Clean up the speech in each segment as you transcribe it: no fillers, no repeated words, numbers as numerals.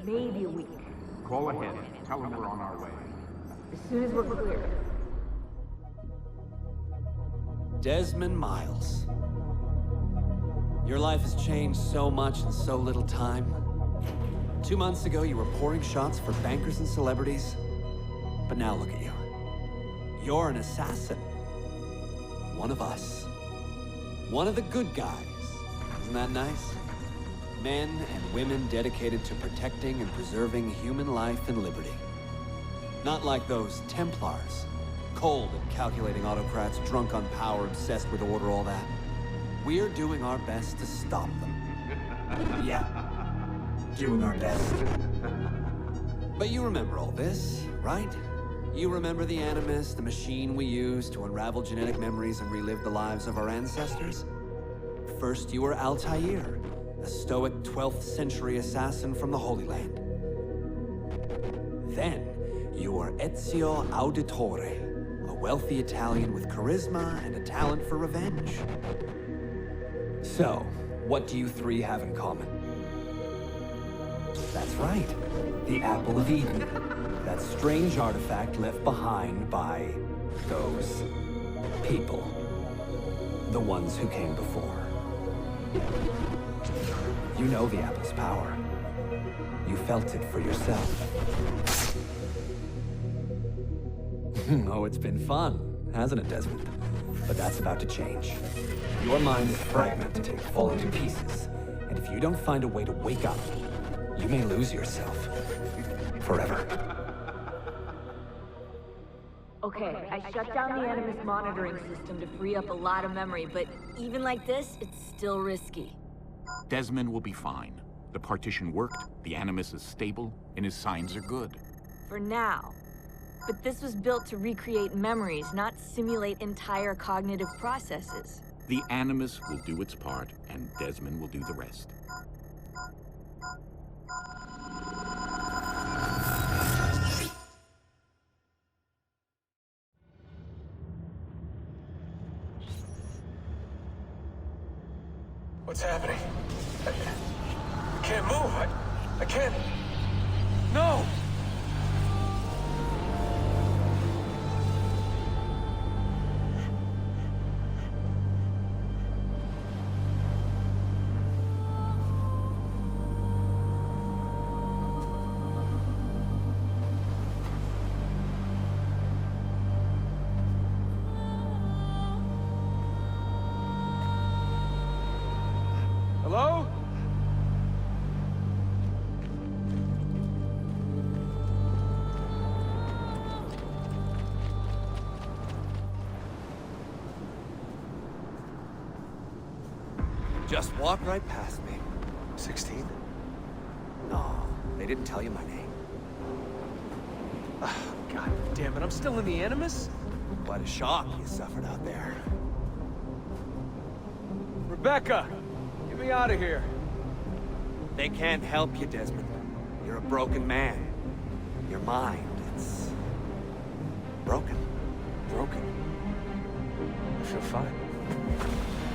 maybe a week. Call ahead. Tell him we're on our way. As soon as we're clear. Desmond Miles. Your life has changed so much in so little time. 2 months ago, you were pouring shots for bankers and celebrities. But now look at you. You're an assassin. One of us. One of the good guys. Isn't that nice? Men and women dedicated to protecting and preserving human life and liberty. Not like those Templars. Cold and calculating autocrats, drunk on power, obsessed with order, all that. We're doing our best to stop them. Yeah. Doing our best. But you remember all this, right? You remember the Animus, the machine we used to unravel genetic memories and relive the lives of our ancestors? First, you were Altair, a stoic 12th century assassin from the Holy Land. Then, you were Ezio Auditore, a wealthy Italian with charisma and a talent for revenge. So, what do you three have in common? That's right, the Apple of Eden. That strange artifact left behind by those people. The ones who came before. You know the Apple's power. You felt it for yourself. Oh, it's been fun, hasn't it, Desmond? But that's about to change. Your mind is fragmented and fall into pieces. And if you don't find a way to wake up, you may lose yourself. Forever. Okay, I shut down the Animus monitoring system to free up a lot of memory, but even like this, it's still risky. Desmond will be fine. The partition worked, the Animus is stable, and his signs are good. For now. But this was built to recreate memories, not simulate entire cognitive processes. The Animus will do its part, and Desmond will do the rest. What's happening? I can't move. I can't... No! Hello? Just walk right past me. 16? No, they didn't tell you my name. Oh, God damn it, I'm still in the Animus? What a shock you suffered out there. Rebecca! Get me out of here. They can't help you, Desmond. You're a broken man. Your mind, it's... broken. Broken. I feel fine.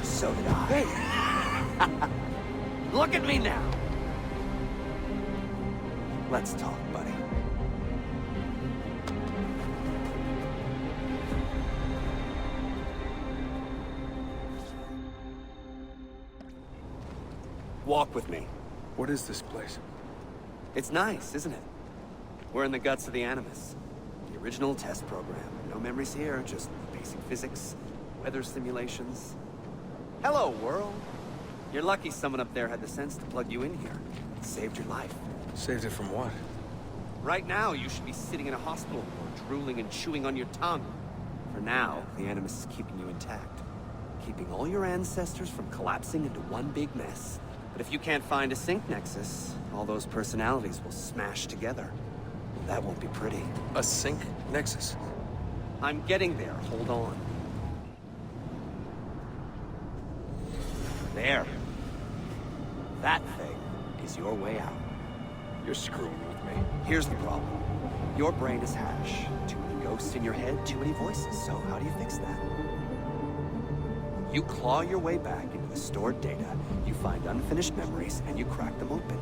So did I. Hey! Look at me now! Let's talk, buddy. Walk with me. What is this place? It's nice, isn't it? We're in the guts of the Animus. The original test program. No memories here, just basic physics, weather simulations. Hello, world. You're lucky someone up there had the sense to plug you in here. It saved your life. Saved it from what? Right now, you should be sitting in a hospital ward, drooling and chewing on your tongue. For now, the Animus is keeping you intact. Keeping all your ancestors from collapsing into one big mess. But if you can't find a sync nexus, all those personalities will smash together. That won't be pretty. A sync nexus? I'm getting there. Hold on. There. That thing is your way out. You're screwing with me. Here's the problem. Your brain is hash. Too many ghosts in your head, too many voices. So how do you fix that? You claw your way back into the stored data, you find unfinished memories, and you crack them open.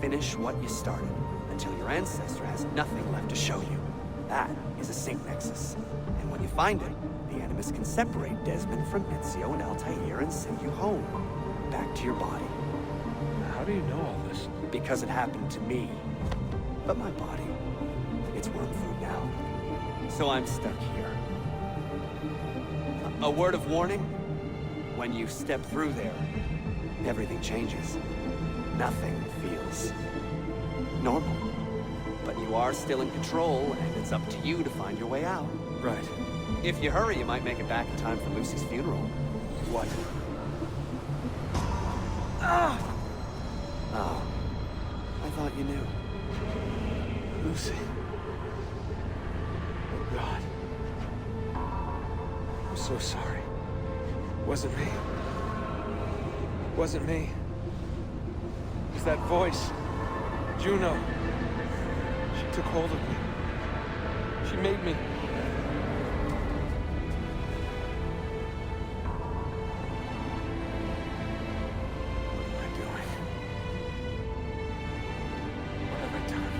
finish what you started, until your ancestor has nothing left to show you. That is a sync nexus. And when you find it, the Animus can separate Desmond from Ezio and Altair and send you home. Back to your body. How do you know all this? Because it happened to me. But my body, it's worm food now. So I'm stuck here. A word of warning? When you step through there, everything changes. Nothing feels normal. But you are still in control, and it's up to you to find your way out. Right. If you hurry, you might make it back in time for Lucy's funeral. What? Ah! Oh. I thought you knew. Lucy. Oh, God. I'm so sorry. Wasn't me. Wasn't me. It was that voice. Juno. She took hold of me. She made me. What am I doing? What have I done?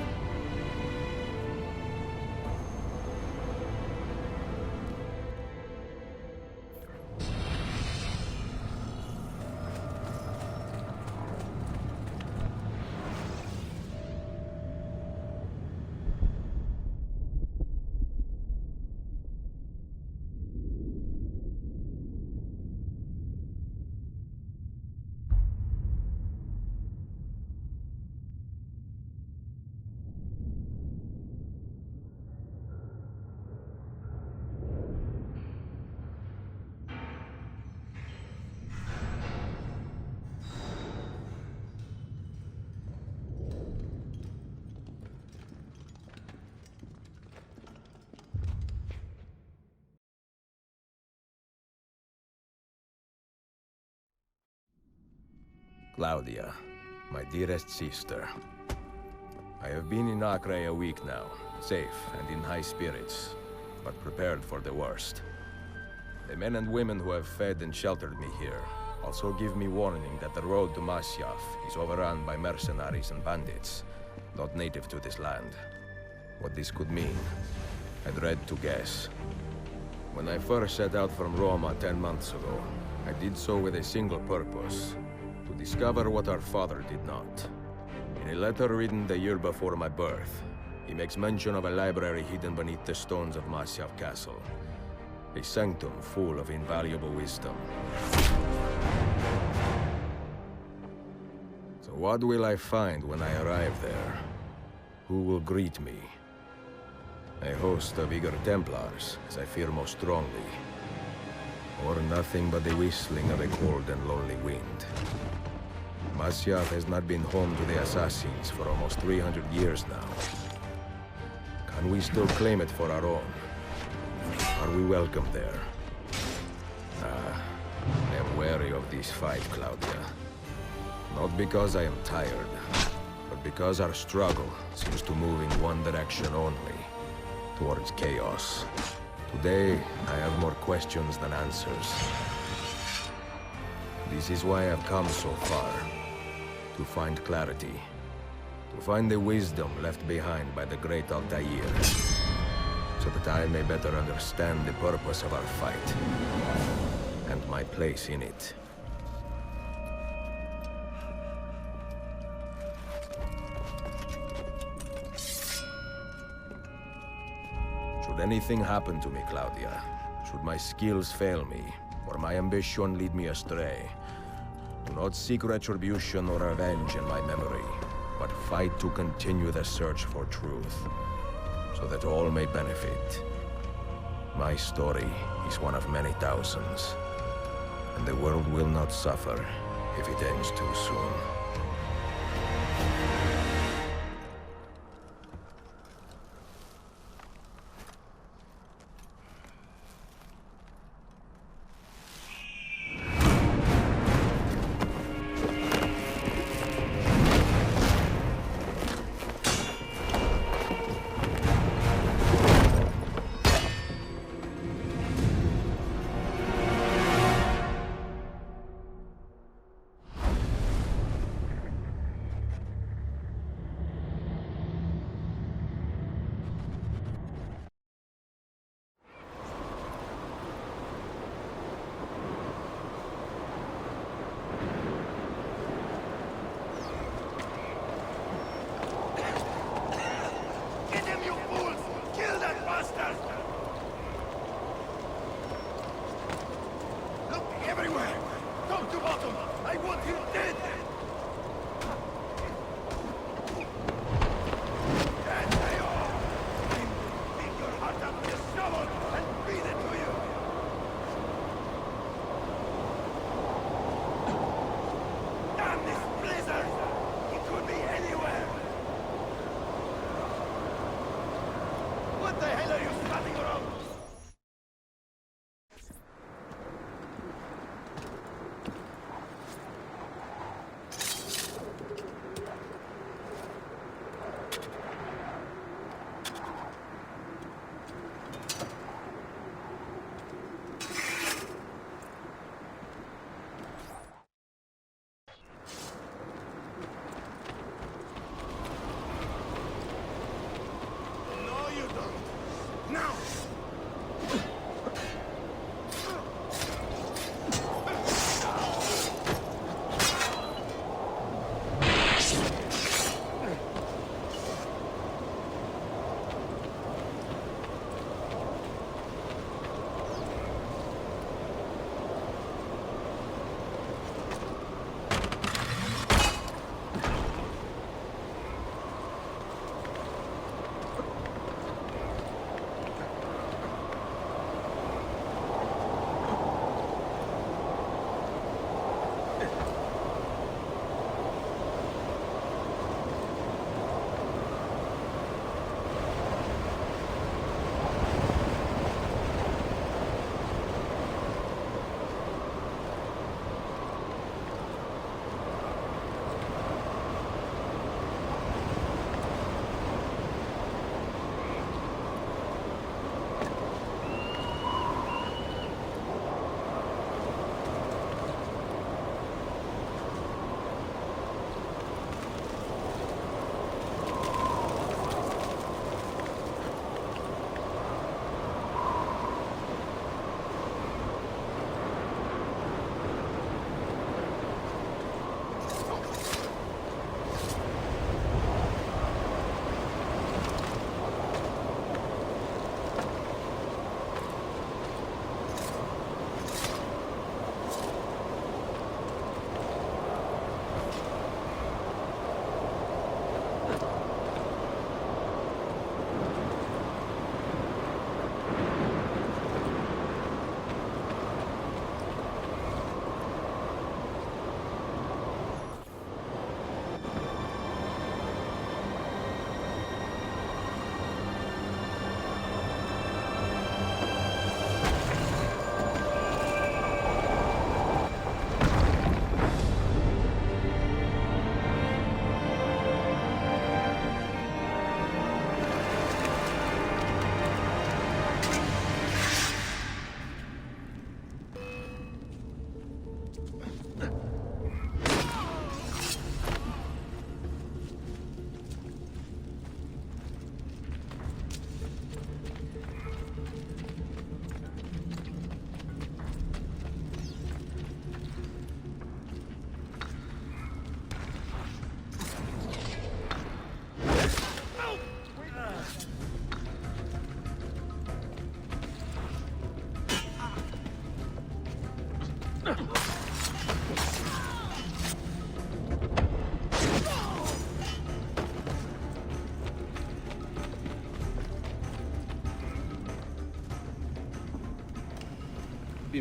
Claudia, my dearest sister. I have been in Acre a week now, safe and in high spirits, but prepared for the worst. The men and women who have fed and sheltered me here also give me warning that the road to Masyaf is overrun by mercenaries and bandits, not native to this land. What this could mean, I dread to guess. When I first set out from Roma 10 months ago, I did so with a single purpose: to discover what our father did not. In a letter written the year before my birth, he makes mention of a library hidden beneath the stones of Masyaf Castle. A sanctum full of invaluable wisdom. So what will I find when I arrive there? Who will greet me? A host of eager Templars, as I fear most strongly. Or nothing but the whistling of a cold and lonely wind. Masyaf has not been home to the assassins for almost 300 years now. Can we still claim it for our own? Are we welcome there? I am wary of this fight, Claudia. Not because I am tired, but because our struggle seems to move in one direction only, towards chaos. Today, I have more questions than answers. This is why I've come so far. To find clarity. To find the wisdom left behind by the great Altair. So that I may better understand the purpose of our fight. And my place in it. Should anything happen to me, Claudia, should my skills fail me, or my ambition lead me astray, do not seek retribution or revenge in my memory, but fight to continue the search for truth, so that all may benefit. My story is one of many thousands, and the world will not suffer if it ends too soon.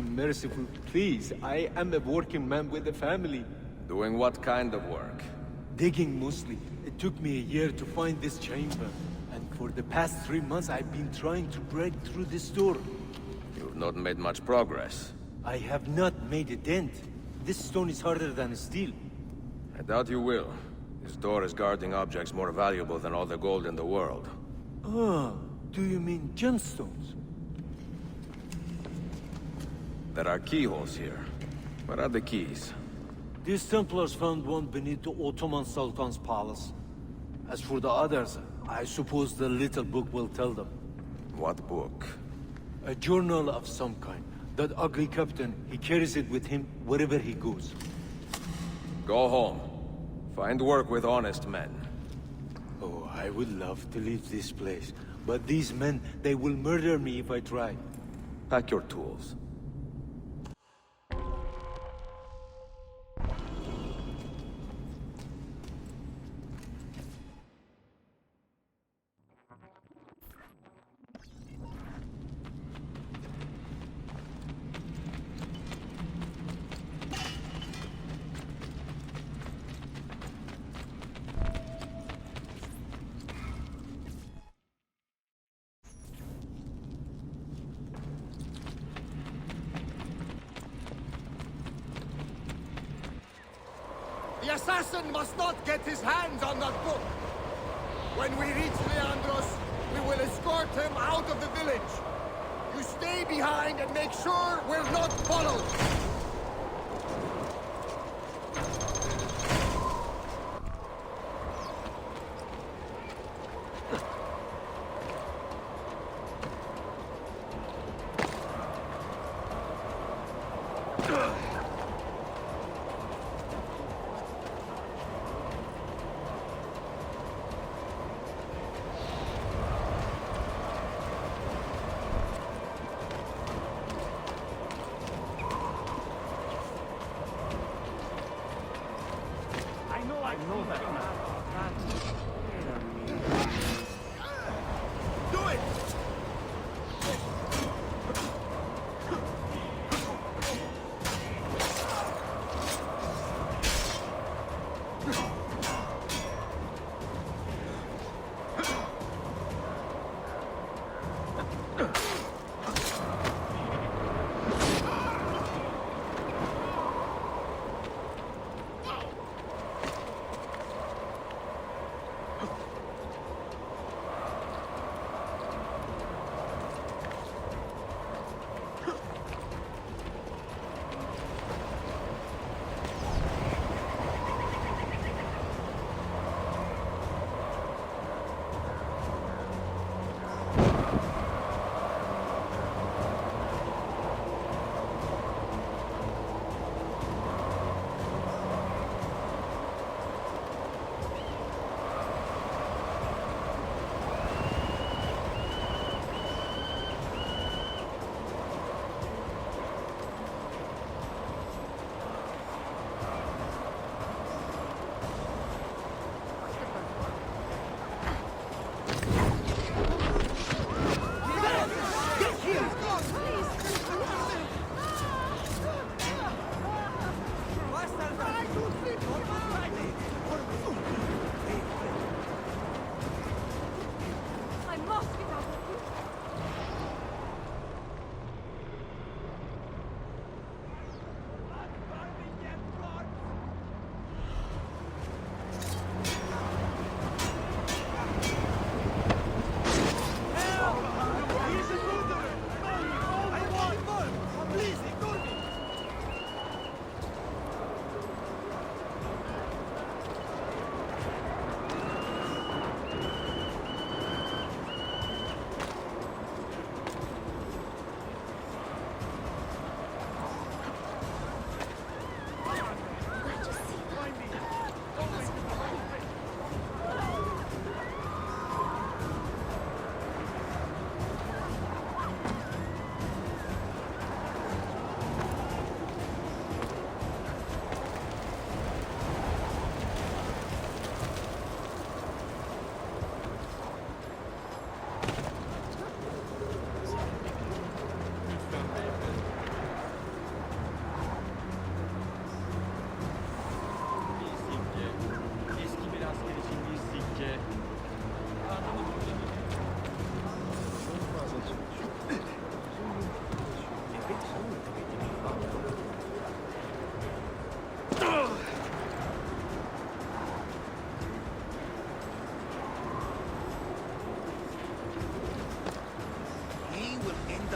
be merciful, please. I am a working man with a family. Doing what kind of work? Digging mostly. It took me a year to find this chamber. And for the past 3 months, I've been trying to break through this door. You've not made much progress. I have not made a dent. This stone is harder than steel. I doubt you will. This door is guarding objects more valuable than all the gold in the world. Ah, do you mean gemstones? There are keyholes here. Where are the keys? These Templars found one beneath the Ottoman Sultan's palace. As for the others, I suppose the little book will tell them. What book? A journal of some kind. That ugly captain, he carries it with him wherever he goes. Go home. Find work with honest men. Oh, I would love to leave this place. But these men, they will murder me if I try. Pack your tools. The assassin must not get his hands on that book. When we reach Leandros, we will escort him out of the village. You stay behind and make sure we're not followed.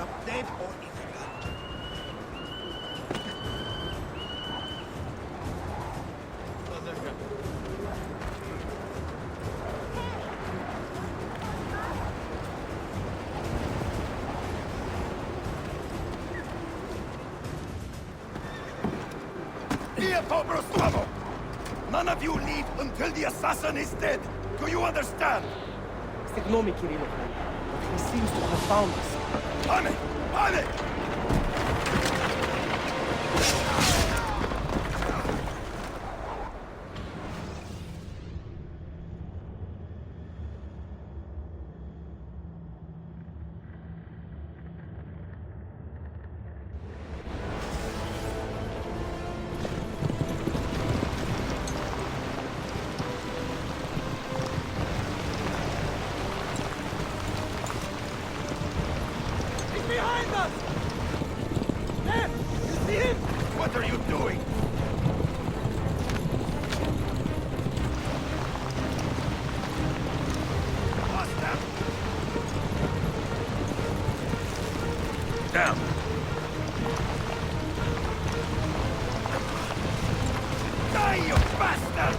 whether dead or illegal. None of you leave until the assassin is dead. Do you understand? Ignore me, Kirillov. He seems to have found us. Panic! Panic! Behind us! There! You see him? What are you doing? Lost them! Down! Die, you bastard!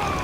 Come on!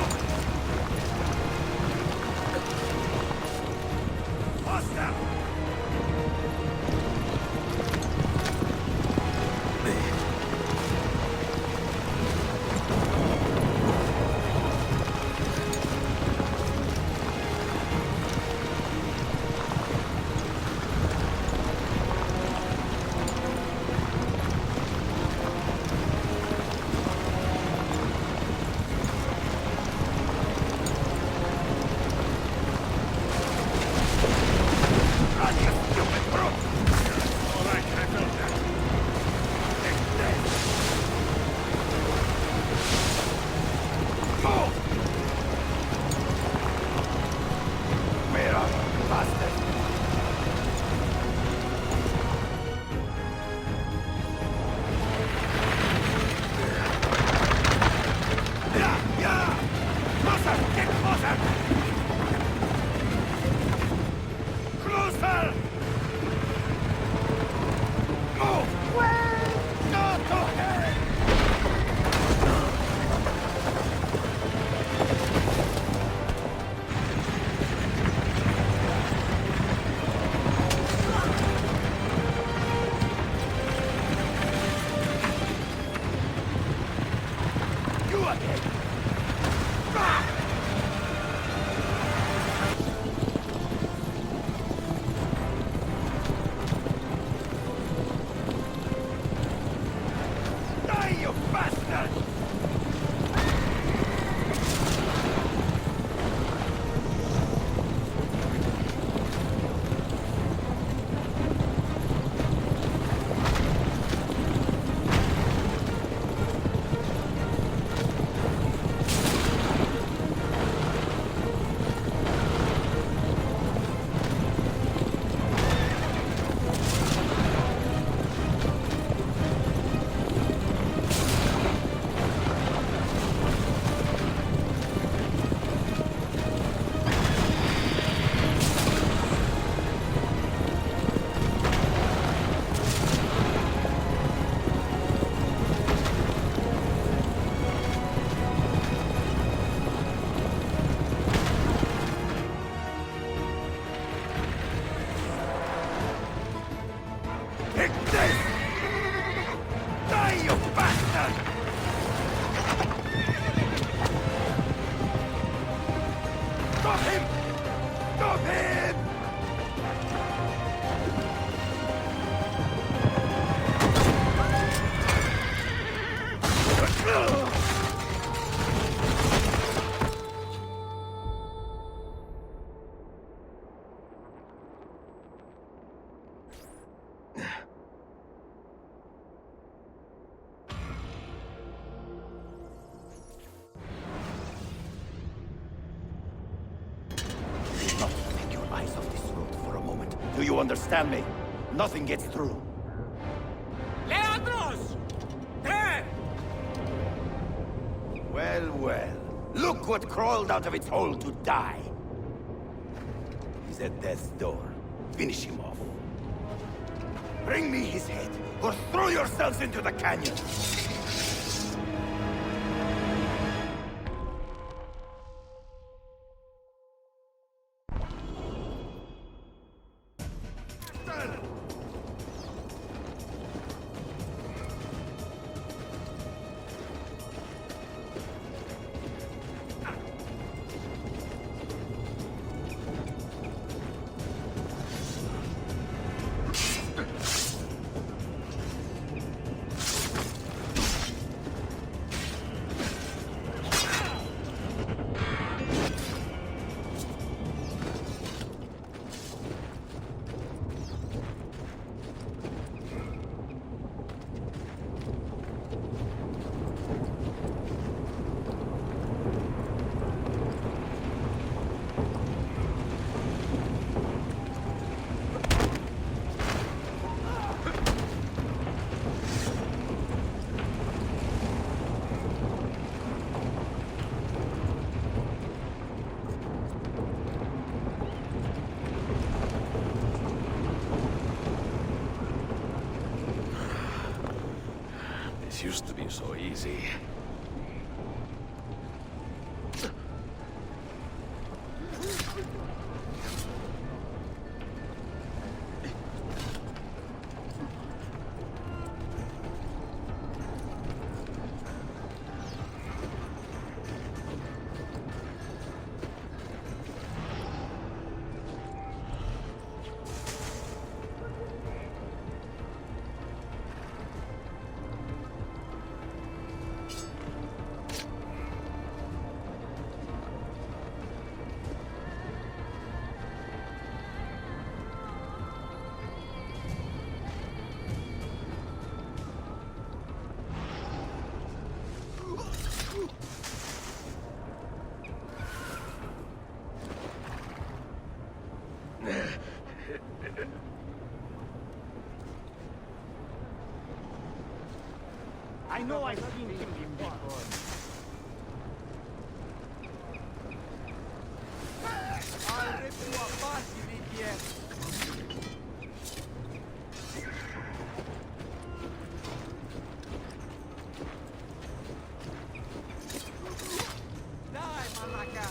understand me. Nothing gets through. Leandros! There! Well, well. Look what crawled out of its hole to die. He's at death's door. Finish him off. Bring me his head, or throw yourselves into the canyon! This used to be so easy. I know I've seen him before. I'll rip you apart, you idiot. Die, malaca.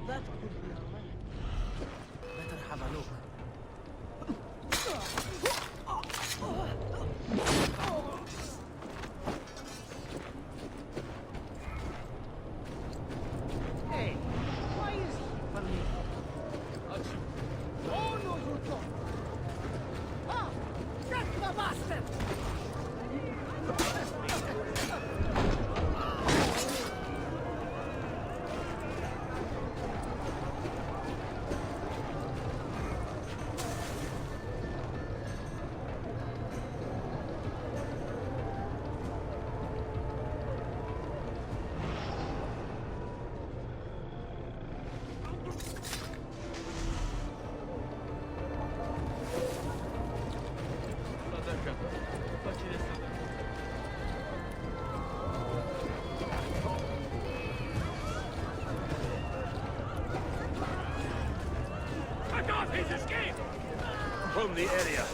That could be alright. Better have a look. Hey, why is he for me? Oh no, you don't! Ah! Get the bastard! From the area.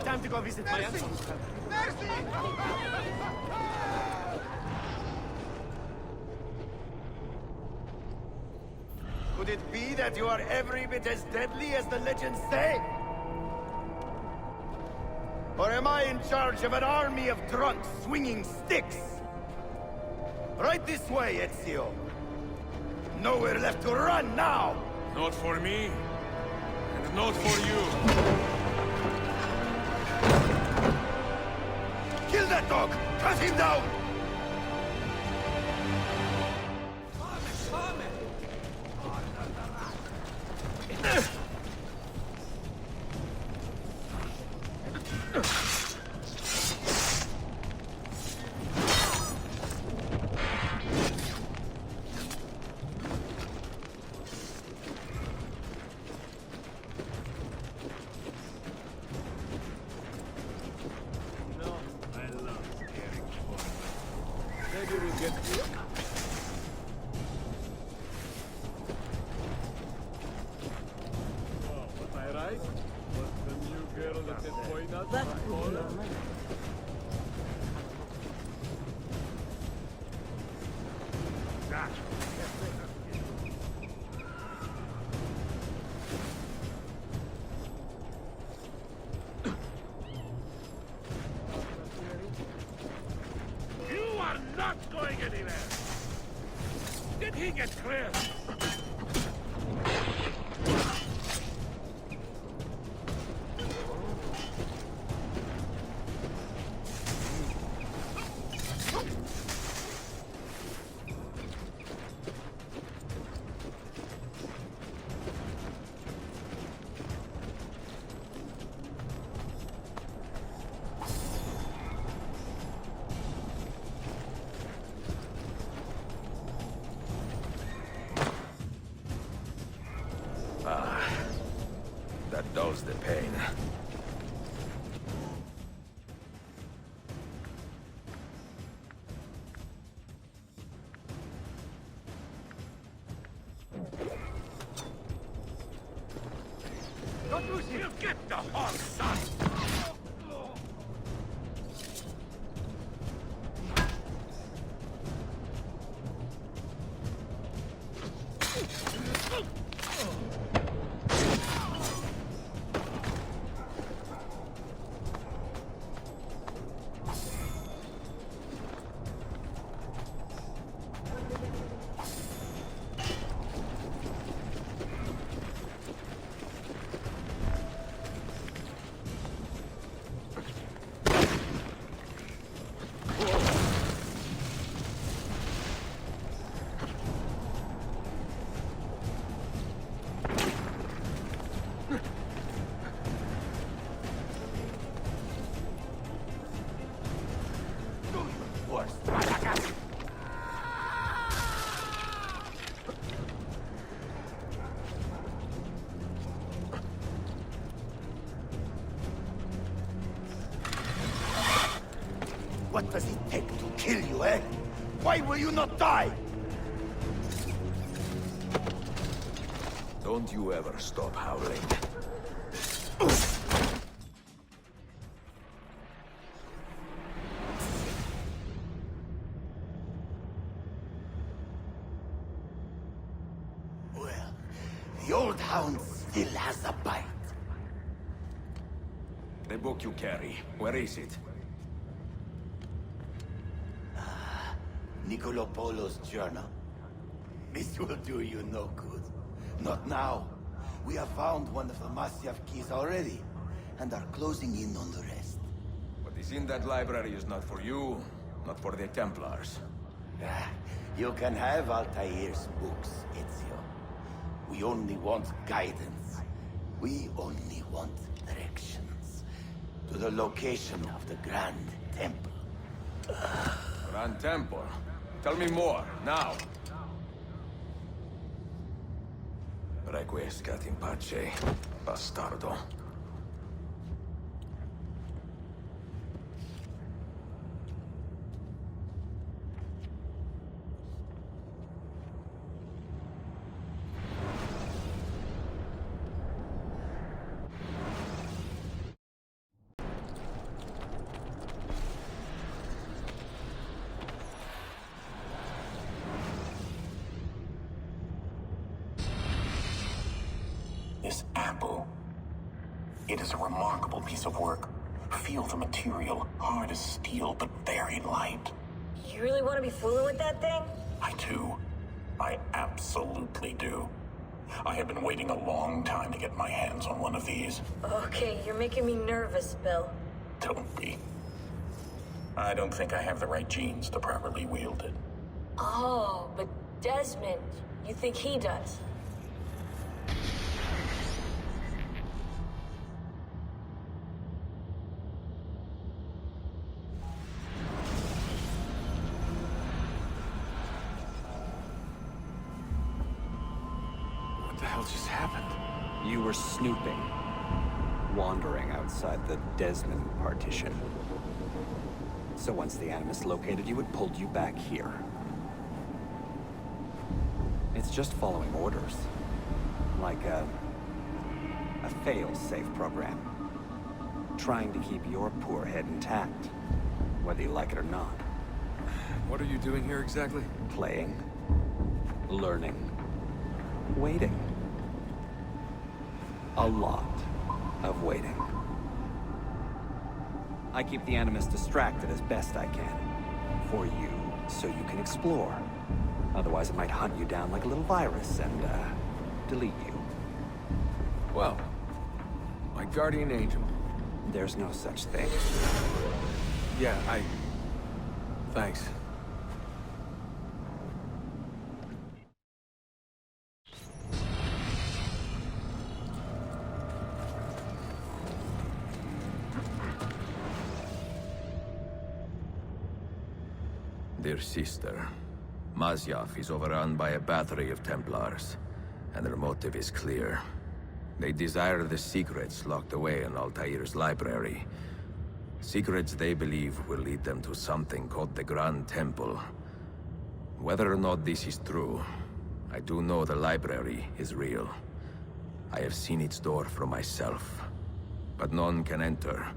Time to go visit my uncle. be that you are every bit as deadly as the legends say? Or am I in charge of an army of drunks swinging sticks? Right this way, Ezio. Nowhere left to run now! Not for me, and not for you. Kill that dog! Cut him down! You are not going anywhere! Did he get clear? That dulls the pain. Don't lose him! You get the horse, son! What does it take to kill you, eh? Why will you not die? Don't you ever stop howling. Well, the old hound still has a bite. The book you carry, where is it? Niccolo Polo's journal. This will do you no good. Not now. We have found one of the Masyaf keys already, and are closing in on the rest. What is in that library is not for you, not for the Templars. You can have Altair's books, Ezio. We only want guidance. We only want directions. To the location of the Grand Temple. Grand Temple? Tell me more, now! Requiescat in pace, bastardo. this apple. It is a remarkable piece of work. Feel the material, hard as steel, but very light. You really want to be fooling with that thing? I do. I absolutely do. I have been waiting a long time to get my hands on one of these. Okay, you're making me nervous, Bill. Don't be. I don't think I have the right genes to properly wield it. Oh, but Desmond, you think he does? What the hell just happened? You were snooping, wandering outside the Desmond partition. So once the Animus located you, it pulled you back here. It's just following orders. Like a fail-safe program. Trying to keep your poor head intact, whether you like it or not. What are you doing here exactly? Playing, learning, waiting. A lot of waiting. I keep the Animus distracted as best I can. For you, so you can explore. Otherwise it might hunt you down like a little virus and, delete you. Well, my guardian angel. There's no such thing. Yeah, Thanks. Dear sister, Masyaf is overrun by a battery of Templars, and their motive is clear. They desire the secrets locked away in Altair's library. Secrets they believe will lead them to something called the Grand Temple. Whether or not this is true, I do know the library is real. I have seen its door for myself. But none can enter.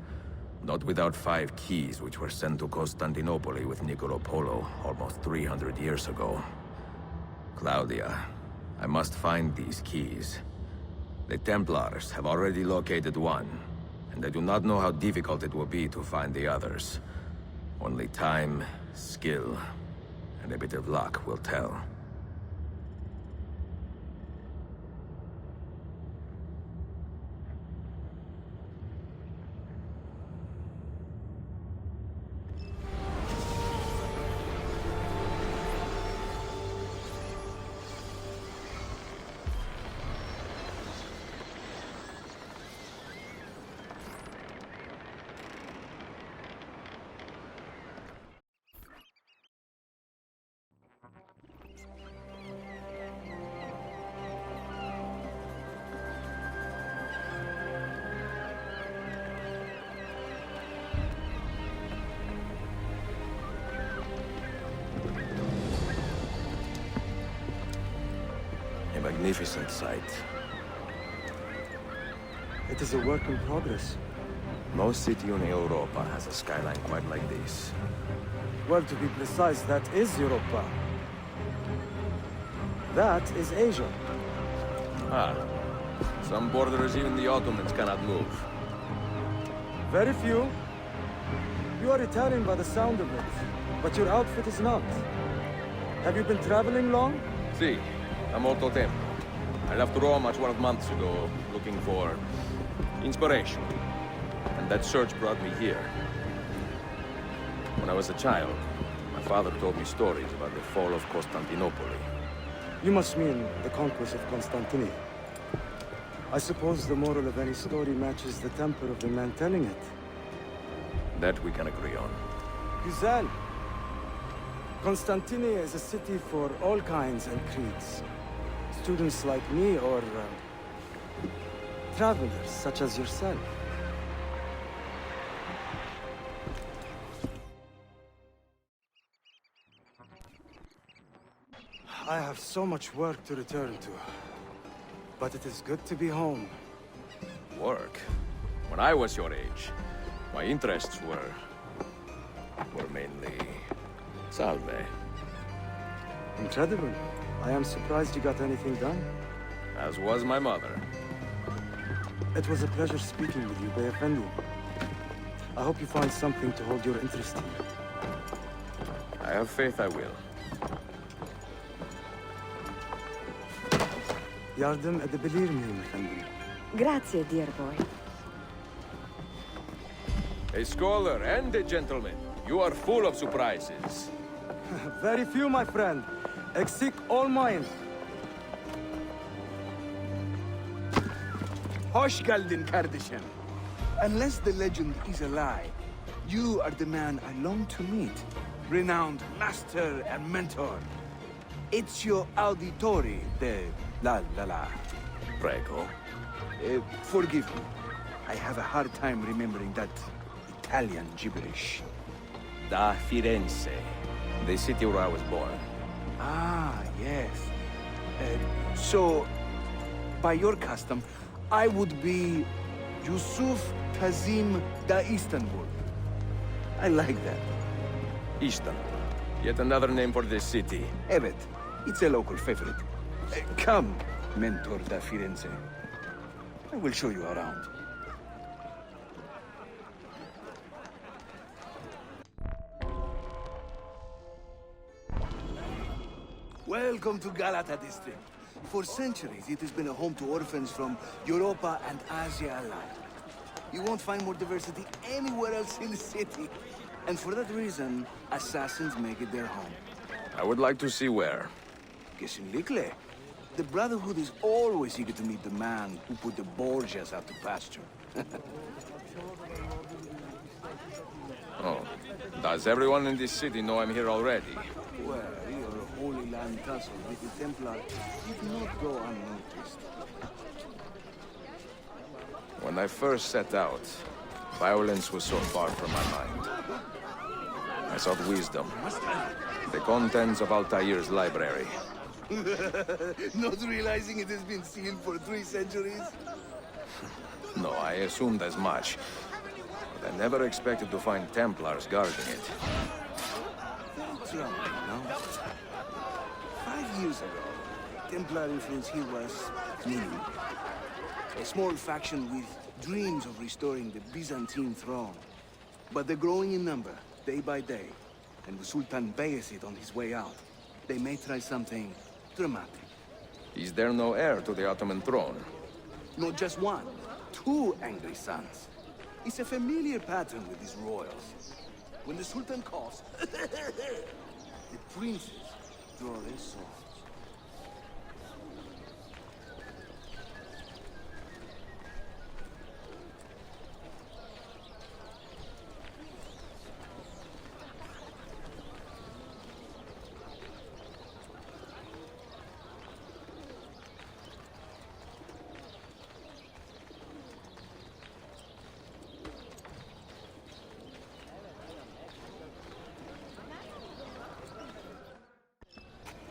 Not without 5 keys which were sent to Constantinople with Niccolo Polo almost 300 years ago. Claudia, I must find these keys. The Templars have already located one, and I do not know how difficult it will be to find the others. Only time, skill, and a bit of luck will tell. Magnificent sight. It is a work in progress. No city in Europa has a skyline quite like this. Well, to be precise, that is Europa. That is Asia. Ah. Some borders even the Ottomans cannot move. Very few. You are Italian by the sound of it, but your outfit is not. Have you been traveling long? Si. A molto tempo. I left Rome 12 months ago, looking for inspiration. And that search brought me here. When I was a child, my father told me stories about the fall of Constantinople. You must mean the conquest of Constantinople. I suppose the moral of any story matches the temper of the man telling it. That we can agree on. Güzel. Constantinople is a city for all kinds and creeds. Students like me or travelers such as yourself. I have so much work to return to, but it is good to be home. Work? When I was your age, my interests were mainly salve. Incredible. I am surprised you got anything done. As was my mother. It was a pleasure speaking with you, Bey Effendi. I hope you find something to hold your interest here. I have faith I will. Yardım edebilir miyim efendim? Grazie, dear boy. A scholar and a gentleman. You are full of surprises. Very few, my friend. Eksik olmayın. Hoş geldin kardeşim. Unless the legend is a lie, you are the man I long to meet. Renowned master and mentor. Ezio Auditore de la. Prego. Forgive me. I have a hard time remembering that Italian gibberish. Da Firenze, the city where I was born. Ah, yes. So, by your custom, I would be Yusuf Kazim da Istanbul. I like that. Istanbul. Yet another name for this city. Evet, it's a local favorite. Come, Mentor da Firenze. I will show you around. Welcome to Galata district. For centuries, it has been a home to orphans from Europa and Asia alike. You won't find more diversity anywhere else in the city. And for that reason, assassins make it their home. I would like to see where. Kesinlikle. The Brotherhood is always eager to meet the man who put the Borgias out to pasture. Oh. Does everyone in this city know I'm here already? Well, your Holy Land tussle with the Templar did not go unnoticed. When I first set out, violence was so far from my mind. I sought wisdom. The contents of Altair's library. Not realizing it has been sealed for 3 centuries? No, I assumed as much. But I never expected to find Templars guarding it. Troubling, no? 5 years ago, Templar influence here was minimal. A small faction with dreams of restoring the Byzantine throne. But they're growing in number, day by day. And with Sultan Bayezid on his way out, they may try something dramatic. Is there no heir to the Ottoman throne? Not just one, 2 angry sons. It's a familiar pattern with these royals. When the Sultan coughs, the princes draw their swords.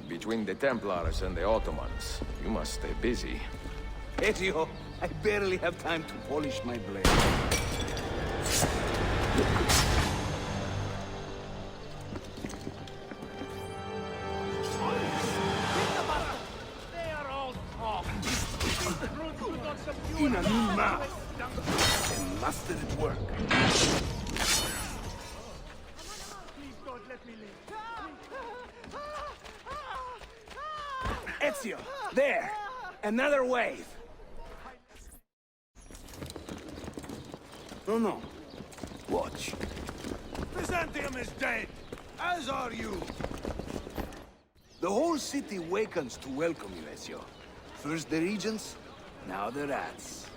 Between the Templars and the Ottomans, you must stay busy. Ezio, I barely have time to polish my blade. They are all talk. In a new mouth. And master at work. Please don't let me live. Ezio, there! Another wave! No. Watch. Byzantium is dead, as are you. The whole city wakens to welcome you, Ezio. First the regents, now the rats.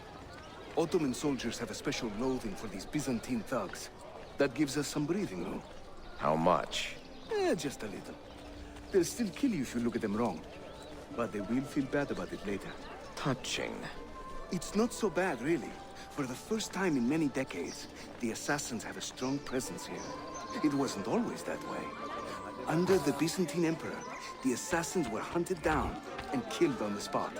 Ottoman soldiers have a special loathing for these Byzantine thugs. That gives us some breathing room. How much? Just a little. They'll still kill you if you look at them wrong. But they will feel bad about it later. Touching. It's not so bad, really. For the first time in many decades, the assassins have a strong presence here. It wasn't always that way. Under the Byzantine Emperor, the assassins were hunted down and killed on the spot.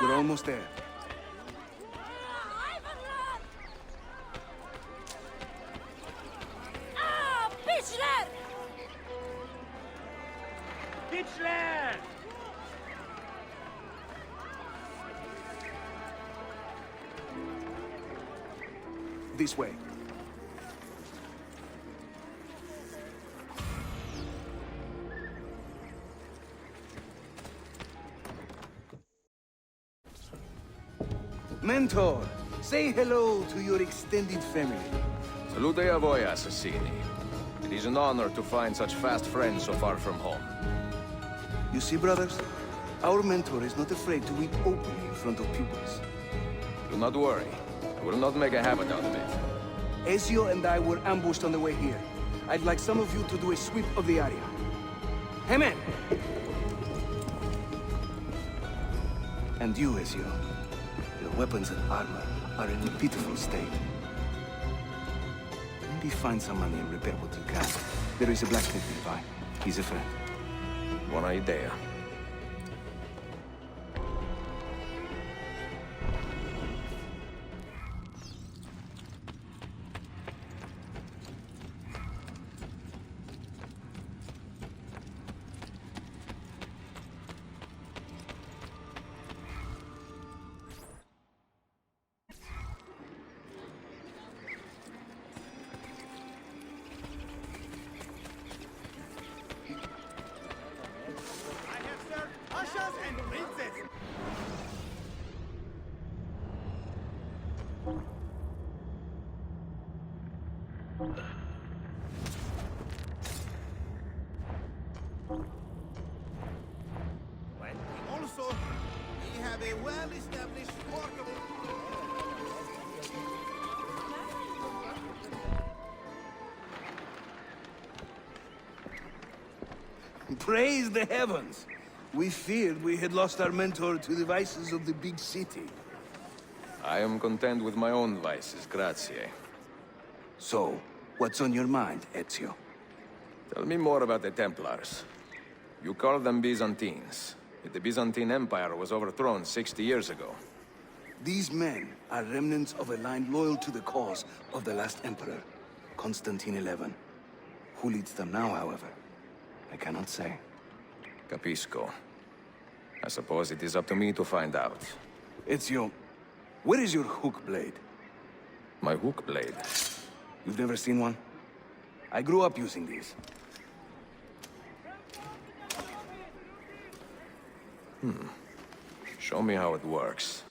We're almost there. Pitchler! This way. Mentor, say hello to your extended family. Salute a voi, assassini. It is an honor to find such fast friends so far from home. You see, brothers? Our mentor is not afraid to weep openly in front of pupils. Do not worry. I will not make a habit out of it. Ezio and I were ambushed on the way here. I'd like some of you to do a sweep of the area. Hey, man! And you, Ezio. Your weapons and armor are in a pitiful state. Maybe find some money and repair what you can. There is a blacksmith nearby. He's a friend. Buona idea. I have served ushers and princes. Also, we have a well-established portable... Praise the heavens! We feared we had lost our mentor to the vices of the big city. I am content with my own vices, grazie. So, what's on your mind, Ezio? Tell me more about the Templars. You call them Byzantines. Yet the Byzantine Empire was overthrown 60 years ago. These men are remnants of a line loyal to the cause of the last emperor, Constantine XI. Who leads them now, however? I cannot say. Capisco. I suppose it is up to me to find out. Ezio, where is your hook blade? My hook blade? You've never seen one? I grew up using these. Show me how it works.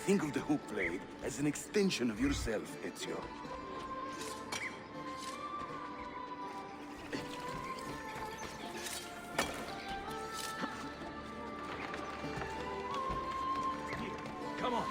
Think of the hook blade as an extension of yourself, Ezio. Come on.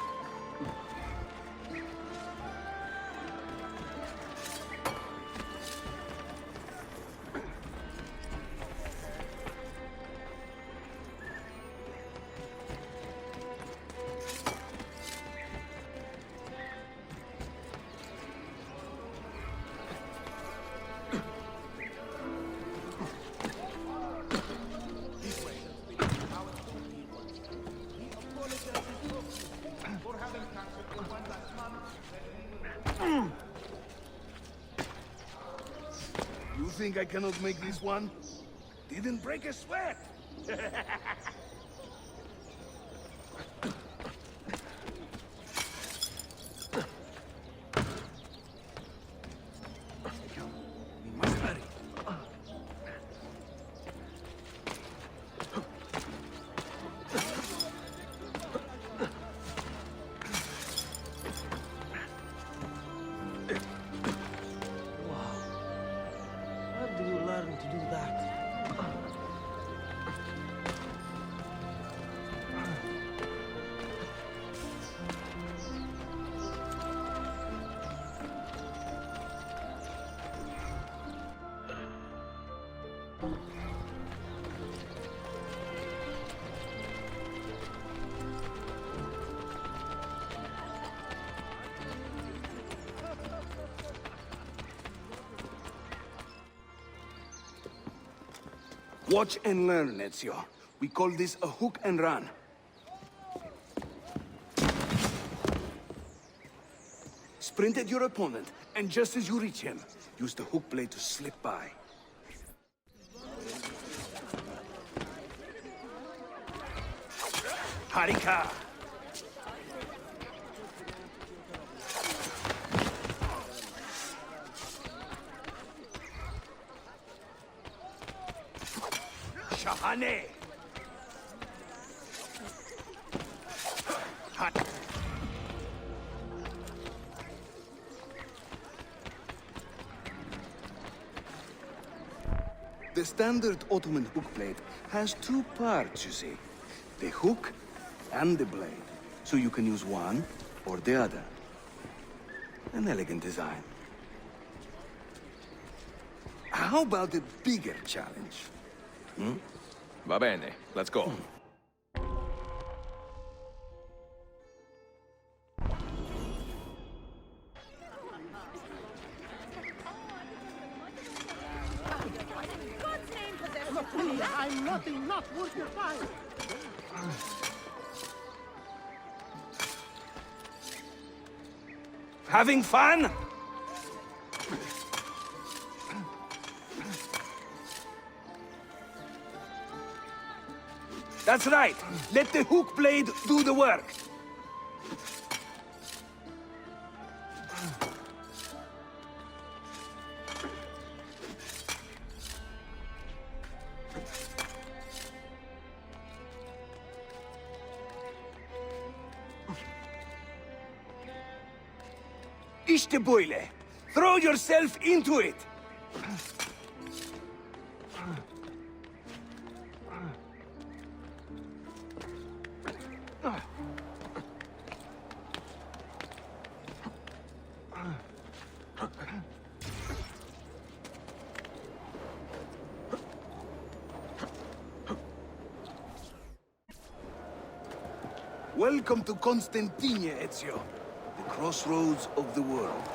You think I cannot make this one? Didn't break a sweat! We must hurry. Where do you learn to do that? Watch and learn, Ezio. We call this a hook and run. Sprint at your opponent, and just as you reach him, use the hook blade to slip by. Harika! Shahane! The standard Ottoman hook blade has two parts, you see. The hook and the blade. So you can use one or the other. An elegant design. How about a bigger challenge? Va bene, let's go. I'm nothing not worth your time. Having fun? That's right. Let the hook blade do the work. İşte böyle. Throw yourself into it. Welcome to Constantinia, Ezio. The crossroads of the world.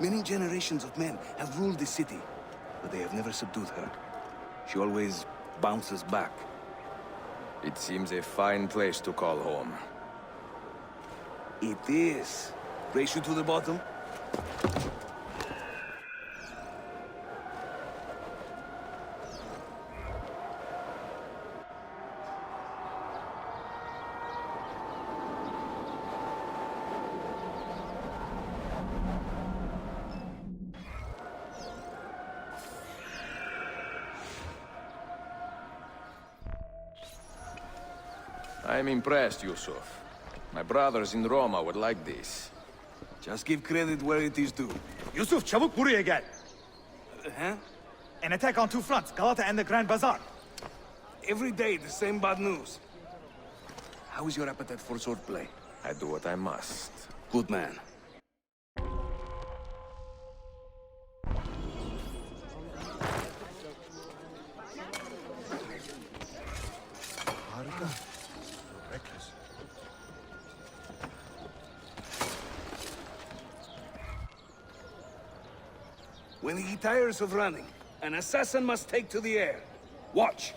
Many generations of men have ruled the city, but they have never subdued her. She always bounces back. It seems a fine place to call home. It is. Race you to the bottom? I'm impressed, Yusuf. My brothers in Roma would like this. Just give credit where it is due. Yusuf, çabuk buraya gel. Huh? An attack on two fronts, Galata and the Grand Bazaar. Every day, the same bad news. How is your appetite for swordplay? I do what I must. Good man. Harika. Reckless. When he tires of running, an assassin must take to the air. Watch.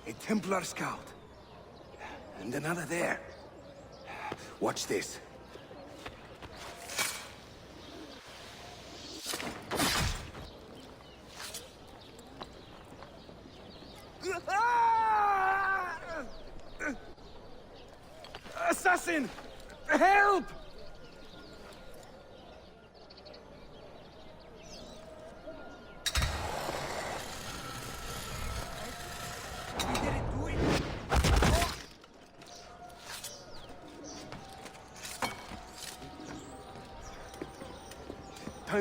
A Templar scout. And another there. Watch this. Assassin! Help!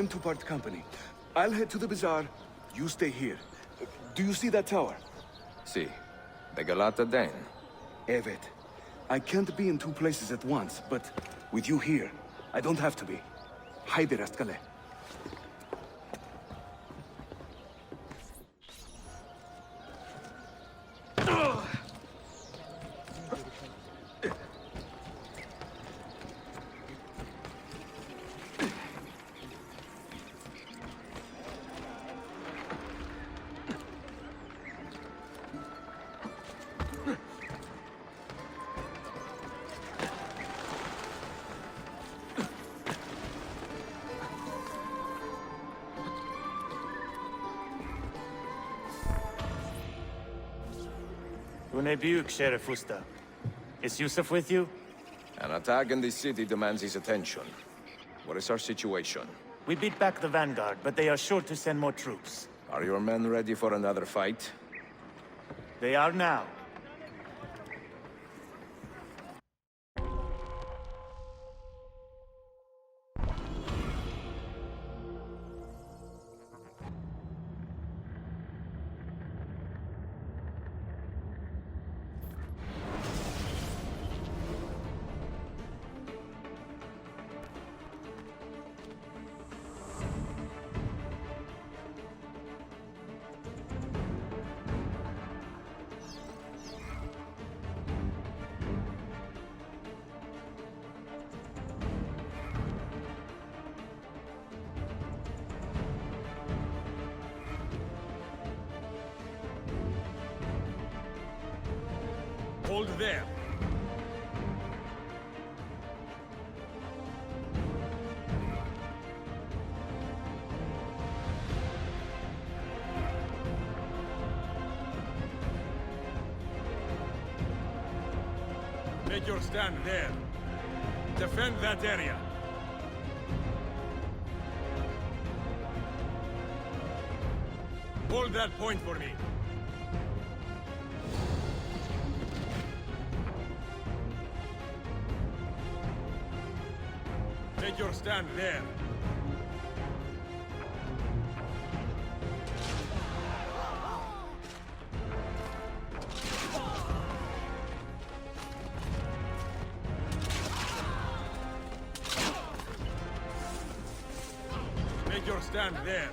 time to part company. I'll head to the bazaar. You stay here. Do you see that tower? See, the Galata Den. Evet. I can't be in two places at once, but with you here, I don't have to be. Haydi rastgele. Büyük Sheriff Usta. Is Yusuf with you? An attack in this city demands his attention. What is our situation? We beat back the Vanguard, but they are sure to send more troops. Are your men ready for another fight? They are now. Hold there. Make your stand there. Defend that area. Hold that point for me. Take your stand there. Make your stand there.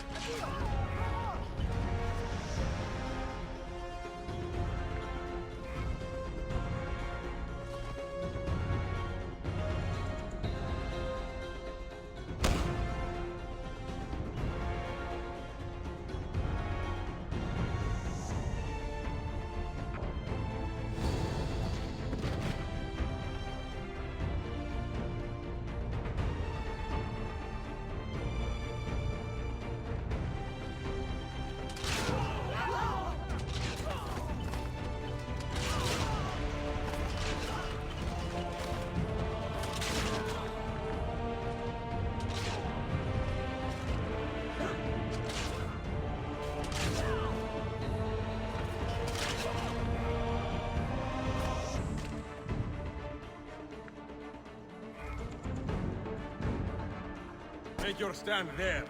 Make your stand there.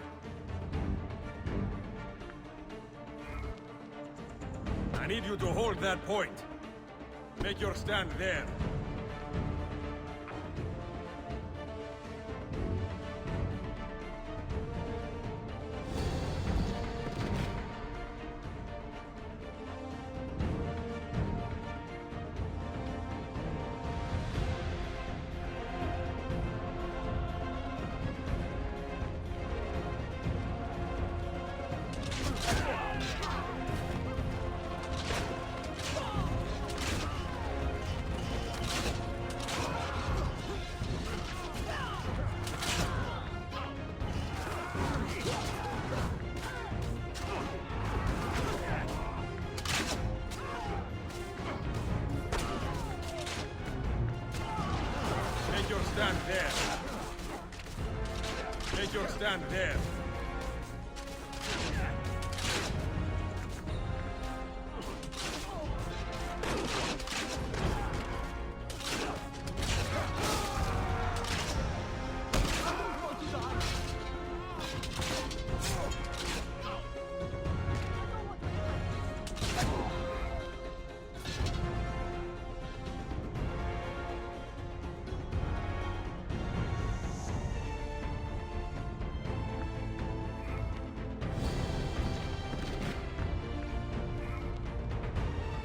I need you to hold that point. Make your stand there. Make your stand there. Make your stand there.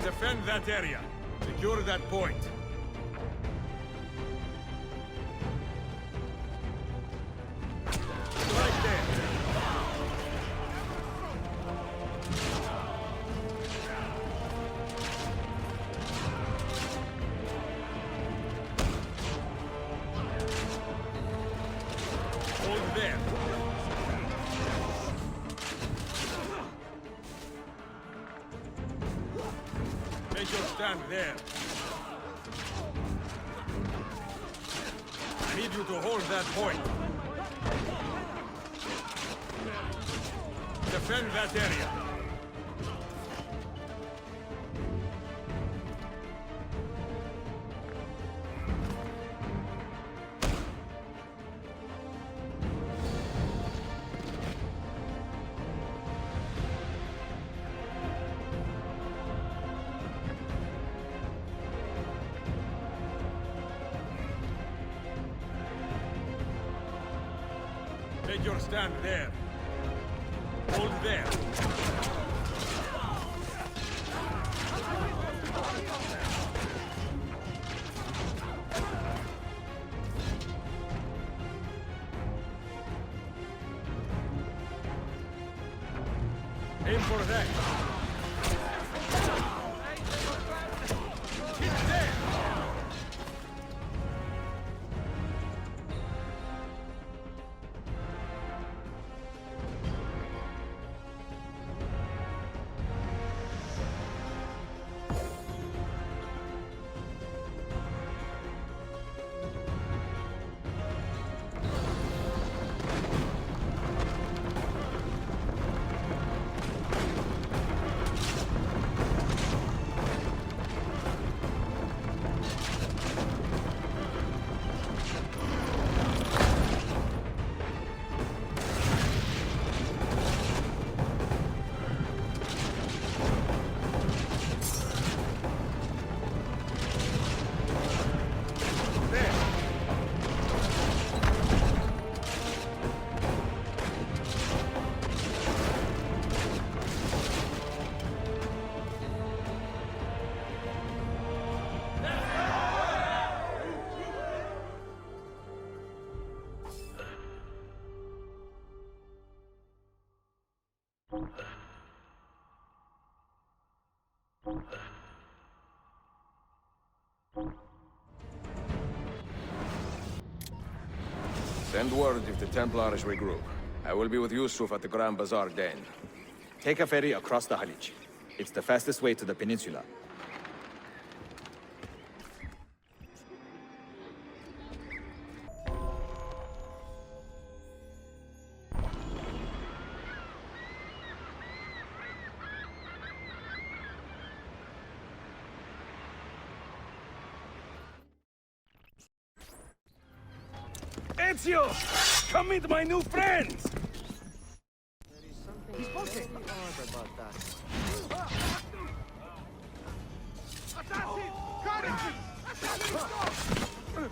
Defend that area. Secure that point. Right there. Hold there. Take your stand there. I need you to hold that point. Defend that area. Take your stand there. Hold there. Aim for that. Hit there. Send word if the Templars regroup. I will be with Yusuf at the Grand Bazaar Den. Take a ferry across the Halij. It's the fastest way to the peninsula. Ezio! Come meet my new friends! He's posted. About that. Assassin! Courage! Assassin!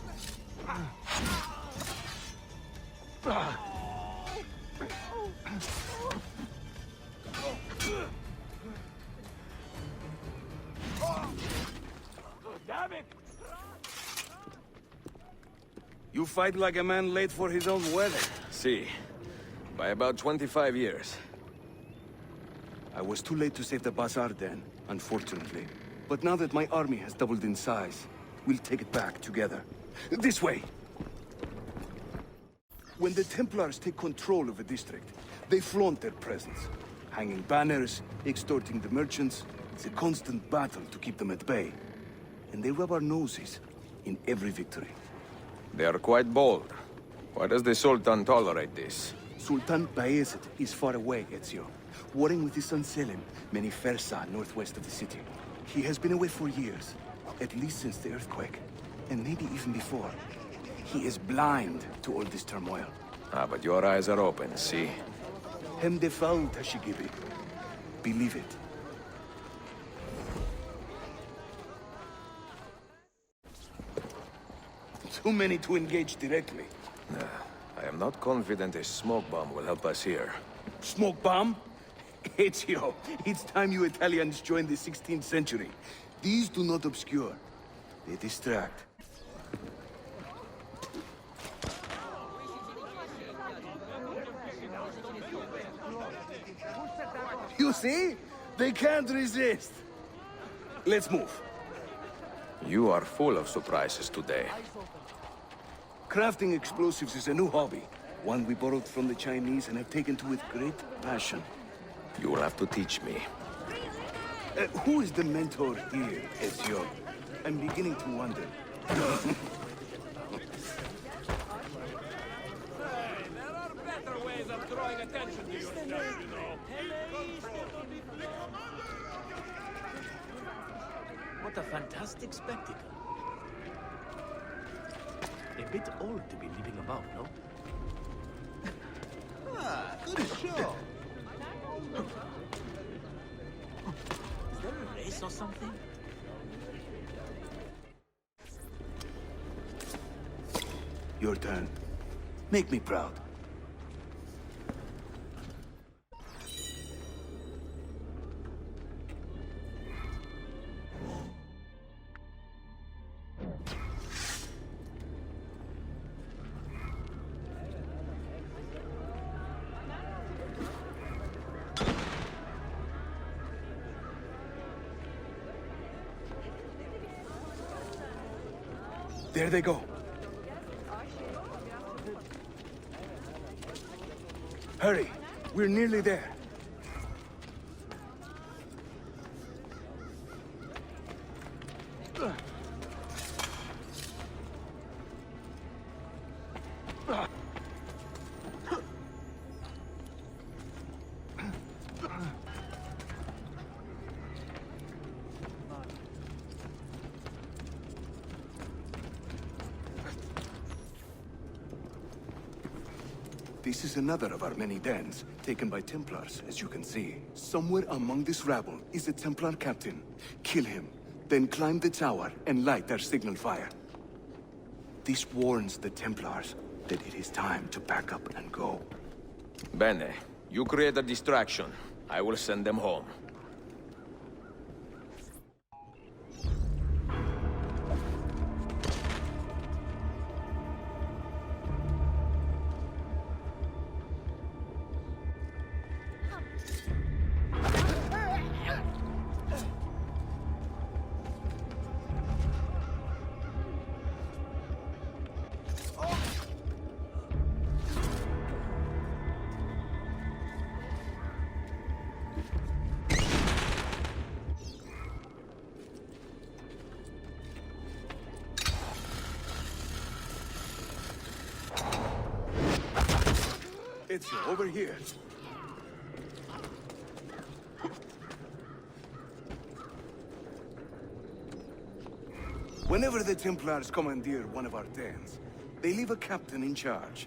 Damn it! You fight like a man late for his own wedding. See, by about 25 years. I was too late to save the Bazaar then, unfortunately. But now that my army has doubled in size, we'll take it back together. This way! When the Templars take control of a district, they flaunt their presence. Hanging banners, extorting the merchants. It's a constant battle to keep them at bay. And they rub our noses in every victory. They are quite bold. Why does the Sultan tolerate this? Sultan Bayezid is far away, Ezio. Warring with his son Selim, many Fersa northwest of the city. He has been away for years, at least since the earthquake, and maybe even before. He is blind to all this turmoil. Ah, but your eyes are open, see? Hem defal, Tashigibi. Believe it. Too many to engage directly. I am not confident a smoke bomb will help us here. Smoke bomb? Ezio, it's time you Italians joined the 16th century. These do not obscure. They distract. You see? They can't resist. Let's move. You are full of surprises today. Crafting explosives is a new hobby. One we borrowed from the Chinese and have taken to with great passion. You will have to teach me. Who is the mentor here, Ezio? I'm beginning to wonder. Hey, there are better ways of drawing attention to yourself, you know. What a fantastic spectacle. A bit old to be living about, no? Good show. Is there a race or something? Your turn. Make me proud. There they go. Hurry, we're nearly there. This is another of our many dens, taken by Templars, as you can see. Somewhere among this rabble is a Templar captain. Kill him, then climb the tower and light their signal fire. This warns the Templars that it is time to pack up and go. Bene, you create a distraction. I will send them home. It's over here. Whenever the Templars commandeer one of our dens, they leave a captain in charge.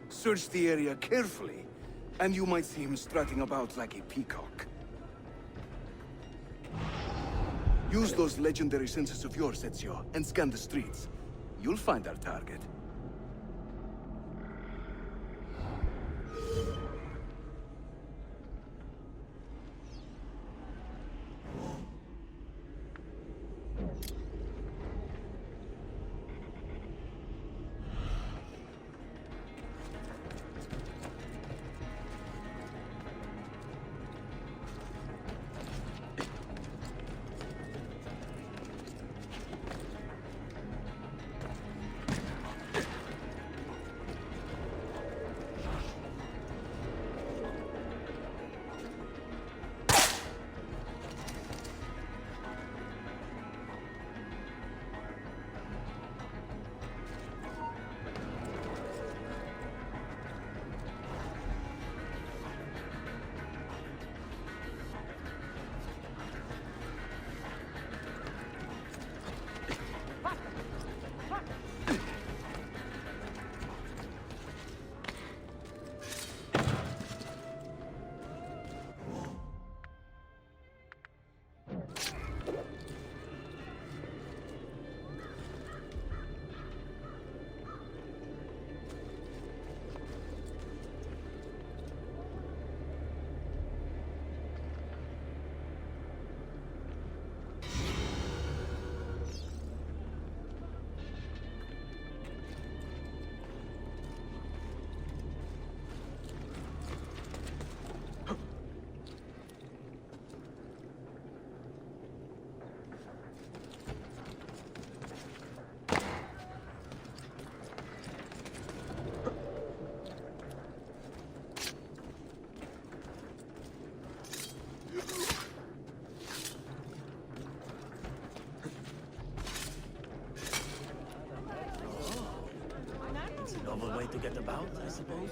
Search the area carefully, and you might see him strutting about like a peacock. Use those legendary senses of yours, Ezio, and scan the streets. You'll find our target. to get about, I suppose.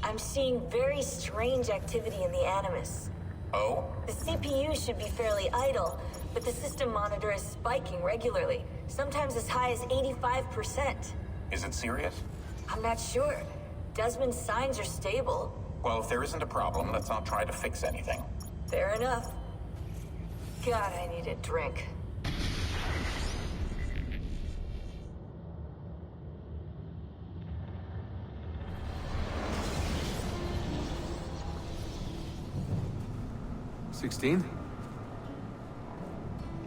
I'm seeing very strange activity in the Animus. Oh? The CPU should be fairly idle, but the system monitor is spiking regularly, sometimes as high as 85%. Is it serious? I'm not sure. Desmond's signs are stable. Well, if there isn't a problem, let's not try to fix anything. Fair enough. God, I need a drink.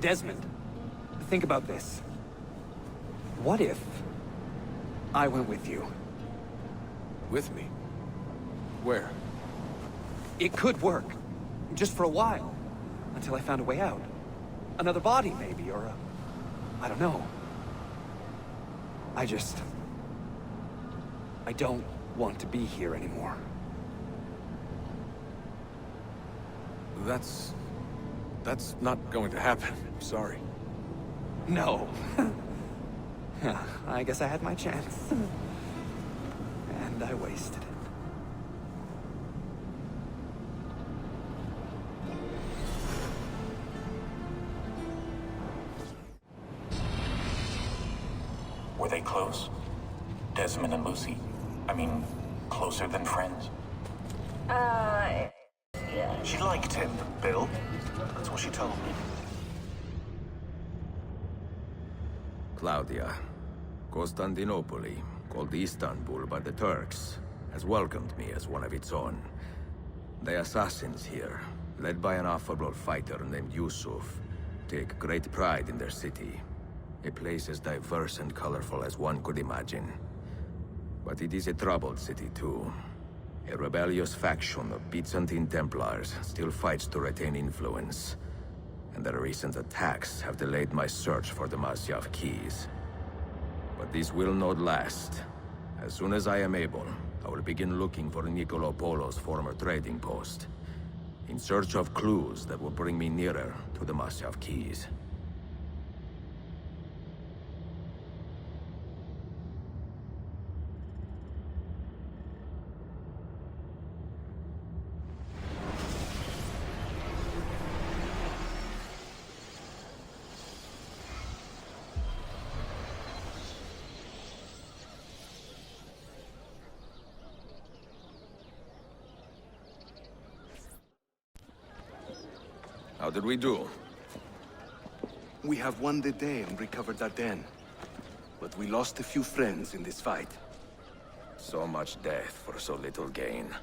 Desmond, think about this. What if I went with you? With me? Where? It could work. Just for a while. Until I found a way out. Another body, maybe, or I don't know. I don't want to be here anymore. That's not going to happen. Sorry. No. I guess I had my chance. And I wasted it. Were they close? Desmond and Lucy? I mean, closer than friends? Yeah. She liked him, Bill. That's what she told me. Claudia, Constantinople, called Istanbul by the Turks, has welcomed me as one of its own. The assassins here, led by an affable fighter named Yusuf, take great pride in their city. A place as diverse and colorful as one could imagine. But it is a troubled city too. A rebellious faction of Byzantine Templars still fights to retain influence. And their recent attacks have delayed my search for the Masyav keys. But this will not last. As soon as I am able, I will begin looking for Nicolo Polo's former trading post, in search of clues that will bring me nearer to the Masyav keys. How did we do? We have won the day and recovered our den. But we lost a few friends in this fight. So much death for so little gain.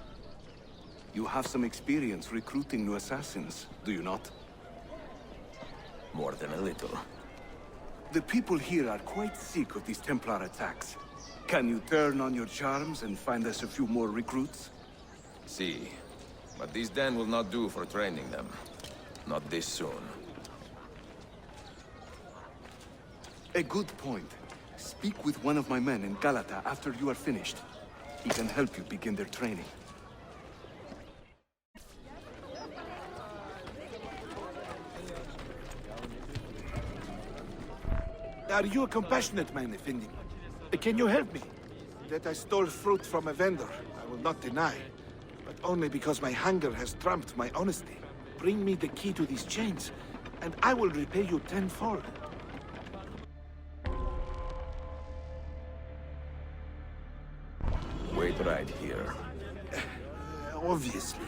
You have some experience recruiting new assassins, do you not? More than a little. The people here are quite sick of these Templar attacks. Can you turn on your charms and find us a few more recruits? See, but this den will not do for training them. Not this soon. A good point. Speak with one of my men in Galata after you are finished. He can help you begin their training. Are you a compassionate man, Effendi? Can you help me? that I stole fruit from a vendor, I will not deny. But only because my hunger has trumped my honesty. Bring me the key to these chains, and I will repay you tenfold. Wait right here. Obviously.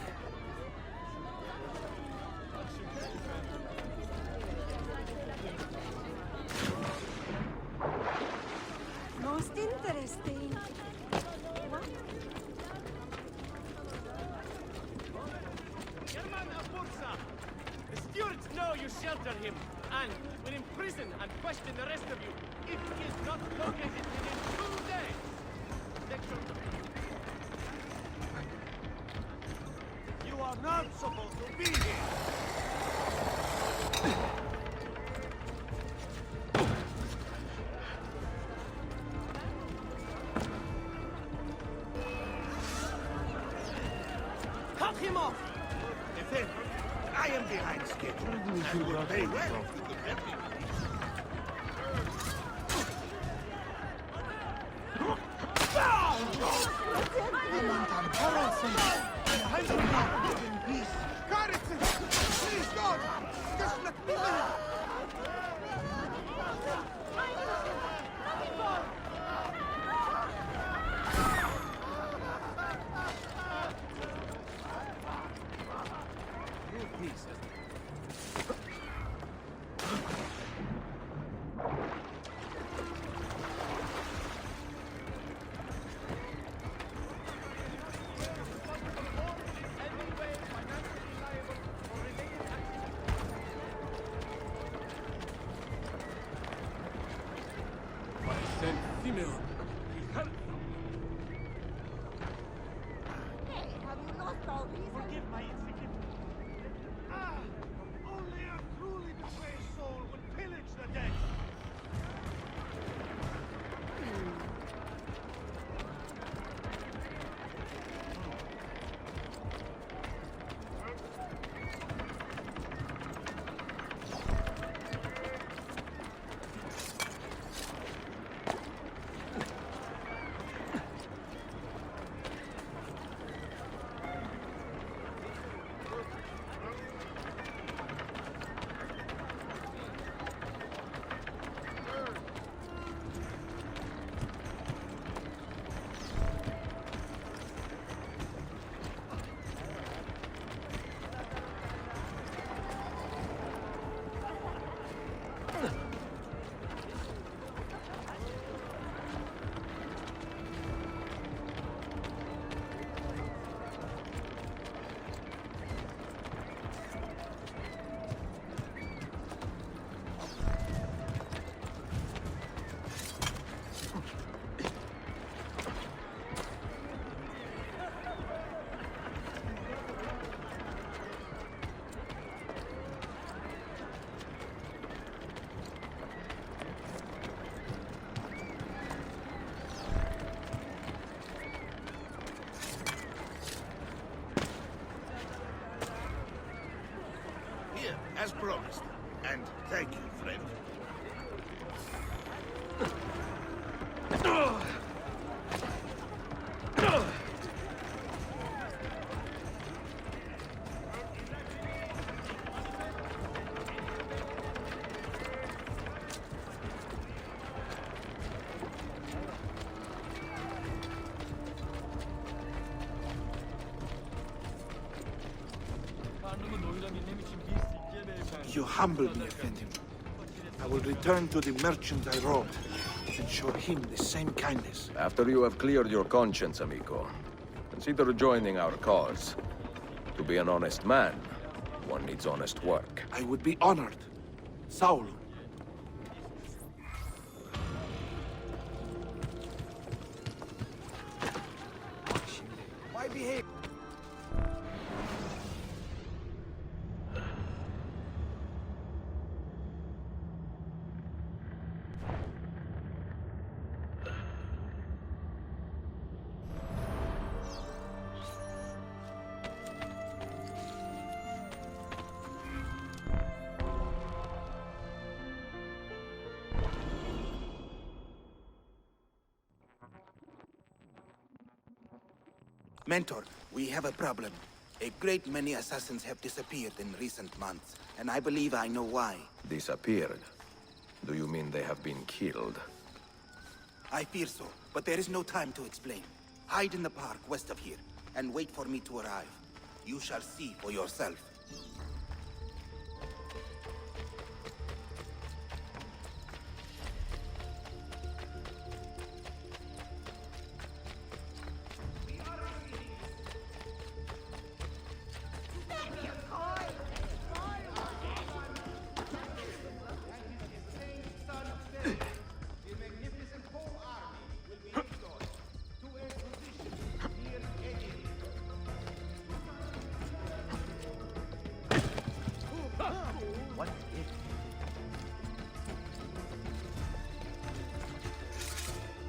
Most interesting. What? German Abursa! The stewards know you shelter him, and will imprison and question the rest of you if he is not located within 2 days. You are not supposed to be here! Cut him off! Defend. I am behind schedule. And will pay well if you could help me. Please, God! Just let me live! Female. Hey, have you lost all reason? Forgive my insignificance. Only a truly betrayed soul would pillage the dead. Here, as promised. And thank you, friend. You humble me, Effendim. I will return to the merchant I robbed and show him the same kindness. After you have cleared your conscience, amigo, consider joining our cause. To be an honest man, one needs honest work. I would be honored. Saul. Why behave? Mentor, we have a problem. A great many assassins have disappeared in recent months, and I believe I know why. Disappeared? Do you mean they have been killed? I fear so, but there is no time to explain. Hide in the park west of here, and wait for me to arrive. You shall see for yourself.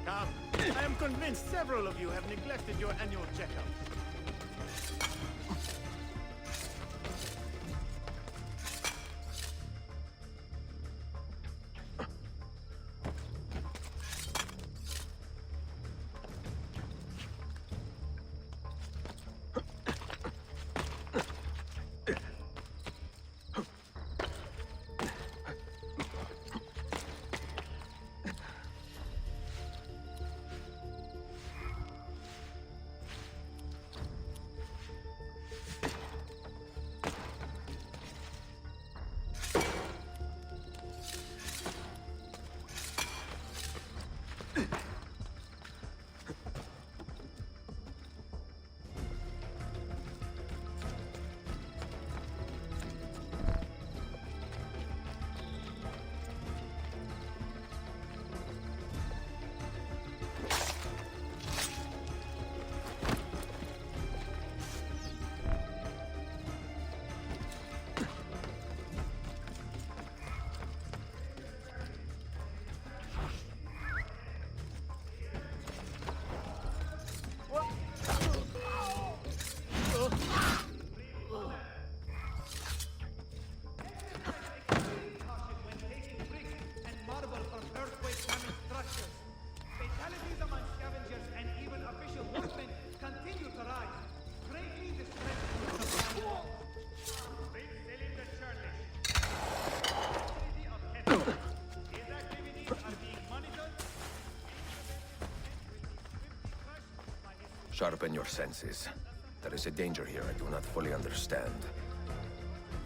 Come. I am convinced several of you have neglected your annual checkup. Sharpen your senses. There is a danger here I do not fully understand.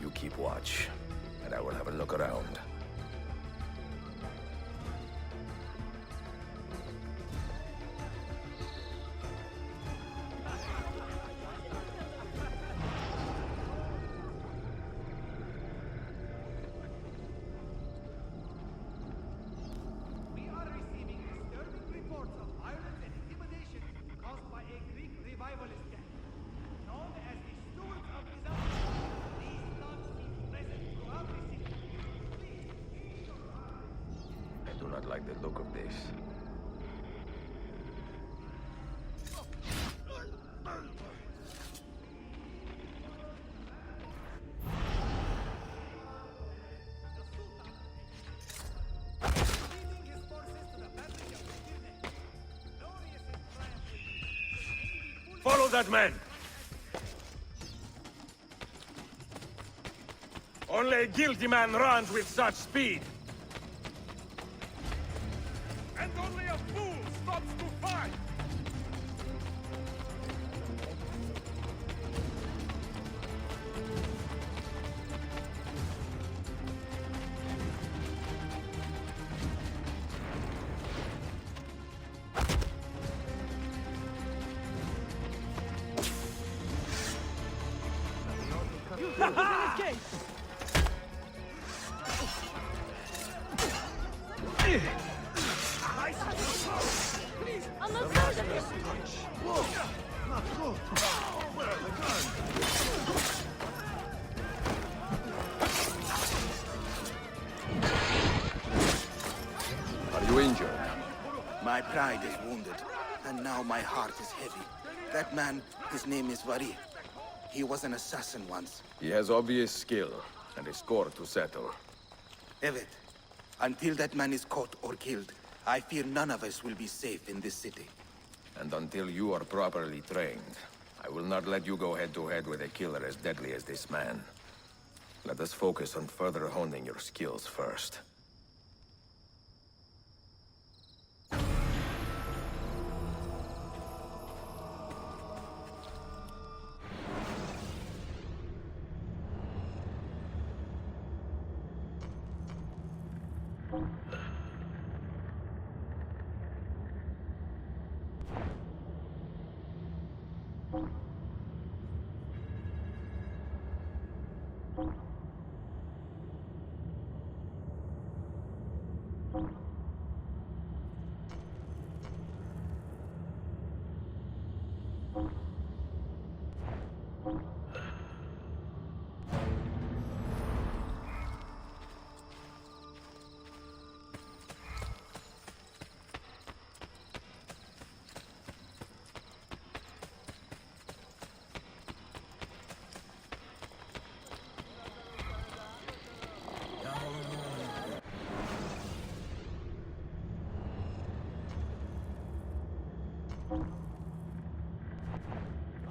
You keep watch, and I will have a look around. I do not like the look of this. Follow that man! Only a guilty man runs with such speed! And only a fool stops to fight! Please, I'm not proud of this. Whoa, not good. Where are the guns? Are you injured? My pride is wounded, and now my heart is heavy. That man, his name is Vari. He was an assassin once. He has obvious skill, and a score to settle. Evet, until that man is caught or killed, I fear none of us will be safe in this city. And until you are properly trained, will not let you go head-to-head with a killer as deadly as this man. Let us focus on further honing your skills first.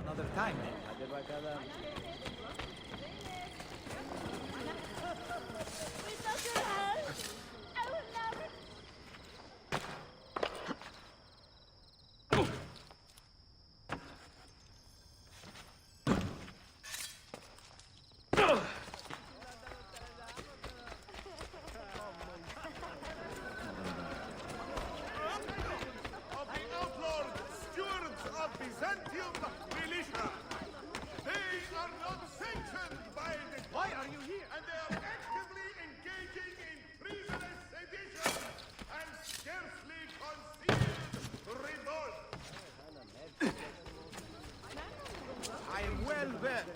Another time, man. Of the outlawed stewards of Byzantium militia. They are not sanctioned by the... Why are you here? And they are actively engaging in treasonous sedition and scarcely concealed revolt. I am well versed.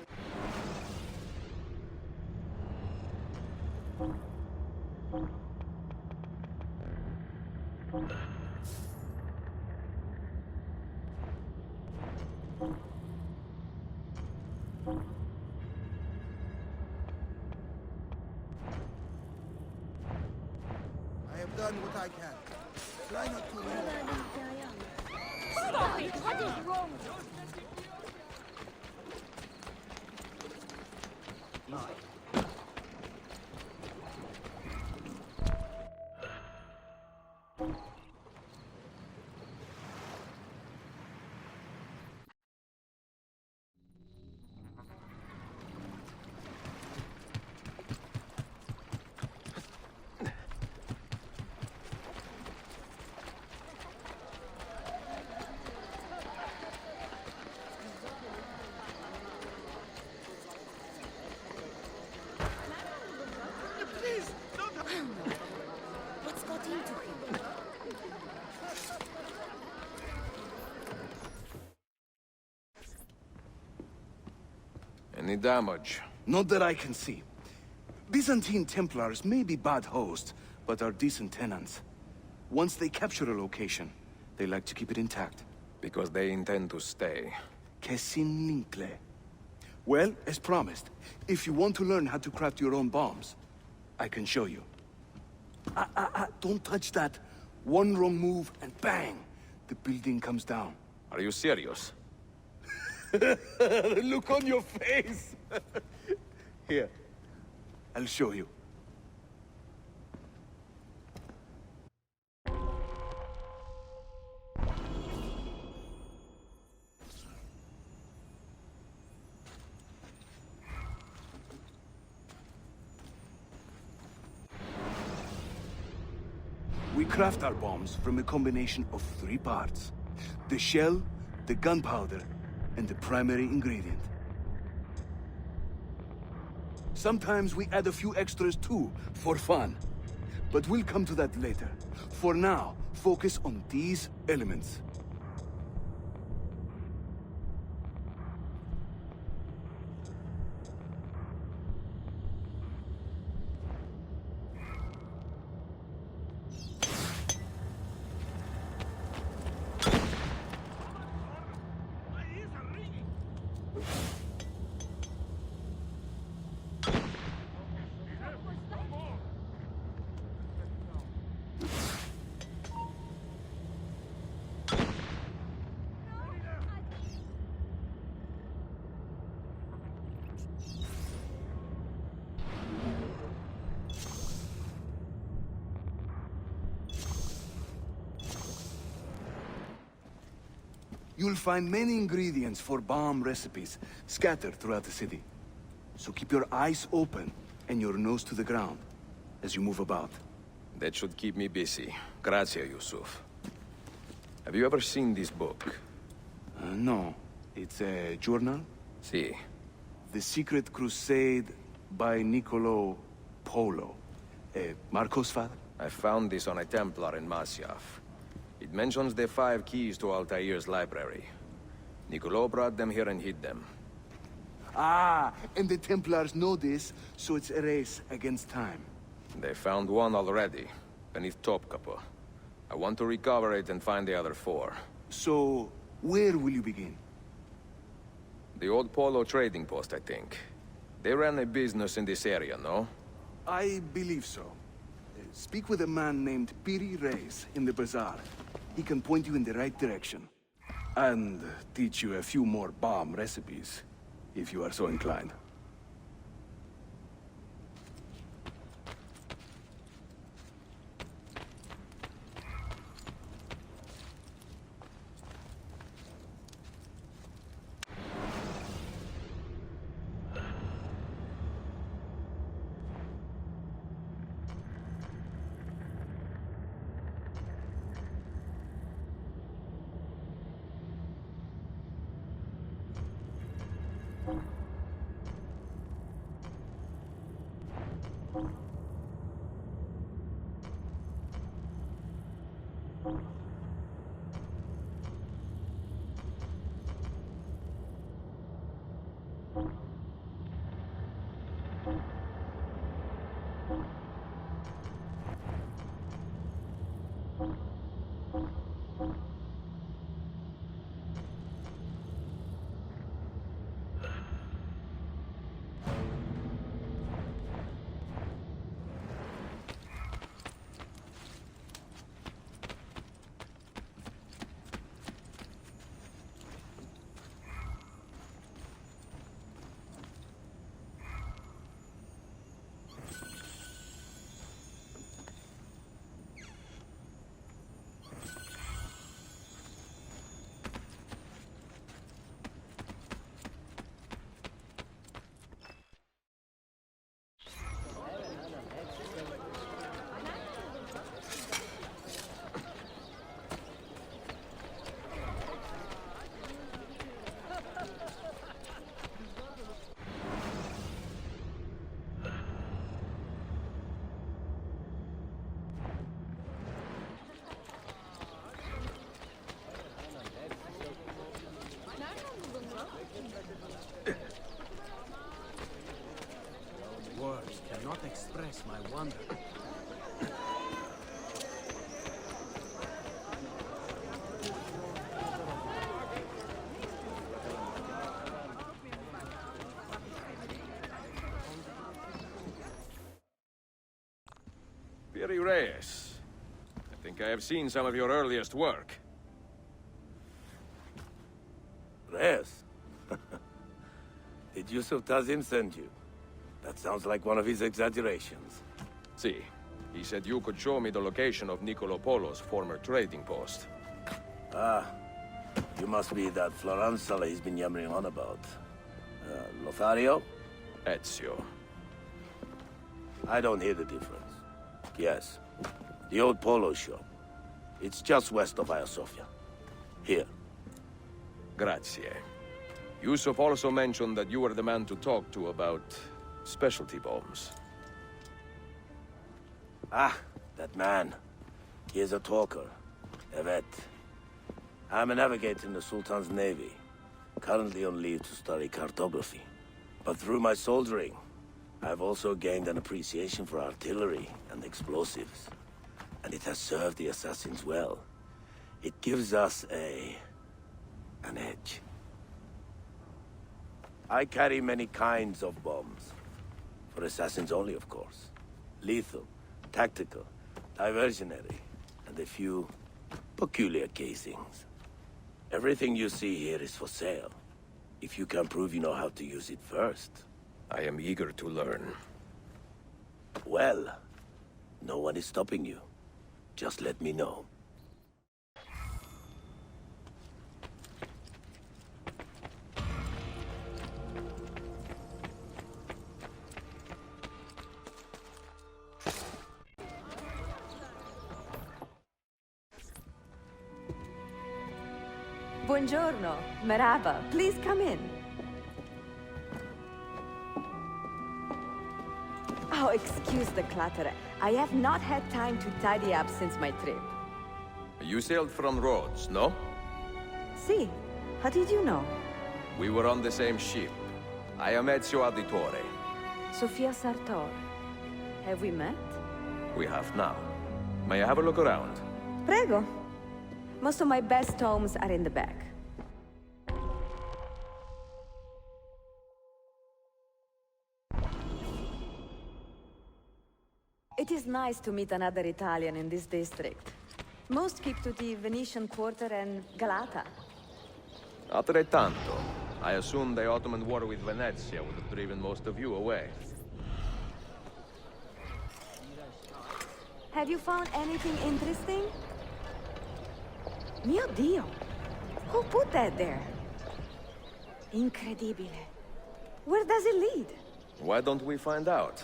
I have done what I can. Try not to Stop it! What is wrong? Please, don't... What's got into him? Any damage? Not that I can see. Byzantine Templars may be bad hosts, but are decent tenants. Once they capture a location, they like to keep it intact. Because they intend to stay. Que sin lincle. Well, as promised, if you want to learn how to craft your own bombs, I can show you. Don't touch that. One wrong move and bang! The building comes down. Are you serious? Look on your face! Here, I'll show you. We craft our bombs from a combination of 3 parts. The shell, the gunpowder, and the primary ingredient. Sometimes we add a few extras too, for fun. But we'll come to that later. For now, focus on these elements. You'll find many ingredients for bomb recipes scattered throughout the city. So keep your eyes open and your nose to the ground as you move about. That should keep me busy. Grazie, Yusuf. Have you ever seen this book? No. It's a journal? Si. The Secret Crusade by Niccolo Polo. Marco's father? I found this on a Templar in Masyaf. It mentions the 5 keys to Altair's library. Niccolo brought them here and hid them. Ah, and the Templars know this, so it's a race against time. They found one already, beneath Topkapi. I want to recover it and find the other 4. So, where will you begin? The old Polo trading post, I think. They ran a business in this area, no? I believe so. Speak with a man named Piri Reis in the bazaar. He can point you in the right direction. And teach you a few more bomb recipes, if you are so inclined. Words cannot express my wonder. Piri Reyes. I think I have seen some of your earliest work. Reyes? Did Yusuf Tazim send you? That sounds like one of his exaggerations. See, he said you could show me the location of Niccolo Polo's former trading post. Ah, you must be that Floranzala he's been yammering on about. Lothario? Ezio. I don't hear the difference. Yes, the old Polo shop. It's just west of Hagia Sophia. Here. Grazie. Yusuf also mentioned that you were the man to talk to about specialty bombs. Ah, that man. He is a talker. A vet. I'm a navigator in the Sultan's Navy. Currently on leave to study cartography. But through my soldiering, I've also gained an appreciation for artillery and explosives. And it has served the assassins well. It gives us an edge. I carry many kinds of bombs. For assassins only, of course. Lethal, tactical, diversionary, and a few peculiar casings. Everything you see here is for sale. If you can prove you know how to use it first. I am eager to learn. Well, no one is stopping you. Just let me know. Buongiorno. Merhaba. Please come in. Oh, excuse the clutter. I have not had time to tidy up since my trip. You sailed from Rhodes, no? See, how did you know? We were on the same ship. I am Ezio Auditore. Sofia Sartor. Have we met? We have now. May I have a look around? Prego. Most of my best tomes are in the back. It is nice to meet another Italian in this district. Most keep to the Venetian Quarter and Galata. Altrettanto. I assume the Ottoman war with Venezia would have driven most of you away. Have you found anything interesting? Mio Dio! Who put that there? Incredibile. Where does it lead? Why don't we find out?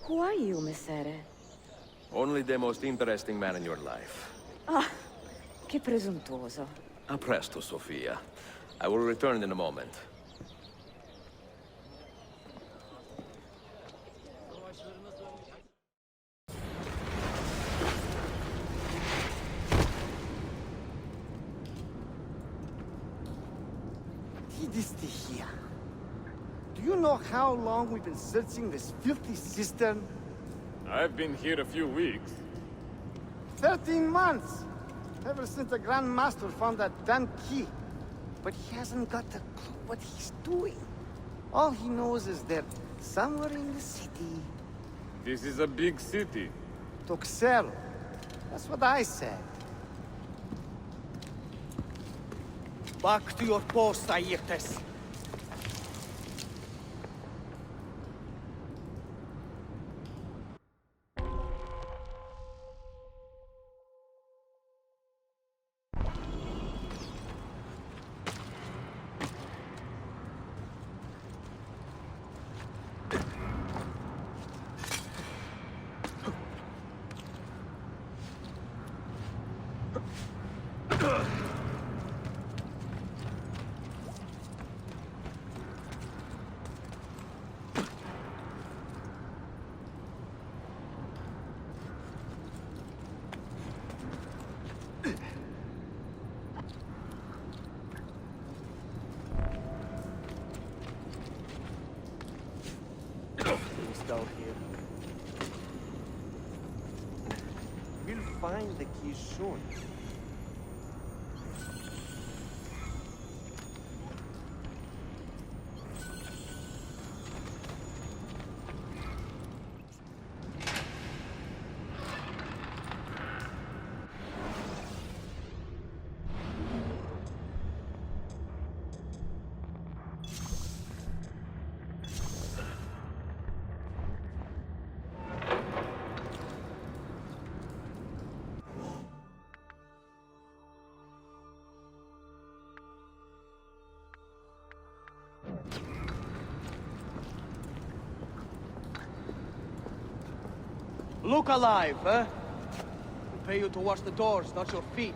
Who are you, Messere? Only the most interesting man in your life. Ah, che presuntuoso. A presto, Sofia. I will return in a moment. Here. Do you know how long we've been searching this filthy cistern? I've been here a few weeks. 13 months! Ever since the Grand Master found that damn key. But he hasn't got a clue what he's doing. All he knows is that somewhere in the city... This is a big city. Toxero. That's what I said. Back to your post, Ayrtes. Down here. We'll find the key soon. Look alive, eh? We'll pay you to watch the doors, not your feet.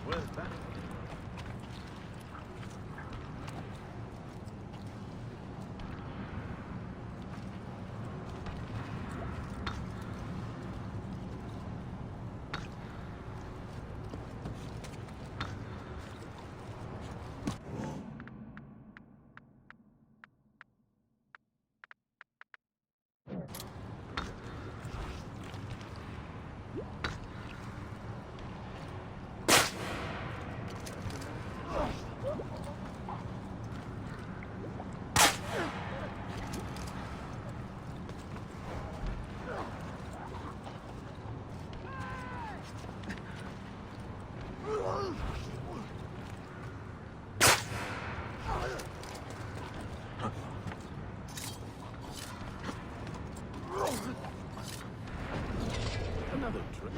Where's that? Another trick.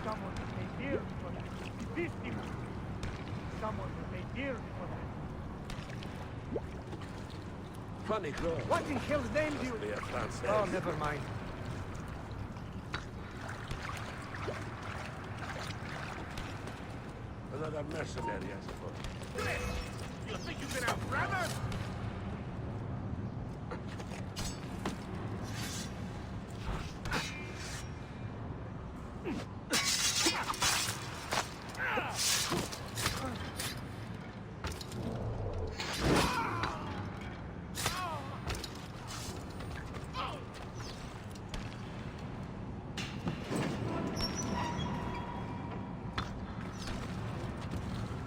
Someone will pay dearly for that. This people. Someone will pay dearly for that. Funny girl. What in hell's name do you... Be a Francais. Oh, never mind. Another mercenary, I suppose. You think you can outrun us?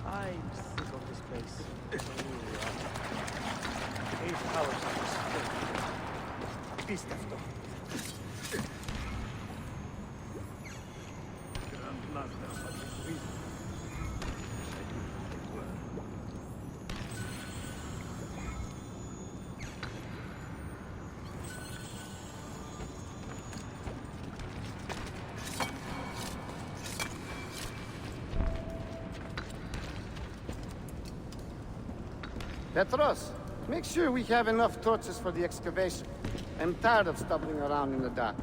I'm sick of this place. Eight hours of this thing. Pistafto. Petros, make sure we have enough torches for the excavation. I'm tired of stumbling around in the dark.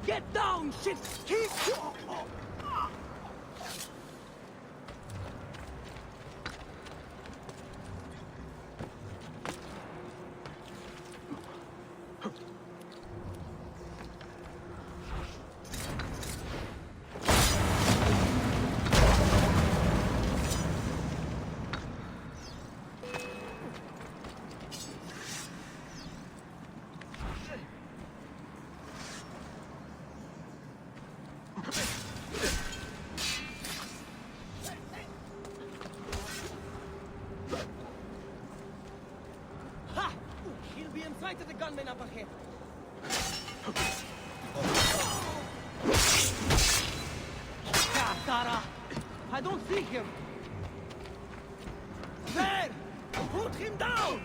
Get down, shit! Keep... Ha! He'll be in sight of the gunmen up ahead. Tara! I don't see him! There! Put him down!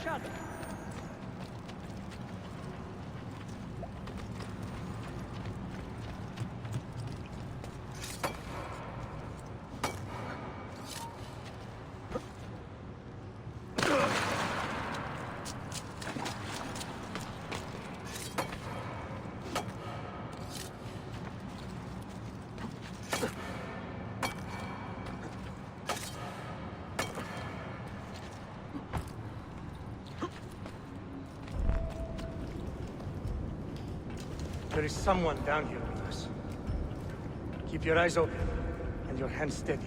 shot. There is someone down here with us. Keep your eyes open and your hands steady.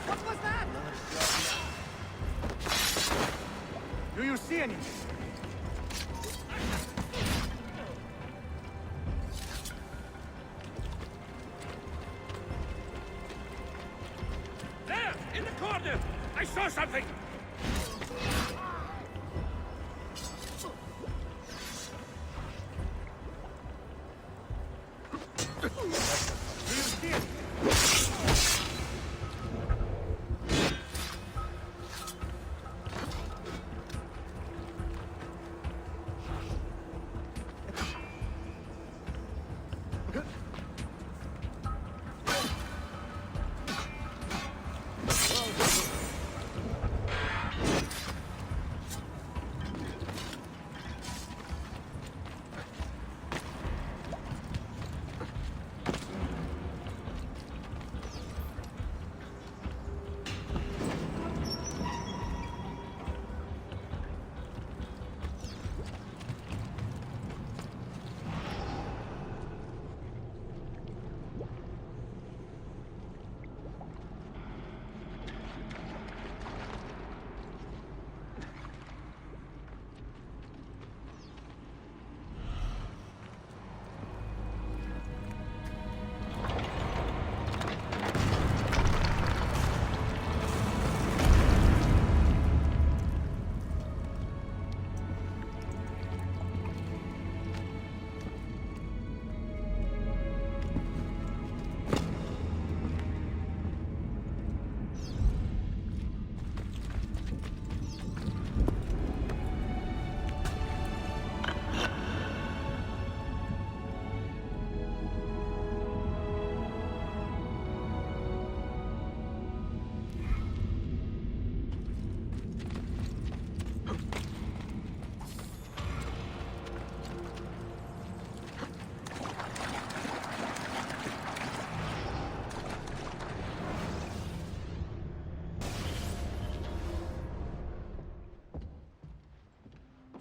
What was that? Do you see anything? There! In the corner! I saw something!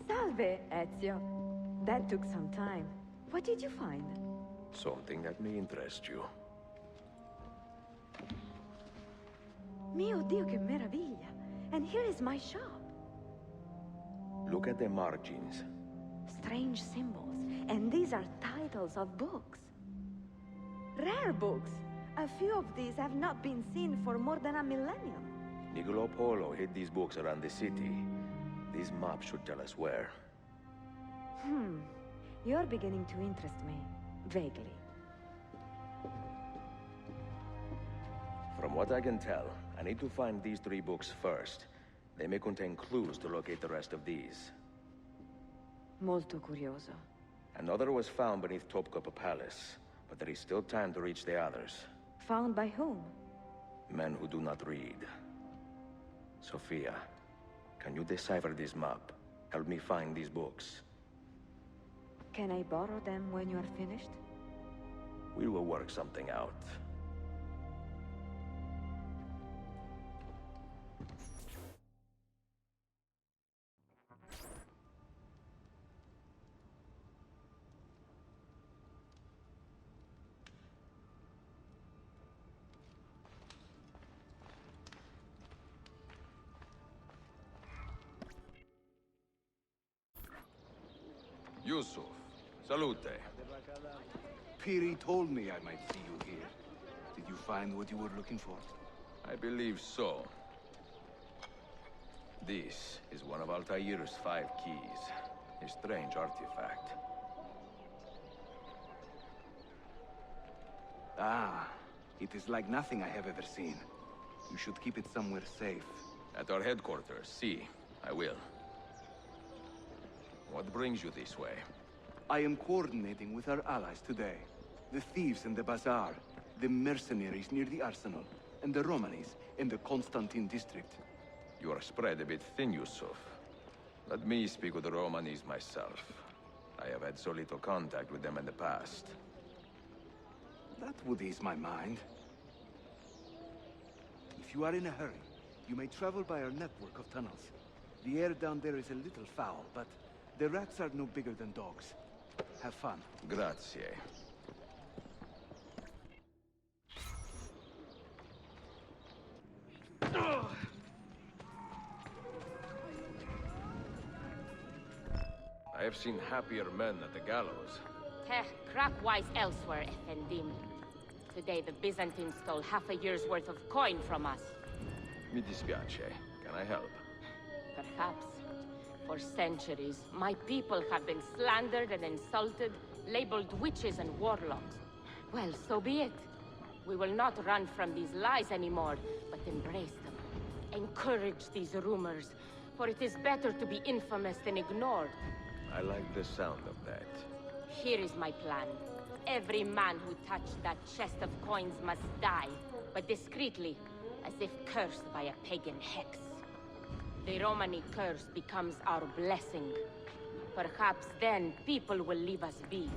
Salve, Ezio. That took some time. What did you find? Something that may interest you. Mio Dio, che meraviglia! And here is my shop. Look at the margins. Strange symbols. And these are titles of books. Rare books. A few of these have not been seen for more than a millennium. Niccolo Polo hid these books around the city. These maps should tell us where. You're beginning to interest me. Vaguely. From what I can tell, I need to find these 3 books first. They may contain clues to locate the rest of these. Molto curioso. Another was found beneath Topkapi Palace, but there is still time to reach the others. Found by whom? Men who do not read. Sophia, can you decipher this map? Help me find these books. Can I borrow them when you are finished? We will work something out. Yusuf, salute. Piri told me I might see you here. Did you find what you were looking for? I believe so. This is one of Altair's 5 keys. A strange artifact. Ah, it is like nothing I have ever seen. You should keep it somewhere safe. At our headquarters, see. I will. What brings you this way? I am coordinating with our allies today. The thieves in the bazaar, the mercenaries near the arsenal, and the Romanis in the Constantine district. You are spread a bit thin, Yusuf. Let me speak with the Romanis myself. I have had so little contact with them in the past. That would ease my mind. If you are in a hurry, you may travel by our network of tunnels. The air down there is a little foul, but the rats are no bigger than dogs. Have fun. Grazie. I have seen happier men at the gallows. Crack-wise elsewhere, Effendim. Today the Byzantines stole half a year's worth of coin from us. Mi dispiace. Can I help? Perhaps. For centuries, my people have been slandered and insulted, labeled witches and warlocks. Well, so be it. We will not run from these lies anymore, but embrace them. Encourage these rumors, for it is better to be infamous than ignored. I like the sound of that. Here is my plan. Every man who touched that chest of coins must die, but discreetly, as if cursed by a pagan hex. The Romani curse becomes our blessing. Perhaps then people will leave us be.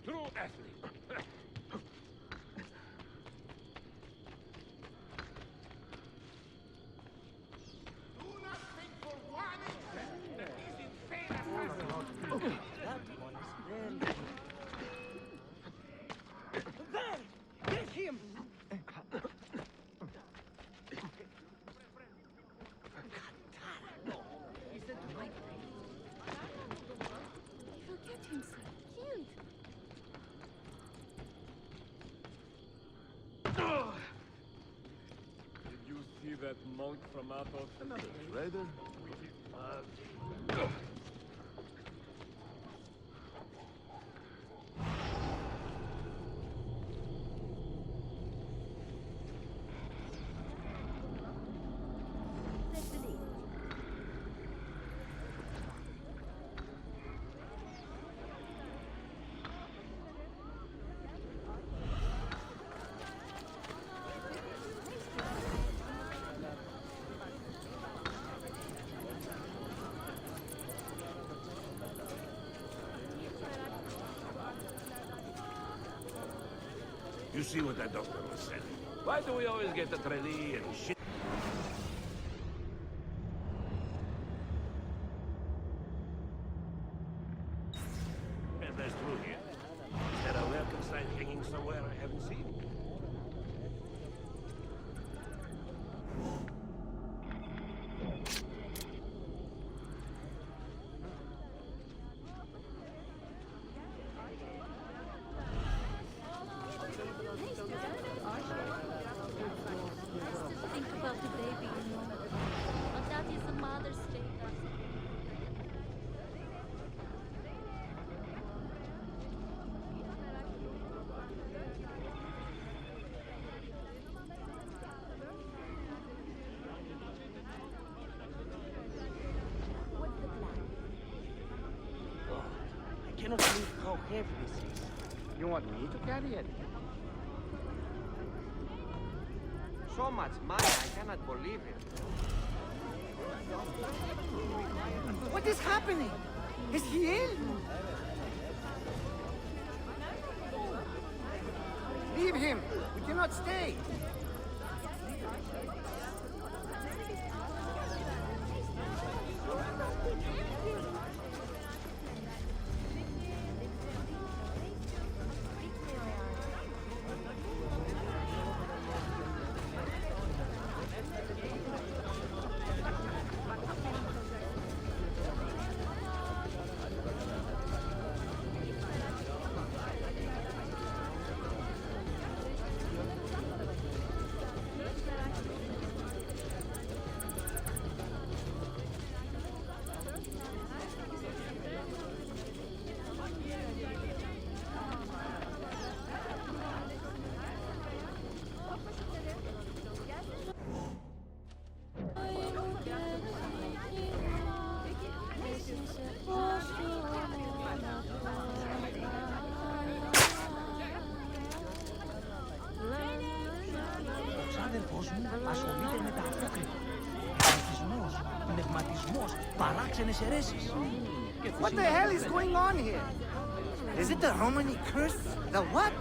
True athlete. Do not think for 1 instant that this insane assassin... That one is very... There! Get him! Is that the right thing? He will get himself killed. Did you see that monk from Athos? Another traitor? You see what that doctor was saying. Why do we always get the trainee and shit? And there's through here. Is there a welcome sign hanging somewhere I haven't seen? Think about the baby, you know. But that is a mother's day. What's the plan? Oh, I cannot believe how heavy this is. You want me to carry it? So much money, I cannot believe it. What is happening? Is he ill? Leave him. We cannot stay. Ξάδερφος μου ασχολείται με τα απόκριτα. Μυθισμός, πνευματισμός, παράξενες αιρέσεις. What the hell is going on here? Is it the Romani curse? The what?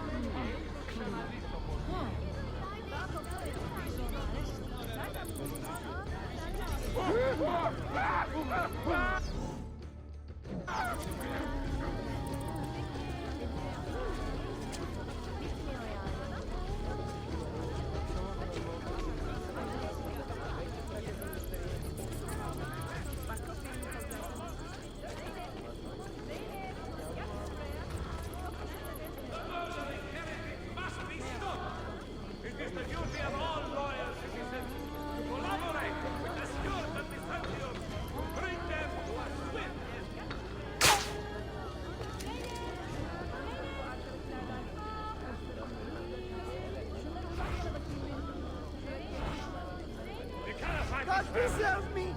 God preserve me!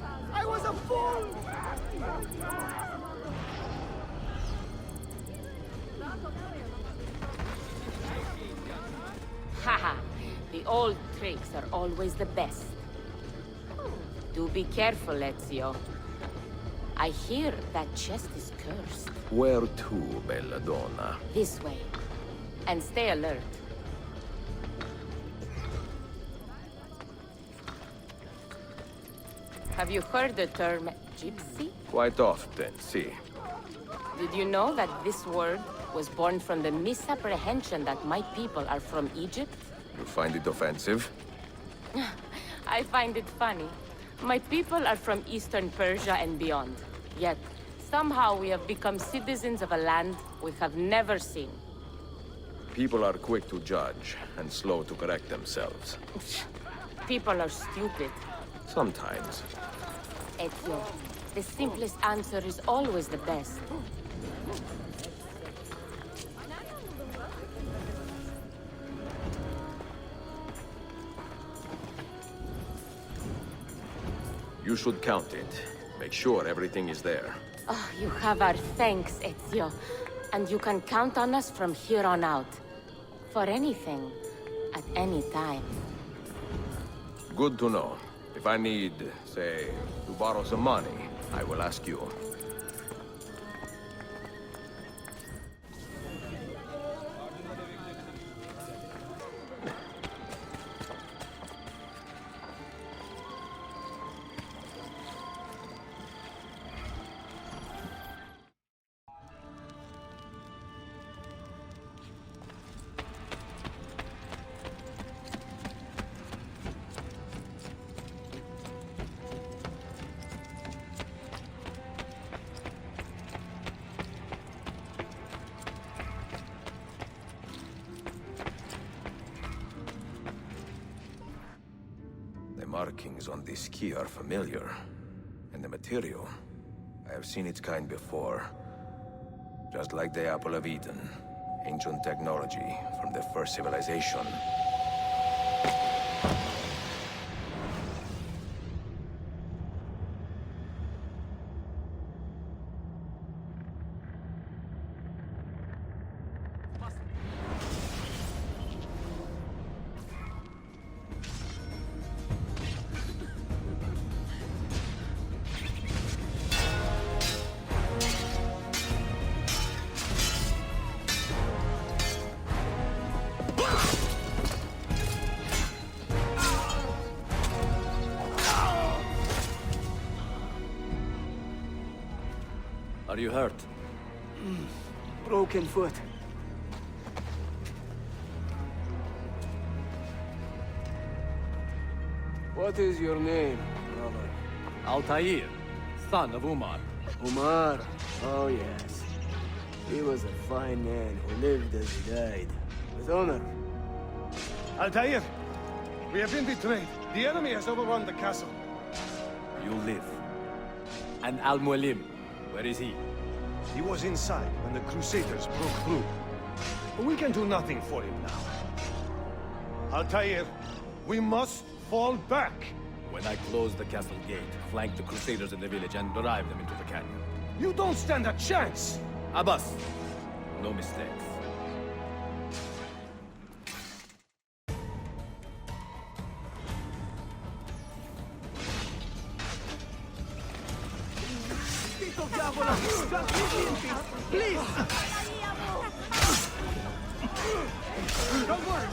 I was a fool! Haha, the old tricks are always the best. Do be careful, Ezio. I hear that chest is cursed. Where to, Belladonna? This way. And stay alert. Have you heard the term gypsy? Quite often, see. Did you know that this word was born from the misapprehension that my people are from Egypt? You find it offensive? I find it funny. My people are from Eastern Persia and beyond. Yet, somehow we have become citizens of a land we have never seen. People are quick to judge and slow to correct themselves. People are stupid. Sometimes. Ezio, the simplest answer is always the best. You should count it. Make sure everything is there. Oh, you have our thanks, Ezio. And you can count on us from here on out. For anything, at any time. Good to know. If I need, say, to borrow some money, I will ask you. The markings on this key are familiar. And the material, I have seen its kind before. Just like the Apple of Eden. Ancient technology from the first civilization. Are you hurt? Broken foot. What is your name, brother? Altair, son of Umar. Umar? Oh, yes. He was a fine man who lived as he died. With honor. Altair, we have been betrayed. The enemy has overrun the castle. You live. And Al-Mualim, where is he? He was inside when the Crusaders broke through. But we can do nothing for him now. Altair, we must fall back. When I close the castle gate, flank the Crusaders in the village and drive them into the canyon. You don't stand a chance! Abbas, no mistakes. Please! Don't worry!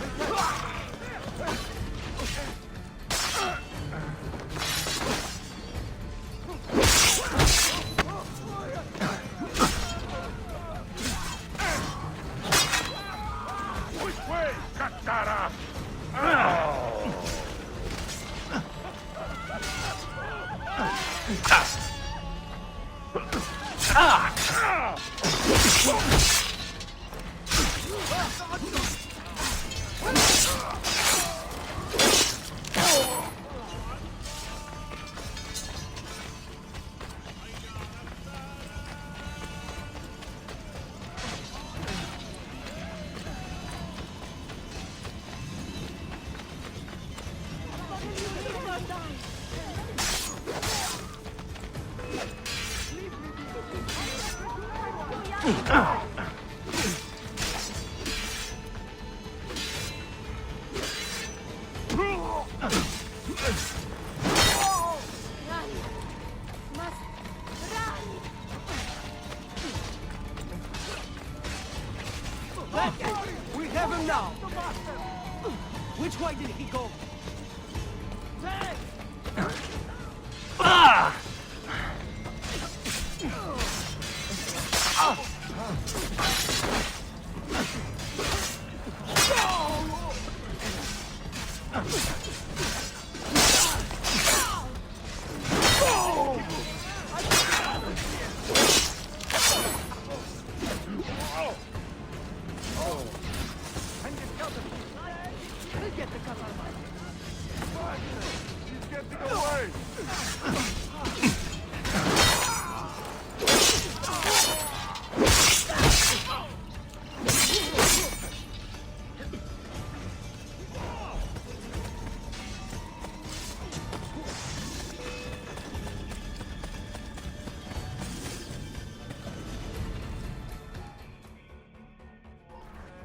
Which way, Katara? We have him now! Which way did he go?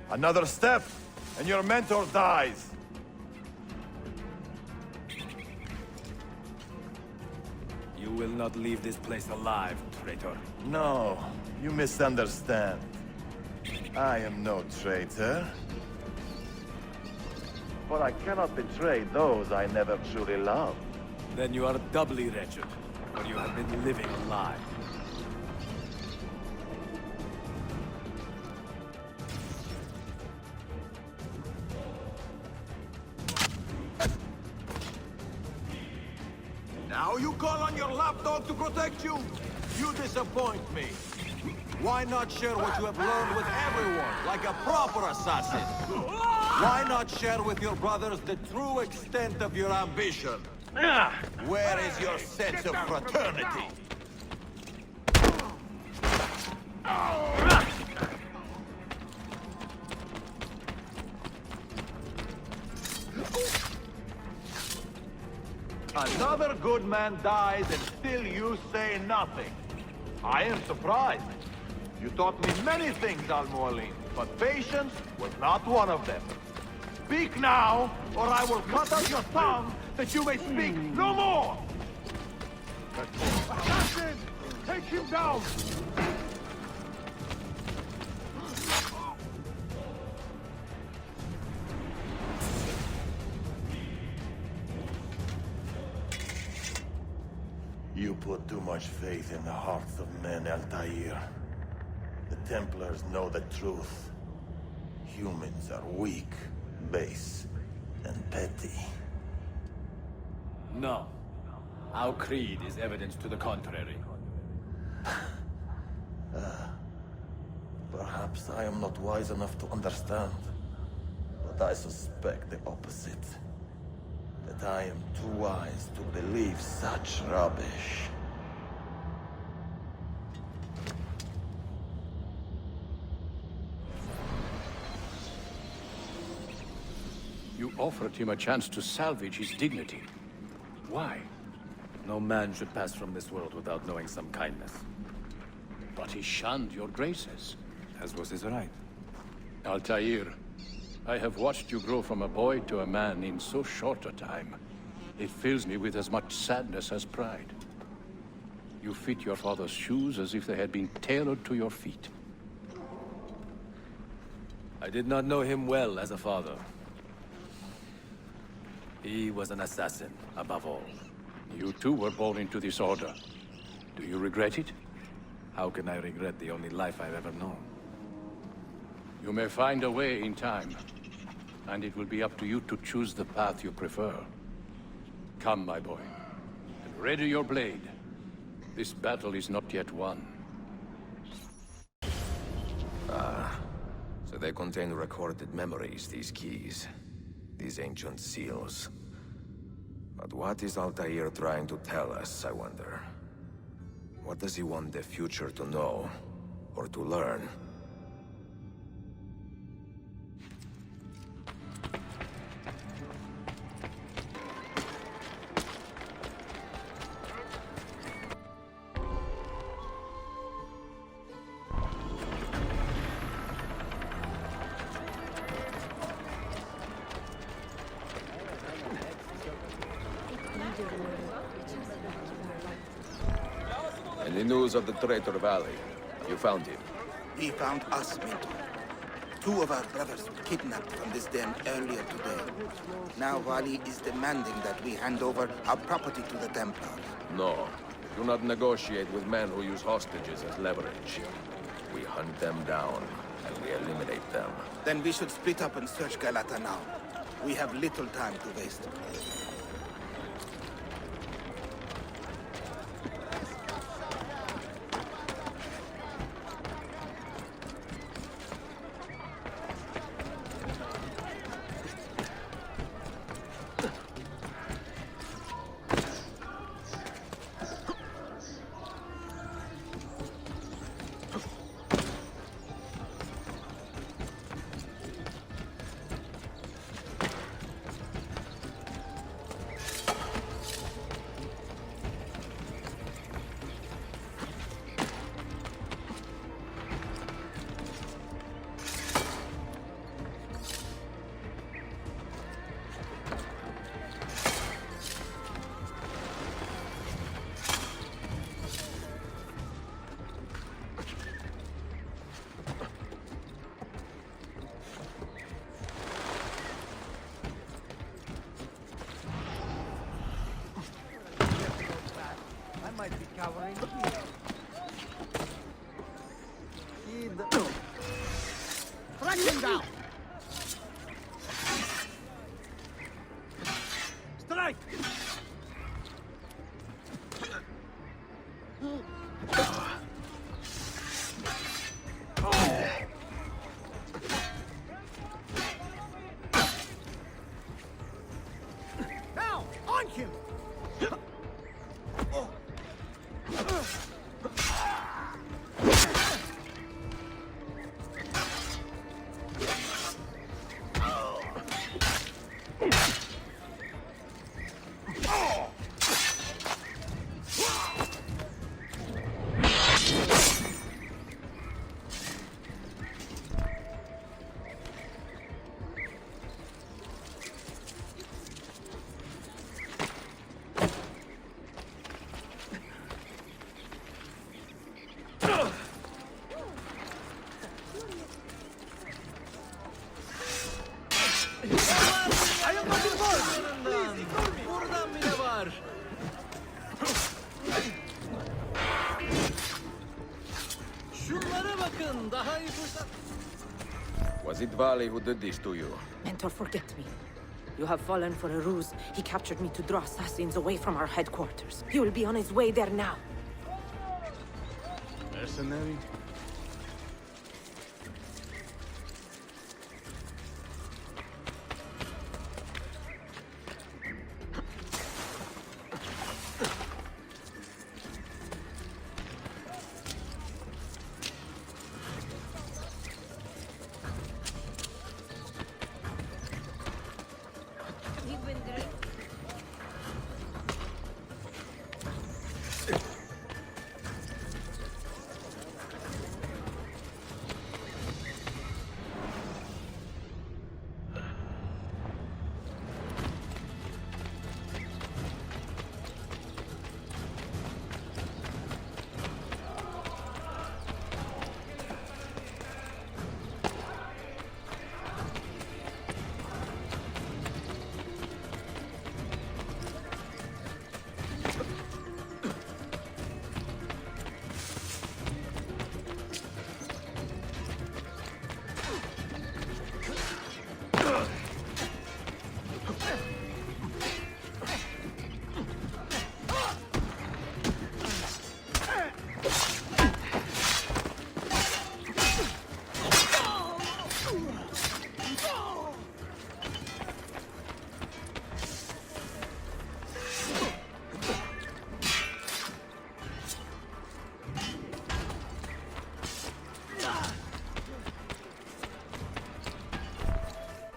Another step, and your mentor dies. You will not leave this place alive, traitor. No, you misunderstand. I am no traitor. But I cannot betray those I never truly loved. Then you are doubly wretched, for you have been living a lie. Now you call on your lapdog to protect you? You disappoint me. Why not share what you have learned with everyone, like a proper assassin? Why not share with your brothers the true extent of your ambition? Where is your sense of fraternity? Another good man dies and still you say nothing. I am surprised. You taught me many things, Al-Mualim, but patience was not one of them. Speak now, or I will cut out your tongue that you may speak no more! Assassin! Take him down! You put too much faith in the hearts of men, Altair. The Templars know the truth. Humans are weak, base, and petty. No. Our creed is evidence to the contrary. Perhaps I am not wise enough to understand, but I suspect the opposite. That I am too wise to believe such rubbish. You offered him a chance to salvage his dignity. Why? No man should pass from this world without knowing some kindness. But he shunned your graces. As was his right. Altair, I have watched you grow from a boy to a man in so short a time. It fills me with as much sadness as pride. You fit your father's shoes as if they had been tailored to your feet. I did not know him well as a father. He was an assassin, above all. You too were born into this order. Do you regret it? How can I regret the only life I've ever known? You may find a way in time, and it will be up to you to choose the path you prefer. Come, my boy, and ready your blade. This battle is not yet won. Ah, so they contain recorded memories, these keys. These ancient seals. But what is Altair trying to tell us, I wonder? What does he want the future to know, or to learn? Any news of the traitor Valley? You found him? He found us, Minto. 2 of our brothers were kidnapped from this den earlier today. Now Vali is demanding that we hand over our property to the Templars. No. Do not negotiate with men who use hostages as leverage. We hunt them down, and we eliminate them. Then we should split up and search Galata now. We have little time to waste. Might be cowering here. Strike him down! Strike! Now, on him! Was it Vali who did this to you? Mentor, forget me. You have fallen for a ruse. He captured me to draw assassins away from our headquarters. He will be on his way there now. Mercenary?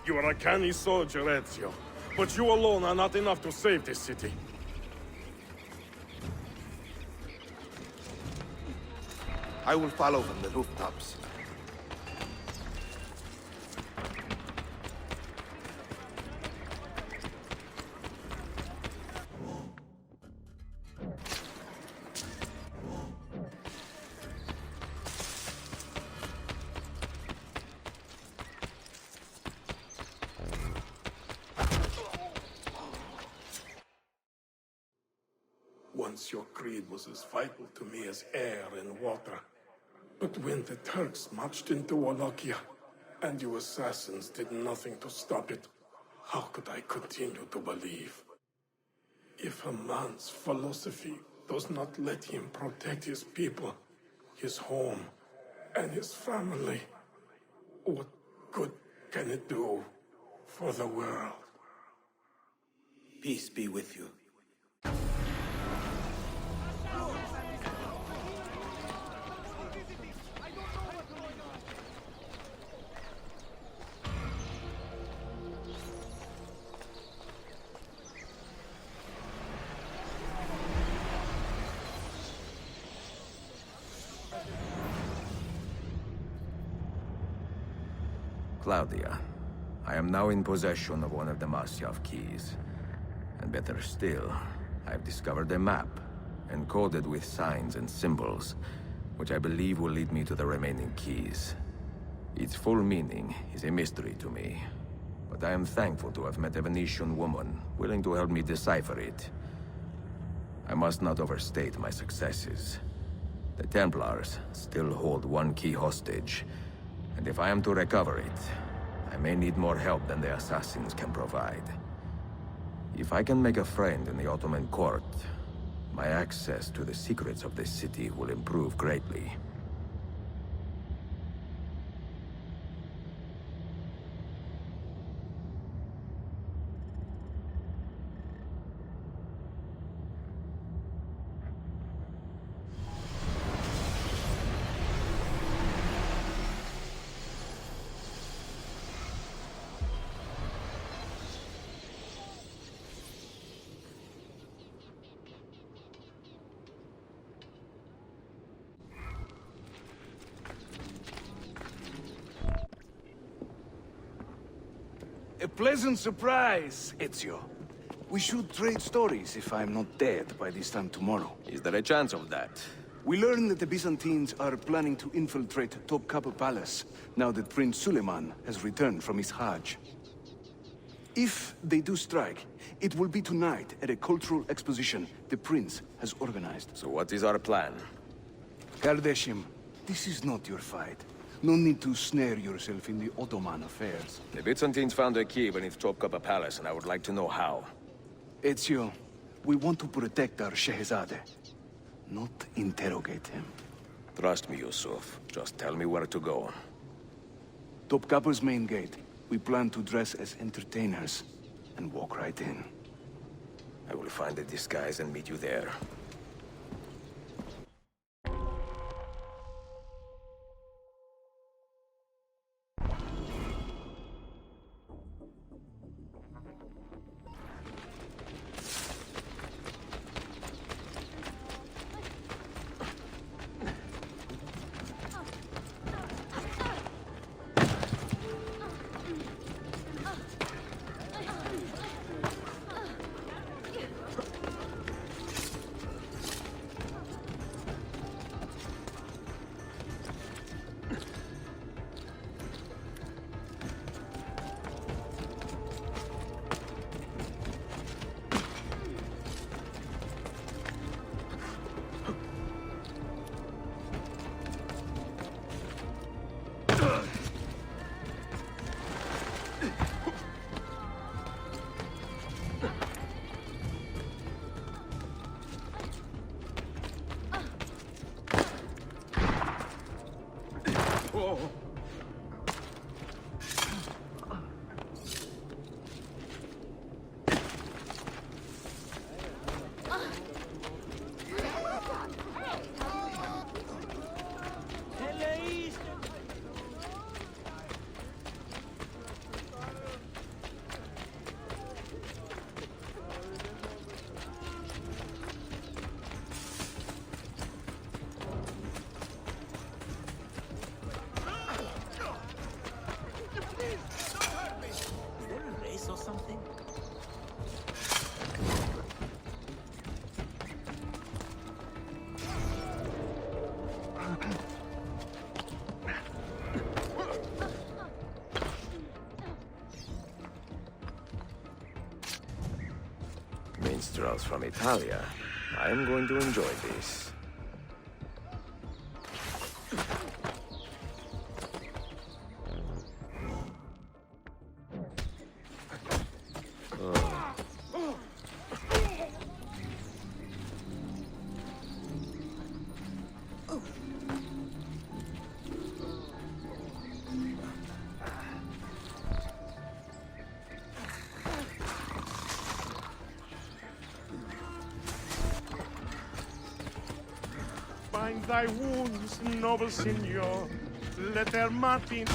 You are a canny soldier, Ezio. But you alone are not enough to save this city. I will follow from the rooftops. Once your creed was as vital to me as air and water. But when the Turks marched into Wallachia, and you assassins did nothing to stop it, how could I continue to believe? If a man's philosophy does not let him protect his people, his home, and his family, what good can it do for the world? Peace be with you. Claudia, I am now in possession of one of the Masyav keys. And better still, I've discovered a map, encoded with signs and symbols, which I believe will lead me to the remaining keys. Its full meaning is a mystery to me, but I am thankful to have met a Venetian woman willing to help me decipher it. I must not overstate my successes. The Templars still hold one key hostage, and if I am to recover it, I may need more help than the assassins can provide. If I can make a friend in the Ottoman court, my access to the secrets of this city will improve greatly. A pleasant surprise, Ezio. We should trade stories if I'm not dead by this time tomorrow. Is there a chance of that? We learn that the Byzantines are planning to infiltrate Topkapi Palace, now that Prince Suleiman has returned from his Hajj. If they do strike, it will be tonight at a cultural exposition the Prince has organized. So what is our plan? Kardashim, this is not your fight. No need to snare yourself in the Ottoman affairs. The Byzantines found a key beneath Topkapi Palace, and I would like to know how. Ezio, we want to protect our Shehzade, not interrogate him. Trust me, Yusuf. Just tell me where to go. Topkapi's main gate. We plan to dress as entertainers and walk right in. I will find a disguise and meet you there. Minstrels from Italia. I am going to enjoy this. Bind thy wounds, noble signor. Letter Martin.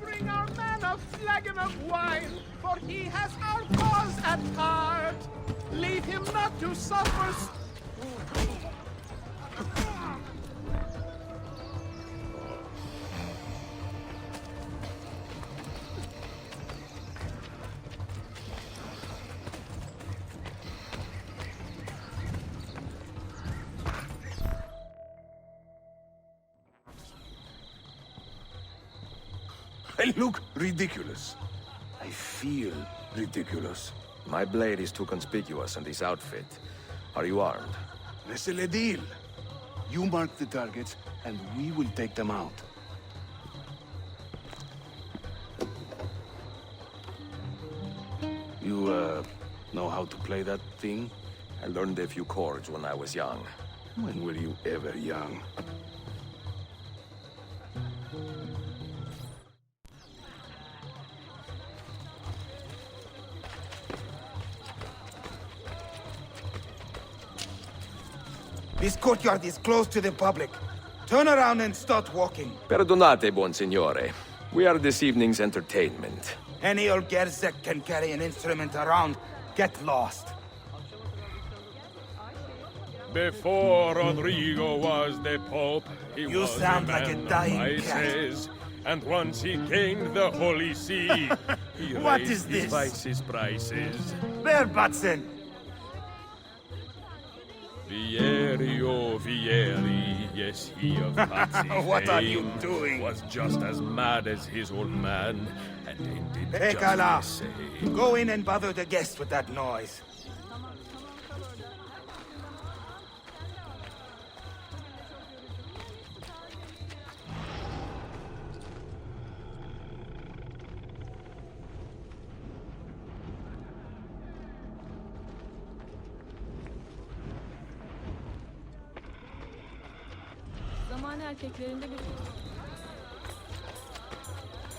Bring our man a flagon of wine, for he has our cause at heart. Leave him not to suffer. I look ridiculous. I feel ridiculous. My blade is too conspicuous in this outfit. Are you armed? C'est le deal. You mark the targets, and we will take them out. You, know how to play that thing? I learned a few chords when I was young. When were you ever young? This courtyard is closed to the public. Turn around and start walking. Perdonate, buon signore. We are this evening's entertainment. Any old Gerzek can carry an instrument around. Get lost. Before Rodrigo was the Pope, he You was sound a like a man of dying cat. vices. And once he gained the Holy See, he What raised is his this? vices prices. Bear Batson! Vieri, oh Vieri, yes, he of Patsy What are you fame doing? was just as mad as his old man, and ended Ekala, just the same. go in and bother the guests with that noise.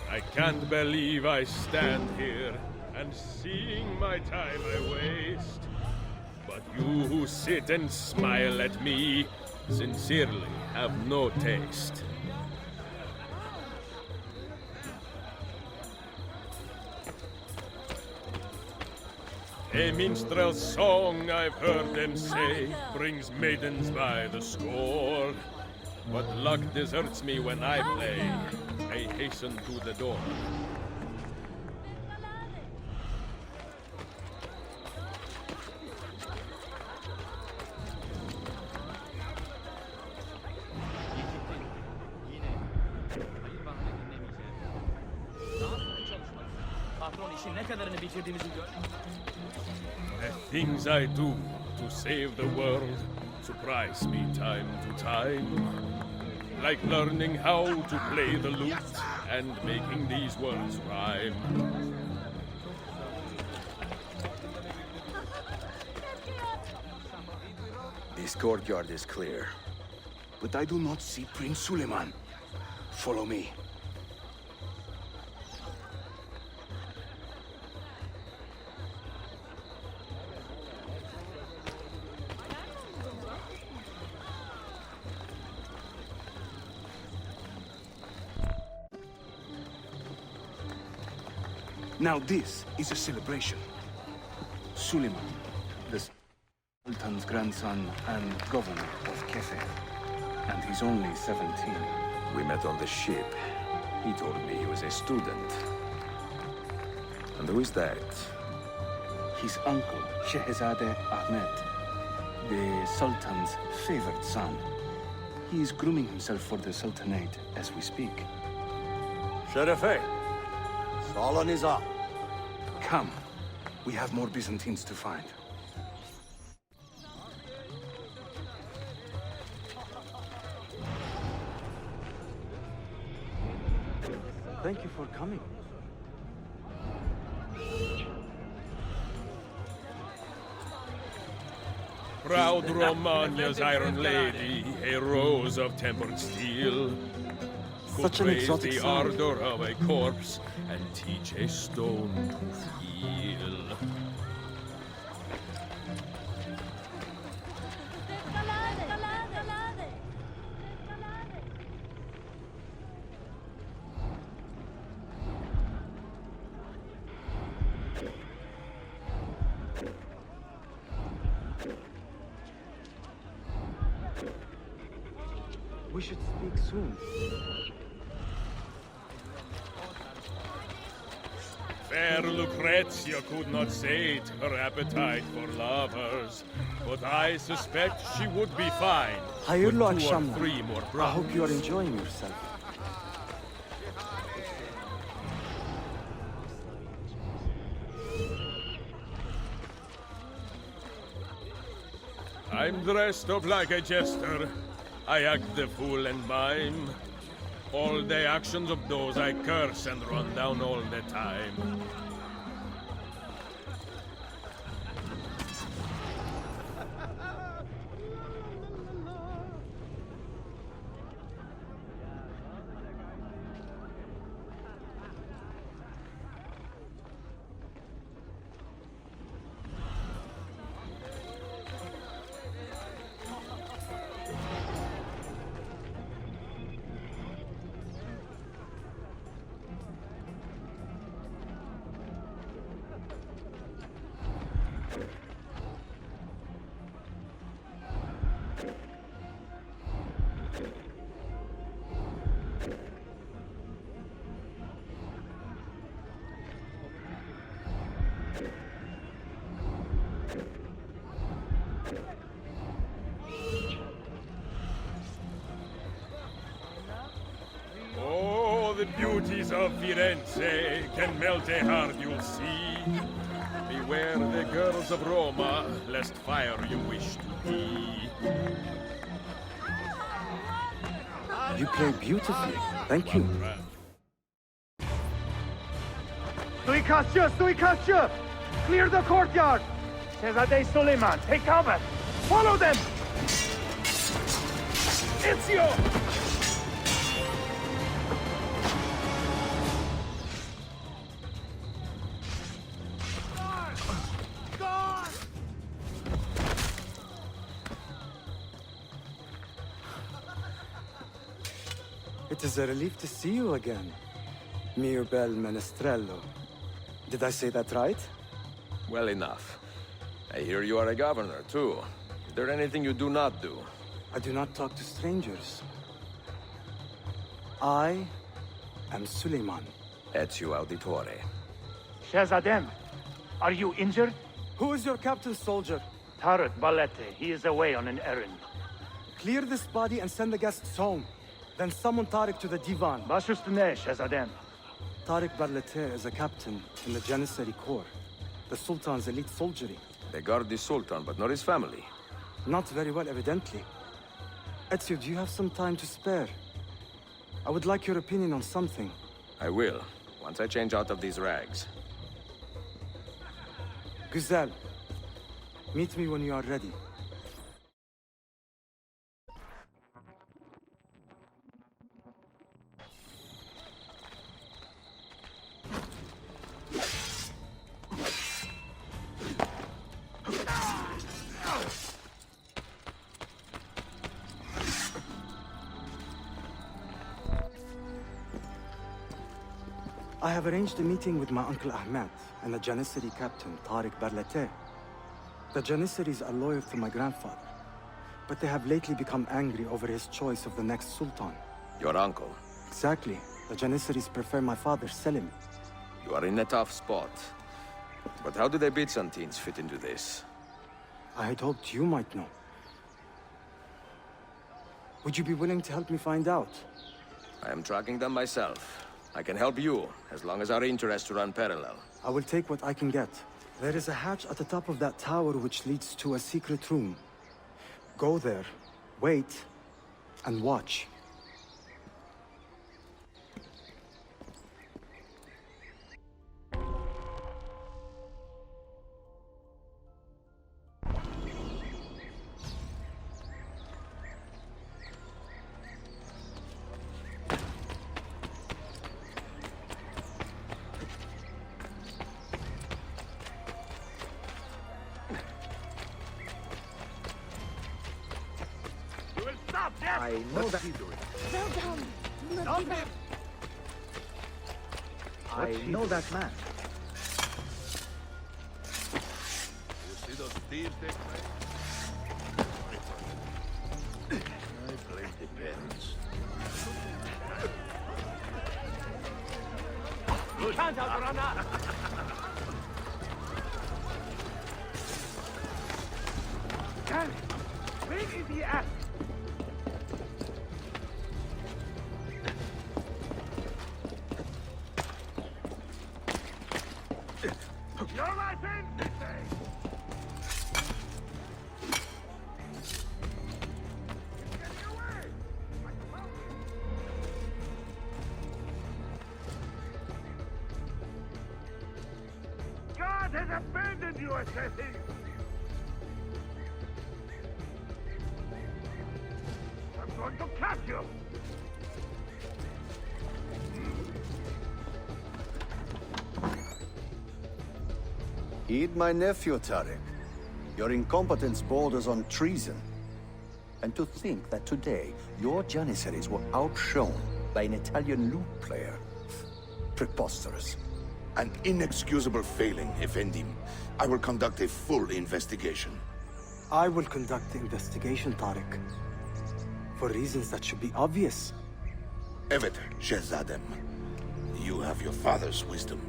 I can't believe I stand here and seeing my time I waste. But you who sit and smile at me sincerely have no taste. A minstrel's song, I've heard them say, brings maidens by the score. But luck deserts me when I play. I hasten to the door. The things I do to save the world surprise me time to time. Like learning how to play the lute and making these words rhyme. This courtyard is clear. But I do not see Prince Suleiman. Follow me. Now this is a celebration. Suleiman, the Sultan's grandson and governor of Kefe. And he's only 17. We met on the ship. He told me he was a student. And who is that? His uncle, Shehzade Ahmed, the Sultan's favored son. He is grooming himself for the Sultanate as we speak. Sherife, Solon is up. Come. We have more Byzantines to find. Thank you for coming. Proud Romagna's iron lady, a rose of tempered steel, could Such an raise exotic the sound. ardor of a corpse and teach a stone to feel. We should speak soon. Fair Lucrezia could not sate her appetite for lovers, but I suspect she would be fine with 2 or 3 more I brothers. hope you are enjoying yourself. I'm dressed up like a jester. I act the fool and mime. All the actions of those I curse and run down all the time. Oh, the beauties of Firenze can melt a heart, you'll see. Beware the girls of Roma, lest fire you wish to be. You play beautifully. Thank you. Suikastçı! Clear the courtyard! Şehzade Suleiman, take cover! Follow them! Ezio! It is a relief to see you again, mio bel menestrello. Did I say that right? Well enough. I hear you are a governor, too. Is there anything you do not do? I do not talk to strangers. I am Suleiman. Ezio Auditore. Shehzadem, are you injured? Who is your captain, soldier? Tarek Balete. He is away on an errand. Clear this body and send the guests home. Then summon Tarek to the divan. Baş üstüne, Shehzadem. Tarek Barlete is a captain in the Janissary Corps, the Sultan's elite soldiery. They guard the Sultan, but not his family. Not very well, evidently. Ezio, do you have some time to spare? I would like your opinion on something. I will, once I change out of these rags. Güzel. Meet me when you are ready. I have arranged a meeting with my uncle Ahmed and the Janissary captain, Tarek Barlete. The Janissaries are loyal to my grandfather, but they have lately become angry over his choice of the next Sultan. Your uncle? Exactly. The Janissaries prefer my father, Selim. You are in a tough spot. But how do the Byzantines fit into this? I had hoped you might know. Would you be willing to help me find out? I am tracking them myself. I can help you, as long as our interests run parallel. I will take what I can get. There is a hatch at the top of that tower which leads to a secret room. Go there, wait, and watch. I know that. Well done. Not give up. I know that man. You see those thieves they play? I blame the parents. You can't outrun us! Damn it! Where is he at? You're my friend, this day! God has abandoned you, assassin! I'm going to catch you! Heed my nephew, Tarek. Your incompetence borders on treason. And to think that today, your Janissaries were outshone by an Italian lute player. Preposterous. An inexcusable failing, Effendim. I will conduct a full investigation. I will conduct the investigation, Tarek. For reasons that should be obvious. Evet, Shehzadem. You have your father's wisdom.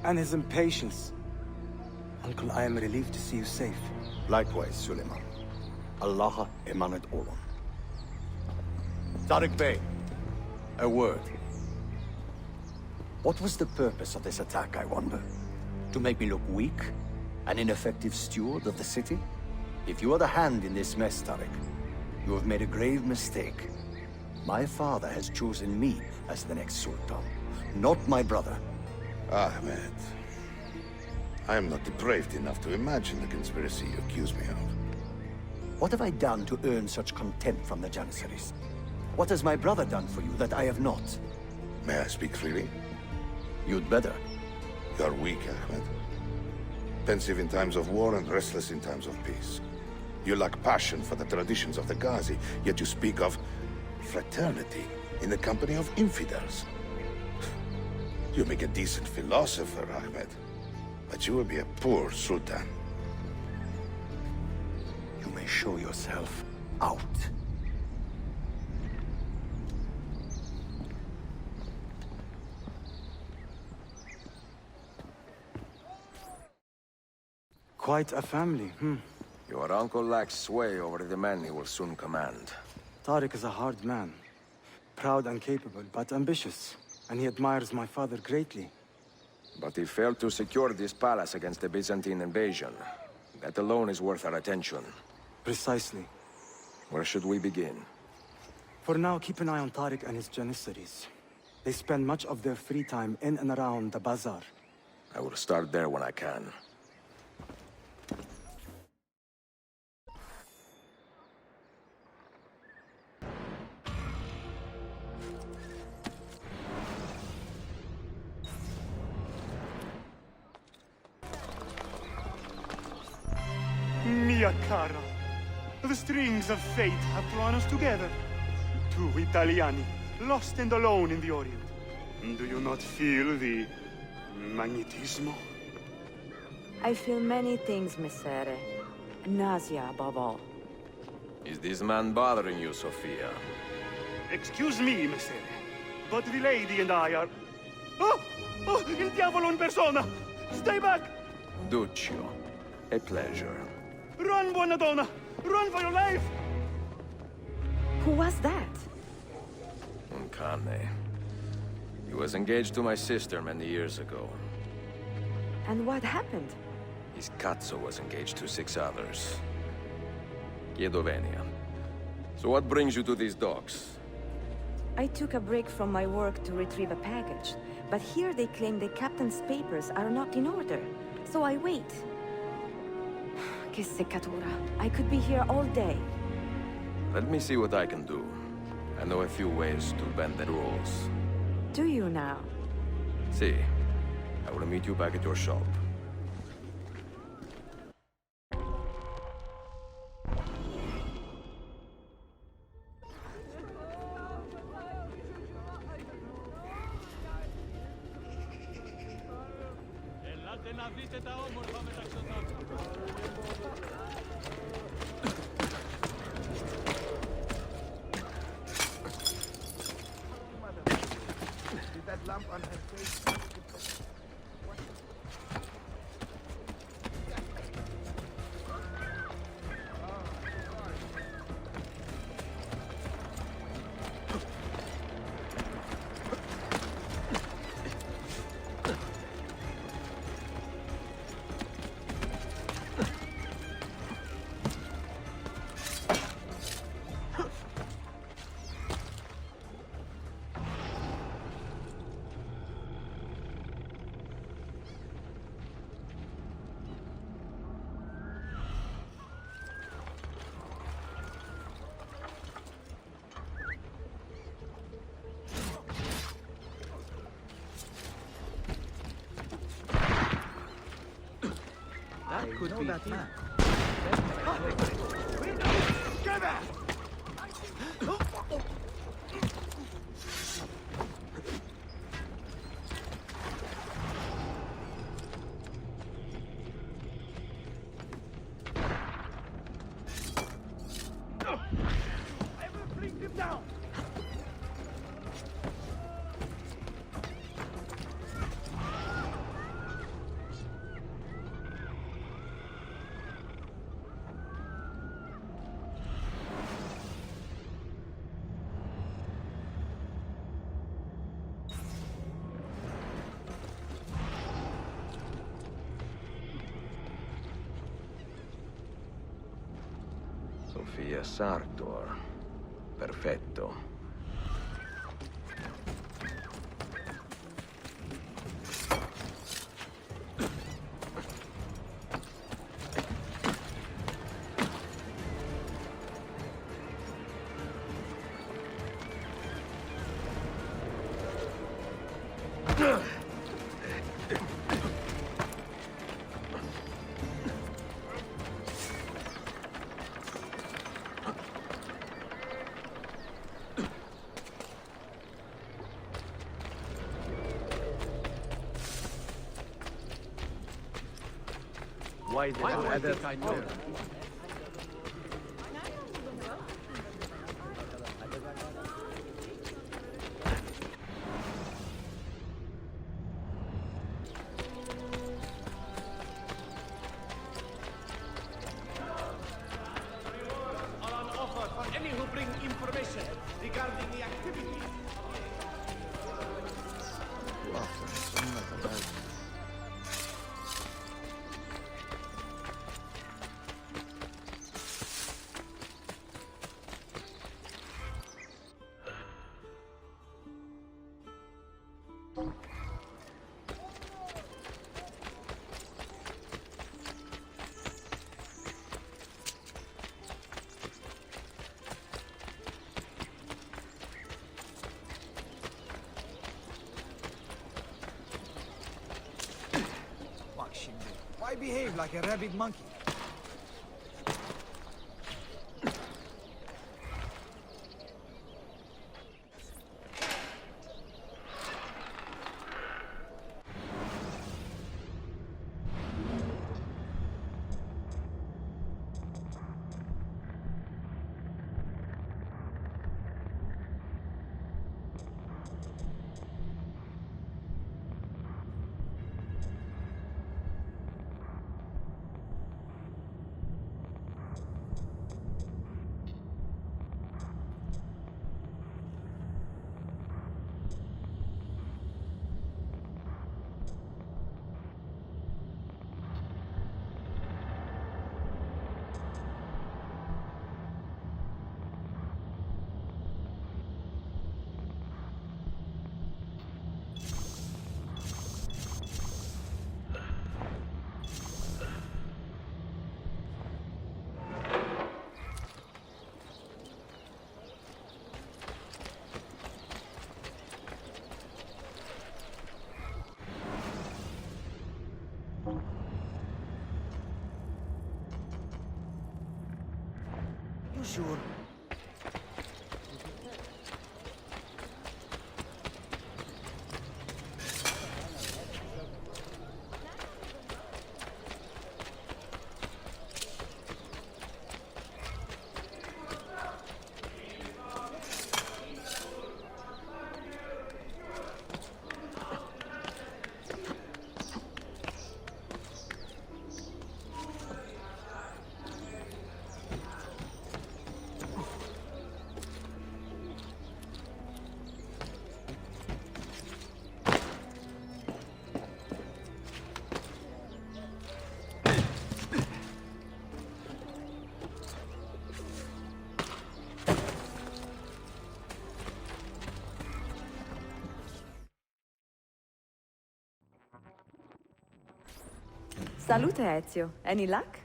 And his impatience. Uncle, I am relieved to see you safe. Likewise, Suleiman. Allah emanet olun. Tariq Bey, a word. What was the purpose of this attack, I wonder? To make me look weak? An ineffective steward of the city? If you are the hand in this mess, Tariq, you have made a grave mistake. My father has chosen me as the next Sultan, not my brother. Ahmed, I am not depraved enough to imagine the conspiracy you accuse me of. What have I done to earn such contempt from the Janissaries? What has my brother done for you that I have not? May I speak freely? You'd better. You are weak, Ahmed. Pensive in times of war and restless in times of peace. You lack passion for the traditions of the Ghazi, yet you speak of fraternity in the company of infidels. You make a decent philosopher, Ahmed, but you will be a poor sultan. You may show yourself out. Quite a family, Your uncle lacks sway over the men he will soon command. Tariq is a hard man. Proud and capable, but ambitious. And he admires my father greatly. But he failed to secure this palace against the Byzantine invasion. That alone is worth our attention. Precisely. Where should we begin? For now, keep an eye on Tariq and his Janissaries. They spend much of their free time in and around the bazaar. I will start there when I can. Mia cara, the strings of fate have drawn us together. Two Italiani, lost and alone in the Orient. Do you not feel the magnetismo? I feel many things, Messere. Nausea above all. Is this man bothering you, Sophia? Excuse me, Messere, but the lady and I are... Oh! Oh, il diavolo in persona! Stay back! Duccio, a pleasure. Run, buona donna! Run for your life! Who was that? Uncane. He was engaged to my sister many years ago. And what happened? His cazzo was engaged to 6 others. Chiedo venia. So what brings you to these docks? I took a break from my work to retrieve a package, but here they claim the captain's papers are not in order, so I wait. Che seccatura. I could be here all day. Let me see what I can do. I know a few ways to bend the rules. Do you now? See, I will meet you back at your shop. That lamp on her face. That could be that man. Get back! I will bring down! Sofia Sartor. Perfetto. Why do I think I know? Are on offer for any who bring information regarding the activities. Why behave like a rabid monkey? You sure? Salute, Ezio. Any luck?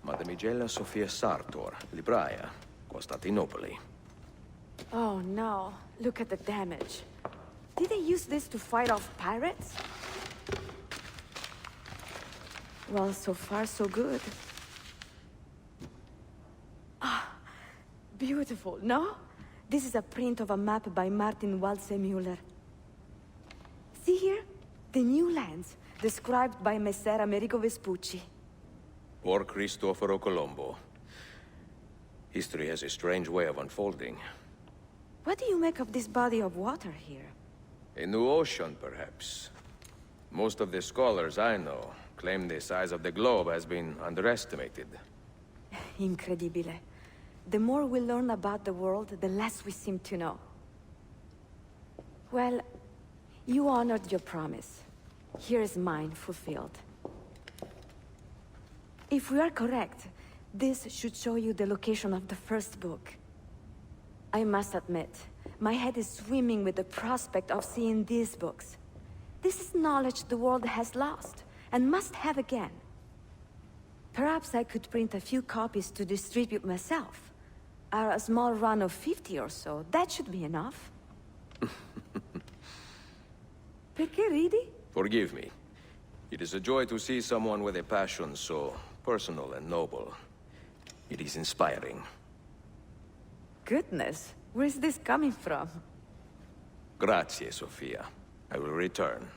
Mademoiselle Sofia Sartor, libraia, Costantinopoli. Oh no, look at the damage. Did they use this to fight off pirates? Well, so far so good. Ah, beautiful, no? This is a print of a map by Martin Waldseemüller. See here? The new lands, described by Messer Amerigo Vespucci. Or Cristoforo Colombo. History has a strange way of unfolding. What do you make of this body of water here? A new ocean, perhaps. Most of the scholars I know claim the size of the globe has been underestimated. Incredibile. The more we learn about the world, the less we seem to know. Well, you honored your promise. Here is mine fulfilled. If we are correct, this should show you the location of the first book. I must admit, my head is swimming with the prospect of seeing these books. This is knowledge the world has lost, and must have again. Perhaps I could print a few copies to distribute myself. A small run of 50 or so, that should be enough. Perché ridi? Forgive me. It is a joy to see someone with a passion so personal and noble. It is inspiring. Goodness, where's this coming from? Grazie, Sofia. I will return.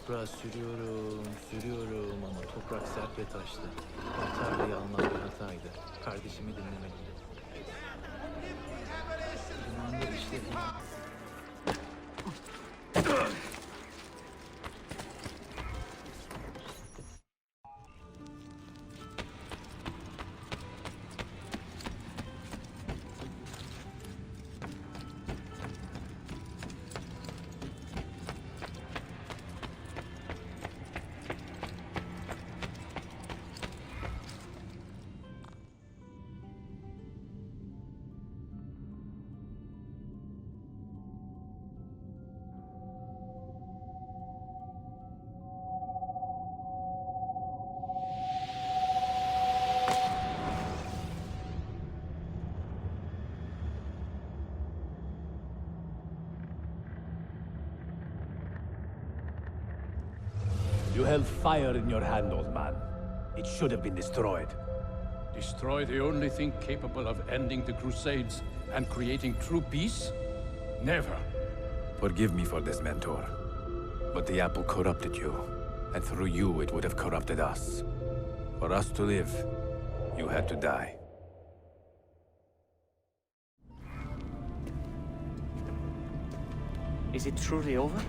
Toprağa sürüyorum ama toprak sert ve taşlı. Tarlayı almak bir hataydı. Kardeşimi dinlemeliydim. Zamanında işte... You held fire in your hand, old man. It should have been destroyed. Destroy the only thing capable of ending the Crusades and creating true peace? Never. Forgive me for this, Mentor. But the apple corrupted you. And through you, it would have corrupted us. For us to live, you had to die. Is it truly over?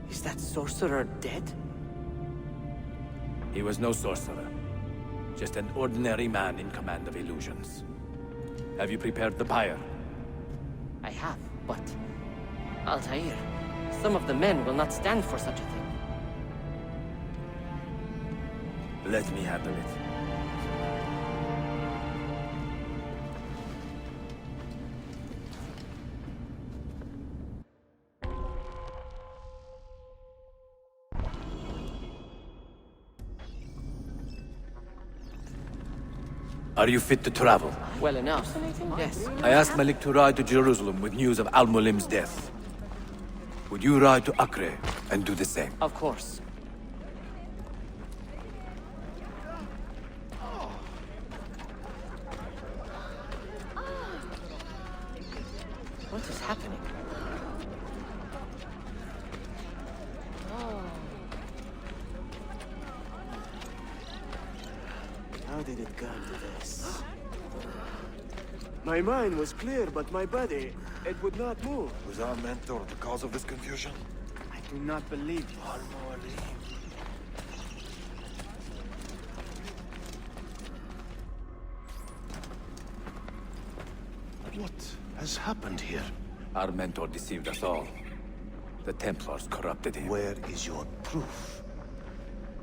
Is that sorcerer dead? He was no sorcerer. Just an ordinary man in command of illusions. Have you prepared the pyre? I have, but... Altair, some of the men will not stand for such a thing. Let me handle it. Are you fit to travel? Well enough, yes. I asked Malik to ride to Jerusalem with news of Al-Mulim's death. Would you ride to Acre and do the same? Of course. What is happening? How did it come to this? My mind was clear, but my body, it would not move. Was our mentor the cause of this confusion? I do not believe you. What has happened here? Our mentor deceived us all. The Templars corrupted him. Where is your proof?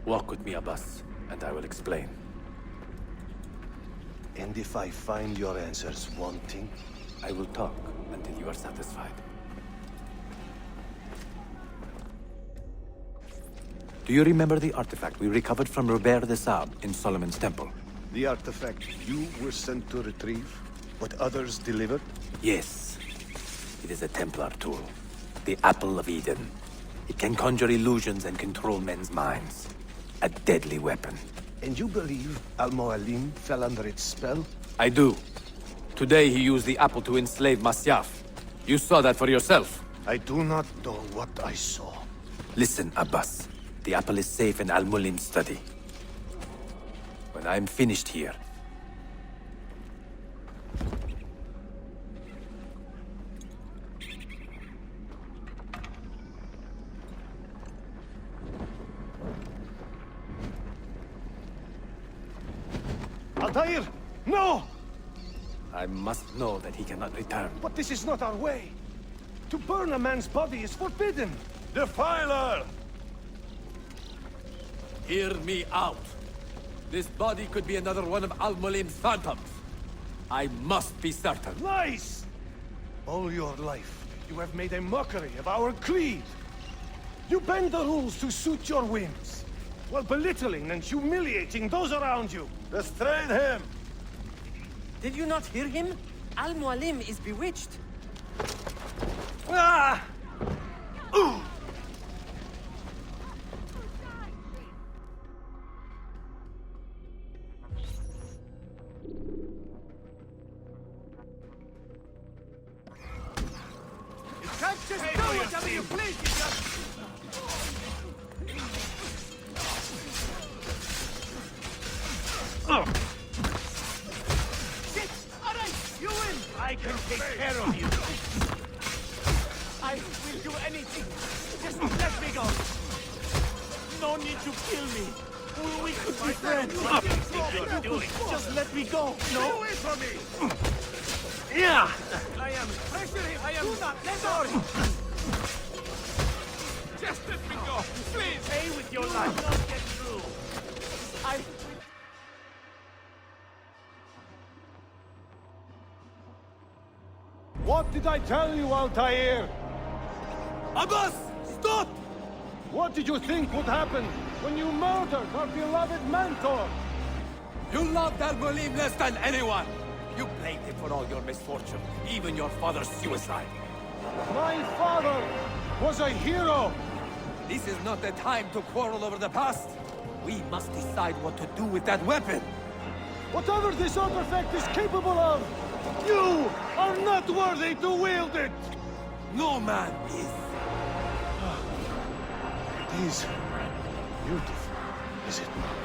Walk with me, Abbas, and I will explain. And if I find your answers wanting? I will talk until you are satisfied. Do you remember the artifact we recovered from Robert de Sab in Solomon's temple? The artifact you were sent to retrieve? What others delivered? Yes. It is a Templar tool. The Apple of Eden. It can conjure illusions and control men's minds. A deadly weapon. And you believe Al-Mualim fell under its spell? I do. Today he used the apple to enslave Masyaf. You saw that for yourself. I do not know what I saw. Listen, Abbas. The apple is safe in Al-Mulim's study. When I'm finished here... Altair! No! I must know that he cannot return. But this is not our way. To burn a man's body is forbidden. Defiler! Hear me out. This body could be another one of Al-Mulim's phantoms. I must be certain. Lies! All your life, you have made a mockery of our creed. You bend the rules to suit your whims, while belittling and humiliating those around you. Restrain him! Did you not hear him? Al-Mualim is bewitched. Ah! Ooh! You can't just do whatever you please, you just... Shit! Alright, you win! I can take care of you. I will do anything. Just let me go. No need to kill me. We could be friends. Just let me go. No? Get away from me! Yeah! I am pressuring. I am Sorry. Just let me go, please. Stay with your life. Don't get through. What did I tell you, Altair? Abbas, stop! What did you think would happen when you murdered our beloved mentor? You loved Al-Mulim less than anyone! You blamed him for all your misfortune, even your father's suicide. My father was a hero! This is not the time to quarrel over the past. We must decide what to do with that weapon. Whatever this artifact is capable of, you are not worthy to wield it! No man is. It is beautiful, is it not?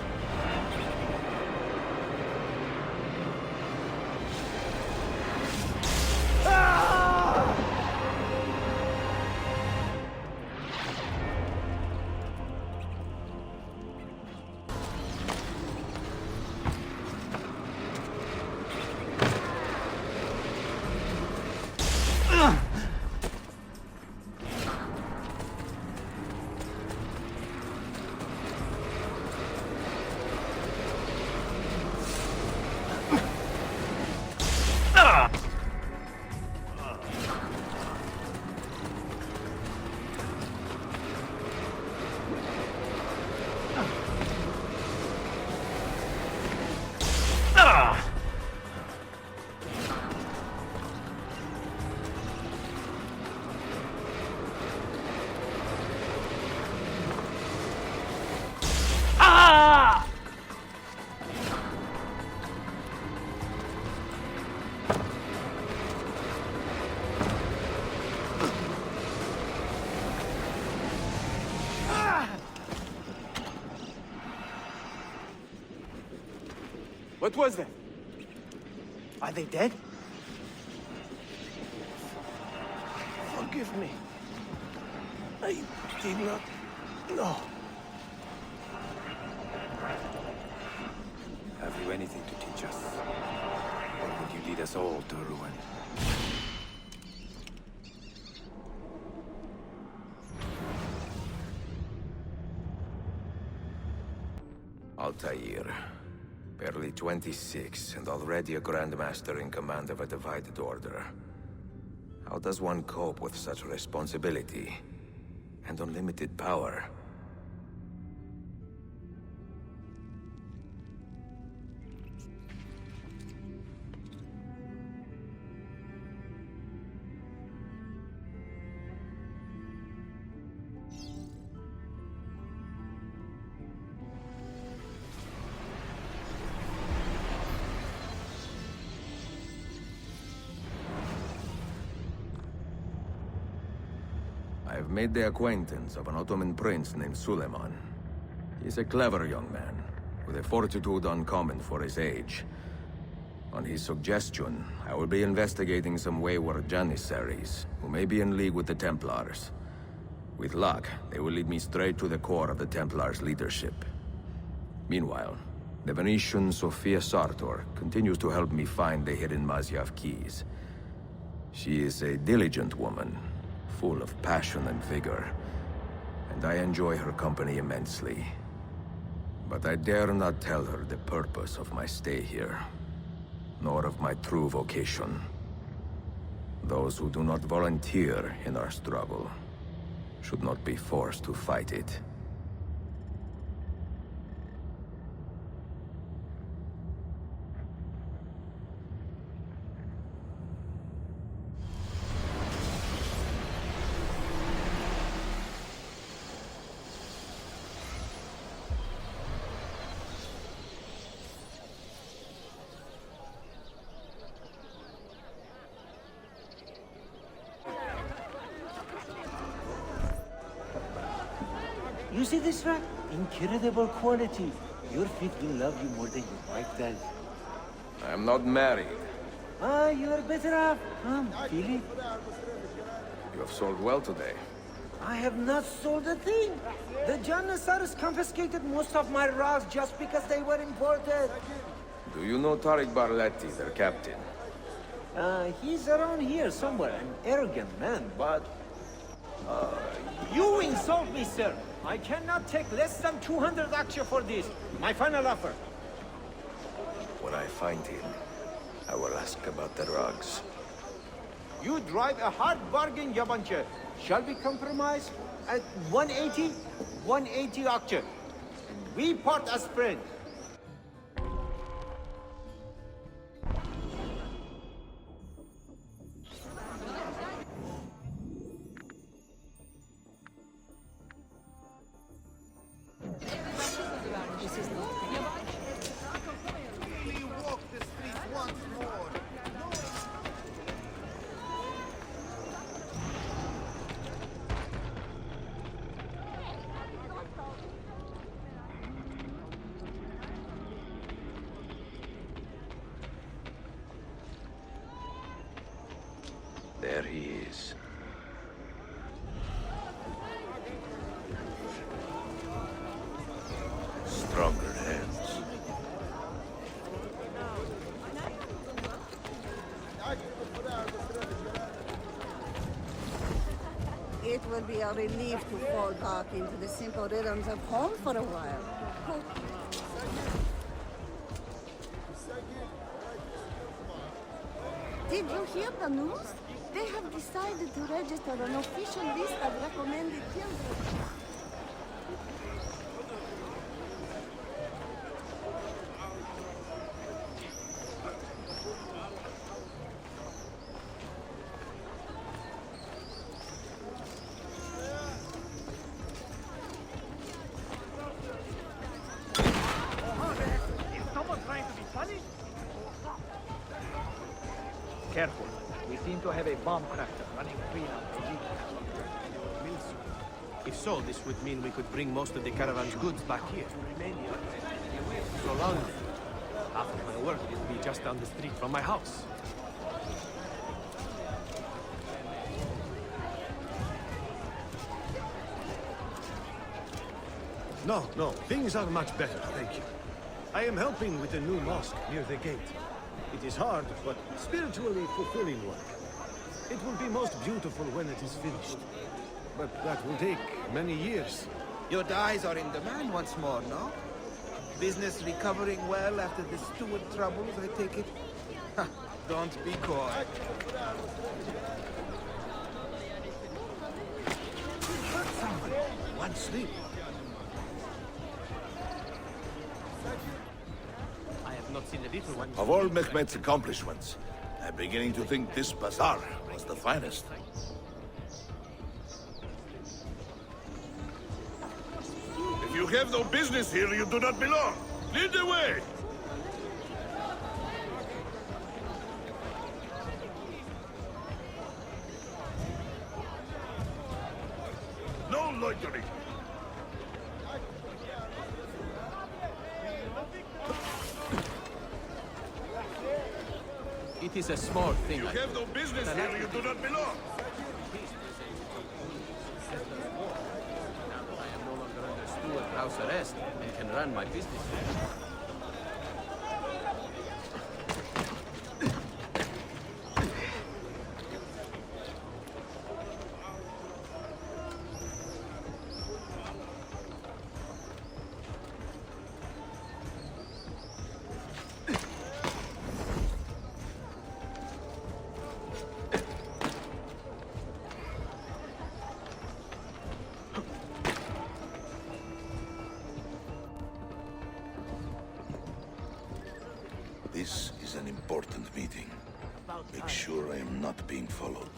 What was that? Are they dead? Forgive me. I did not know. Have you anything to teach us? Or would you lead us all to ruin? Altair. Barely 26, and already a Grandmaster in command of a divided order. How does one cope with such responsibility and unlimited power? I've made the acquaintance of an Ottoman prince named Suleiman. He's a clever young man, with a fortitude uncommon for his age. On his suggestion, I will be investigating some wayward Janissaries, who may be in league with the Templars. With luck, they will lead me straight to the core of the Templars' leadership. Meanwhile, the Venetian Sofia Sartor continues to help me find the hidden Masyaf keys. She is a diligent woman, full of passion and vigor, and I enjoy her company immensely. But I dare not tell her the purpose of my stay here, nor of my true vocation. Those who do not volunteer in our struggle should not be forced to fight it. You see this rack? Incredible quality. Your feet will love you more than you might tell. I'm not married. Ah, you are better off. Feel it? You have sold well today. I have not sold a thing. The Janissaries confiscated most of my rugs just because they were imported. Do you know Tariq Barletti, their captain? He's around here somewhere, an arrogant man, but... you insult me, sir. I cannot take less than 200 aksha for this. My final offer. When I find him, I will ask about the rugs. You drive a hard bargain, Yabanche. Shall we compromise? At 180? 180 aksha. We part as friends. There he is. Stronger hands. It will be a relief to fall back into the simple rhythms of home for a while. Did you hear the news? They have decided to register an official list of recommended children. Is someone trying to be funny? Careful. We seem to have a bomb crafter running free now. If so, this would mean we could bring most of the caravan's goods back here. So long. Half of my work will be just down the street from my house. No, things are much better, thank you. I am helping with the new mosque near the gate. It is hard, but spiritually fulfilling work. It will be most beautiful when it is finished. But that will take many years. Your dyes are in demand once more, no? Business recovering well after the steward troubles, I take it? Ha, don't be coy. One sleep. I have not seen a little one. Of all Mehmet's accomplishments, I'm beginning to think this bazaar was the finest. If you have no business here, you do not belong. Lead the way! No loitering! It is a small thing. You have no business here, you do not belong. I am no longer under steward house arrest and can run my business. This is an important meeting. Make sure I am not being followed.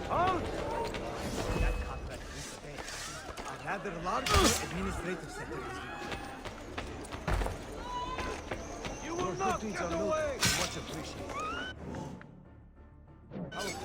Hold! That contract is fake. A rather large administrative center is required. You will not good deeds are noble and much appreciated. I'll take it.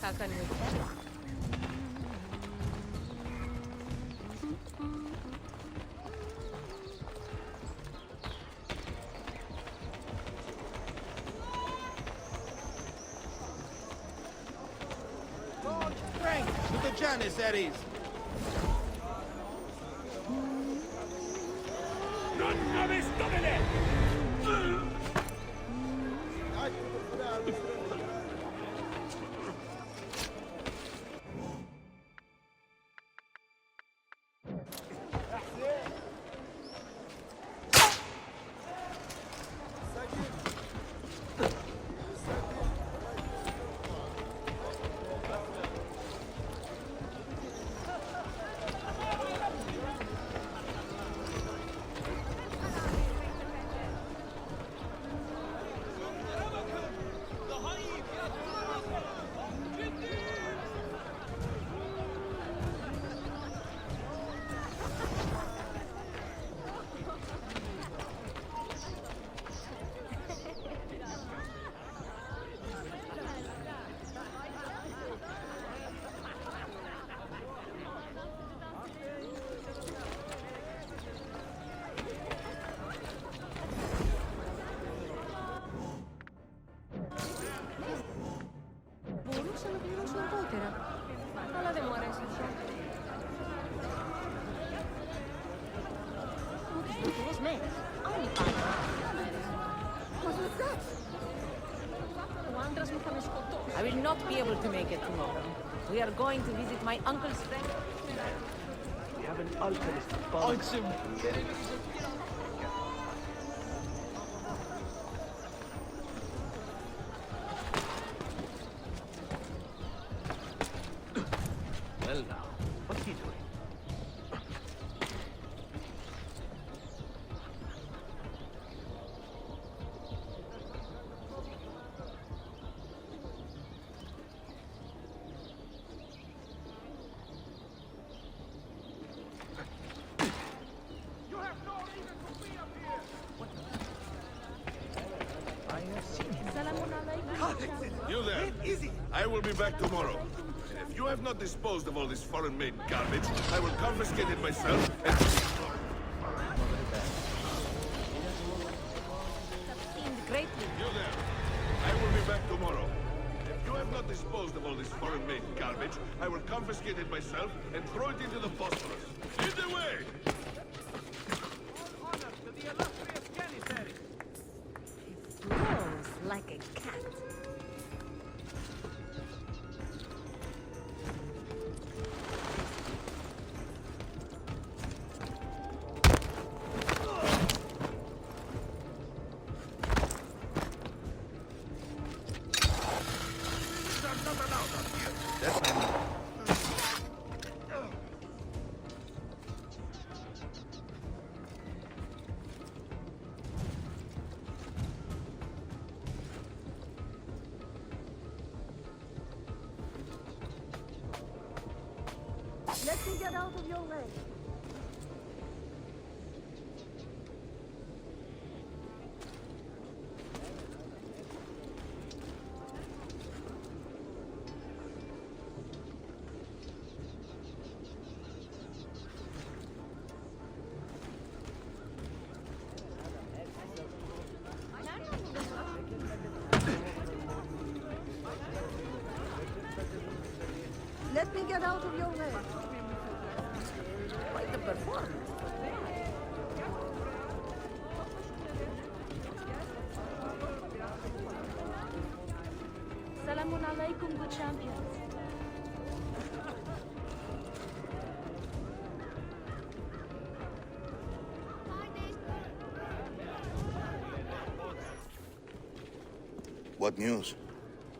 How can we tell? Frank, with the Janissaries. Μπορούσα να πληρώσω αργότερα. Αλλά δεν μου αρέσει αυτό. Μου τις προτείνες μέρες. Όλοι πάνε. What was that? Ο άντρας μου θα με σκοτώσει. I will not be able to make it tomorrow. We are going to visit my uncle's friend. We have an alchemist. Awesome. Well now, what's he doing? You there. I will be back tomorrow. And if you have not disposed of all this foreign-made garbage, I will confiscate it myself and... Greatly. You there. I will be back tomorrow. If you have not disposed of all this foreign-made garbage, I will confiscate it myself and throw it into the Bosphorus. Lead the way! Honor to the illustrious Janissary. Blows like a cat. Let me get out of your way. Let me get out of your way. Quite the performance. Salamun alaikum, good champions. What news?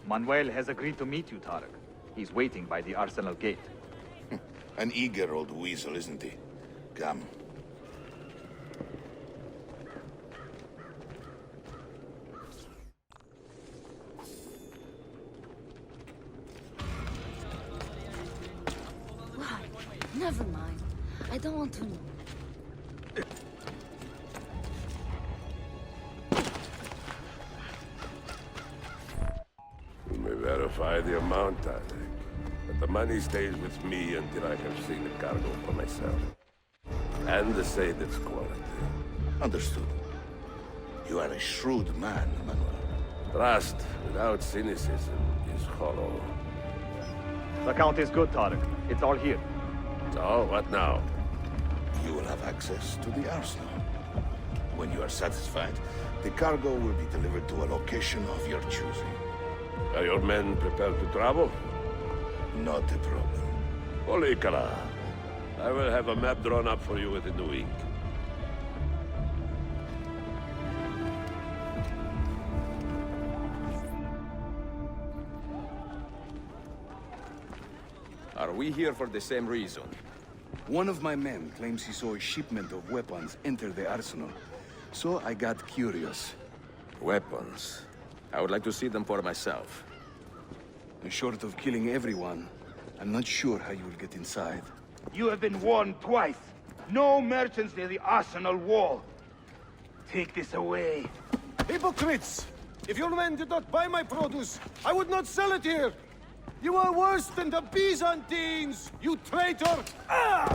Manuel has agreed to meet you, Tarek. He's waiting by the arsenal gate. An eager old weasel, isn't he? Come. Why? Never mind. I don't want to know. You may verify the amount, I think. But the money stays with me until I have seen the cargo for myself. And the say its quality. Understood. You are a shrewd man, Manuel. Trust without cynicism is hollow. The count is good, Tarek. It's all here. So, what now? You will have access to the arsenal. When you are satisfied, the cargo will be delivered to a location of your choosing. Are your men prepared to travel? Not a problem. Olikala, I will have a map drawn up for you within the week. Are we here for the same reason? One of my men claims he saw a shipment of weapons enter the arsenal. So I got curious. Weapons? I would like to see them for myself. Short of killing everyone, I'm not sure how you will get inside. You have been warned twice. No merchants near the arsenal wall. Take this away. Hypocrites! If your men did not buy my produce, I would not sell it here! You are worse than the Byzantines, you traitor! Ah!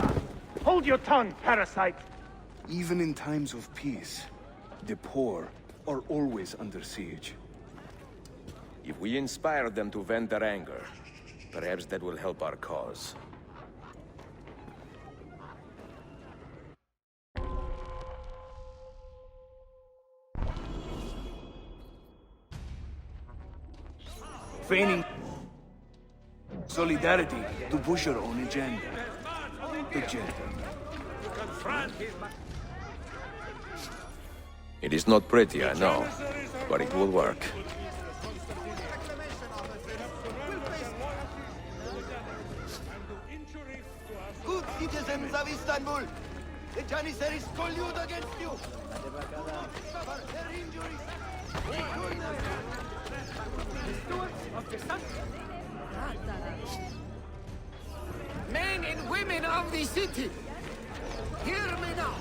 Hold your tongue, parasite! Even in times of peace, the poor are always under siege. If we inspire them to vent their anger, perhaps that will help our cause. Feigning solidarity to push your own agenda. The gentleman. It is not pretty, I know, but it will work. Good citizens of Istanbul, the Janissaries collude against you. For their injuries. Men and women of the city, hear me now.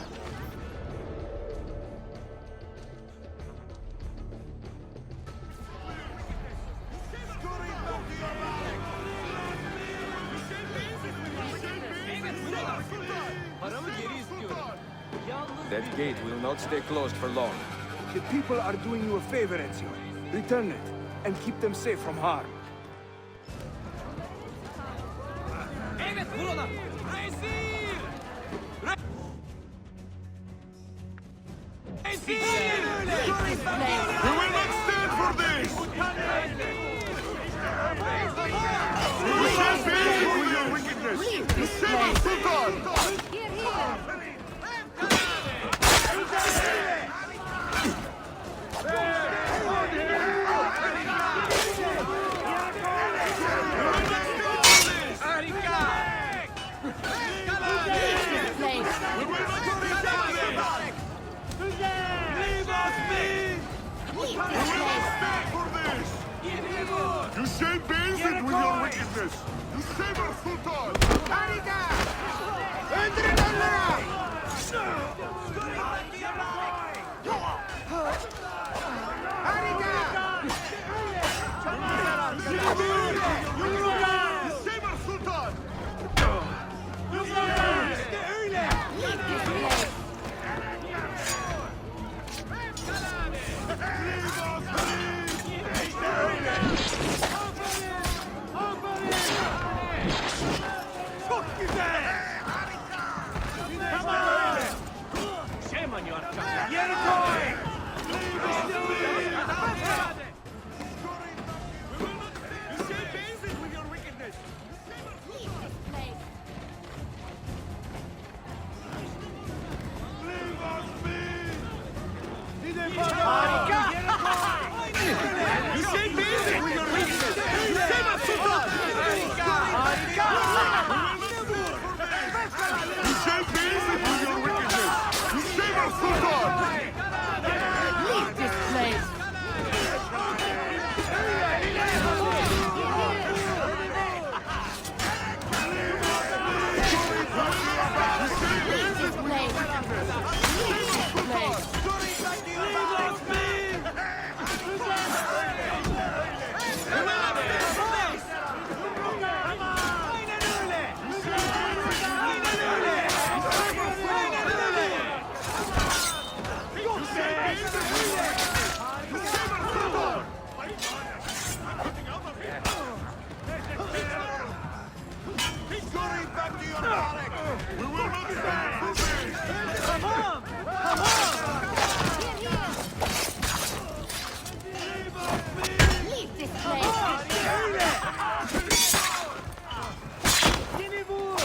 That gate will not stay closed for long. The people are doing you a favor, Ezio. Return it, and keep them safe from harm. Evet, buralar. Rezil! Rezil! We will not stand for this! You shall pay for your wickedness! You save us, Sultan! You shall pay it with your wickedness! You save us, Sultan! Harika! Öldürün onları! Harika! You save us, Sultan! İşte öyle! Çok güzel! Tamam öyle! Shame on your chaka. Yeri koy! Harika! You Shake basic with your weakness! Save us, Sultan! Shake basic with your wickedness! Save us, Sultan! Leave this place!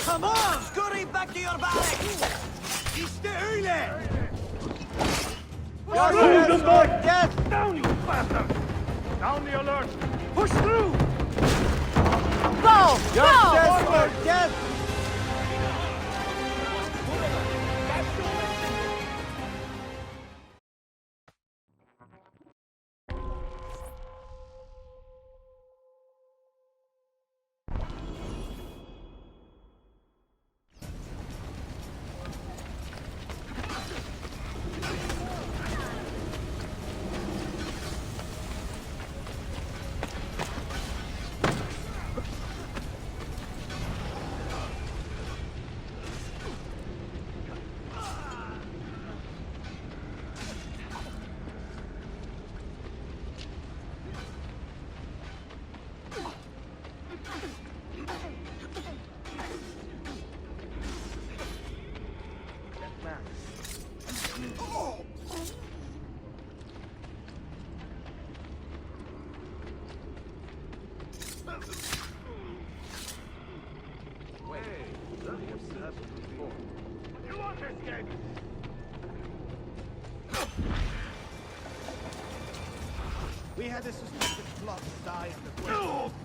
Come on! Scurry back to your barracks! İşte öyle! Get down, you bastard! Down the alert! Push through! Go! Go! Get! We had a suspected plot to die on the quest.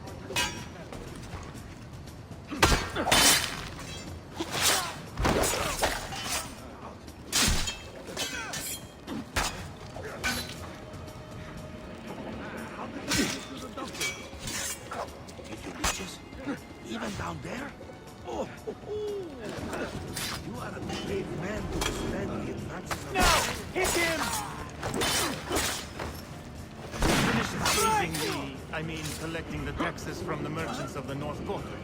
Even down there? Oh, you are a brave man to withstand the advances of... No! Hit him! Finish saving collecting the taxes from the merchants of the North Quarter.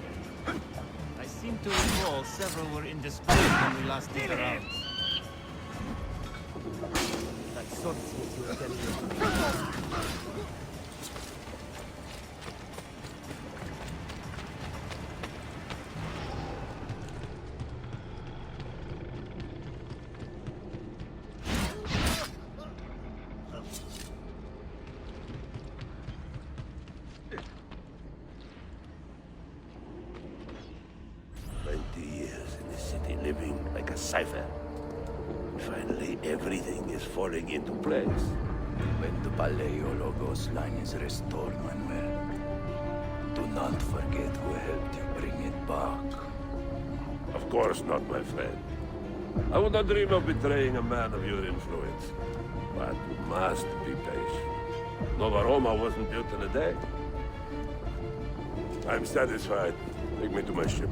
I seem to recall several were in dispute when we last did the rounds. That sorts what you were telling me. Cipher. Finally, everything is falling into place. When the Paleologos line is restored, Manuel, do not forget who helped you bring it back. Of course not, my friend. I would not dream of betraying a man of your influence. But you must be patient. Nova Roma wasn't built in a day. I'm satisfied. Take me to my ship.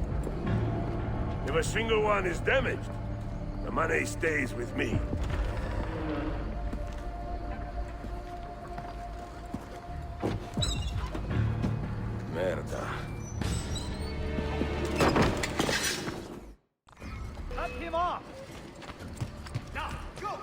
If a single one is damaged, the money stays with me. Merda. Cut him off! Now, go!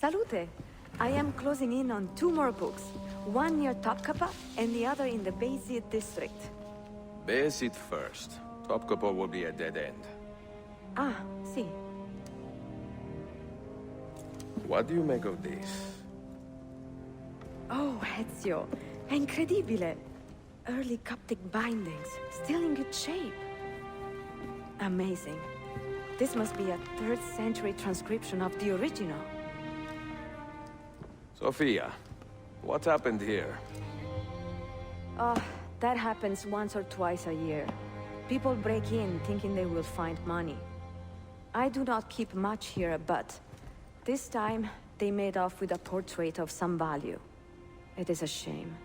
Salute. I am closing in on 2 more books. One near Topkapı and the other in the Beyazıt district. Beyazıt first. Topkapı will be a dead end. Ah, see. What do you make of this? Oh, Ezio. Incredibile. Early Coptic bindings, still in good shape. Amazing. This must be a 3rd century transcription of the original. Sophia, what happened here? Oh, that happens once or twice a year. People break in thinking they will find money. I do not keep much here, but this time they made off with a portrait of some value. It is a shame.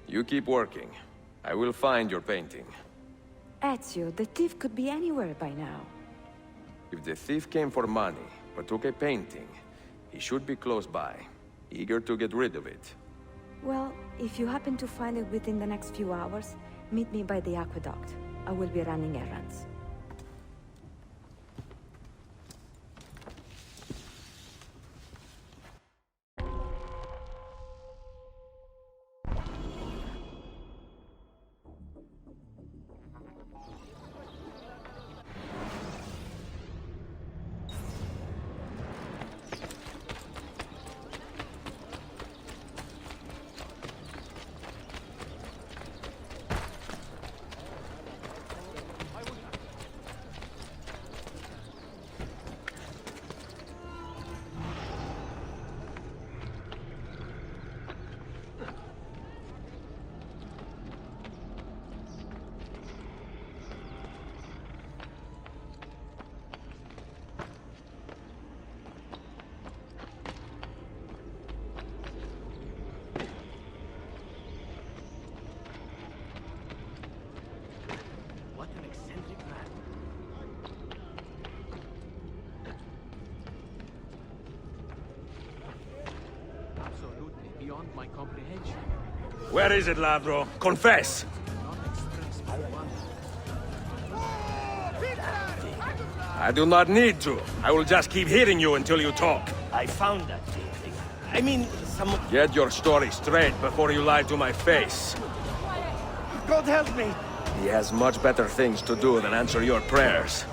You keep working. I will find your painting. Ezio, the thief could be anywhere by now. If the thief came for money, but took a painting, he should be close by, eager to get rid of it. Well, if you happen to find it within the next few hours, meet me by the aqueduct. I will be running errands. What an eccentric man. Absolutely beyond my comprehension. Where is it, Ladro? Confess! I do not need to. I will just keep hitting you until you talk. I found that painting. I mean, some... Get your story straight before you lie to my face. God help me! He has much better things to do than answer your prayers.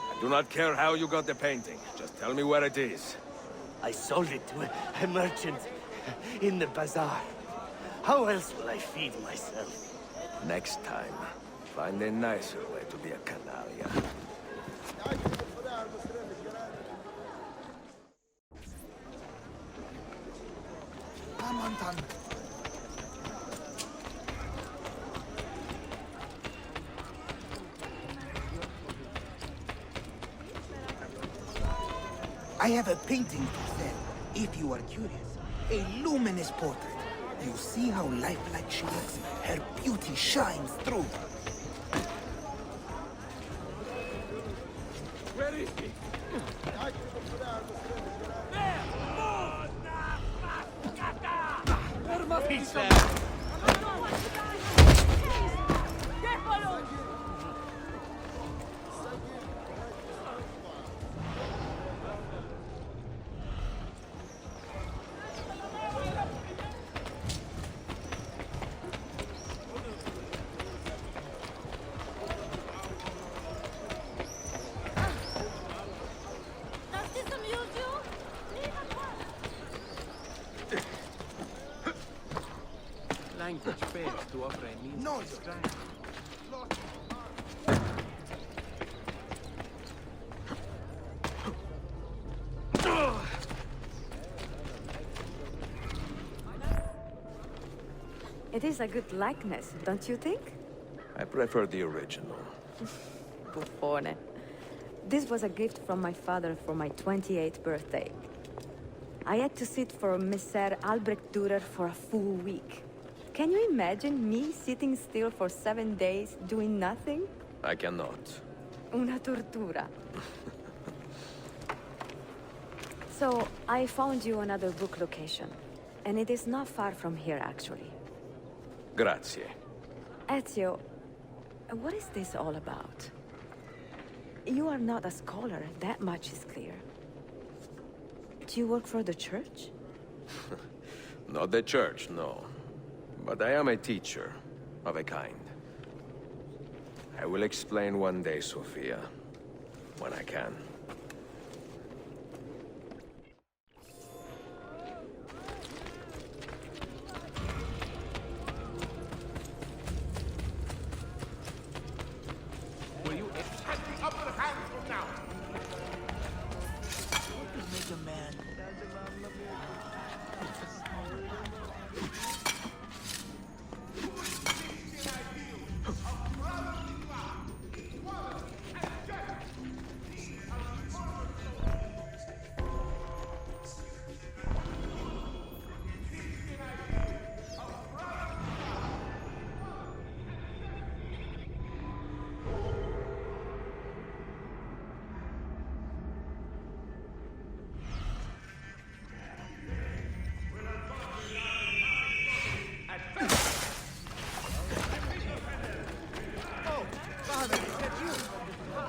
I do not care how you got the painting. Just tell me where it is. I sold it to a merchant in the bazaar. How else will I feed myself? Next time, find a nicer way to be a canalla. Come on, Tan. I have a painting to sell, if you are curious. A luminous portrait. You see how lifelike she looks? Her beauty shines through. Where is he? There must be some... Language fails to offer a means of describing. It is a good likeness, don't you think? I prefer the original. Buffone. This was a gift from my father for my 28th birthday. I had to sit for Messer Albrecht Dürer for a full week. Can you imagine me sitting still for 7 days, doing nothing? I cannot. Una tortura. So, I found you another book location. And it is not far from here, actually. Grazie. Ezio, What is this all about? You are not a scholar, that much is clear. Do you work for the church? Not the church, no. But I am a teacher, of a kind. I will explain one day, Sophia. When I can. Will you have the upper hand from now? What could make a man?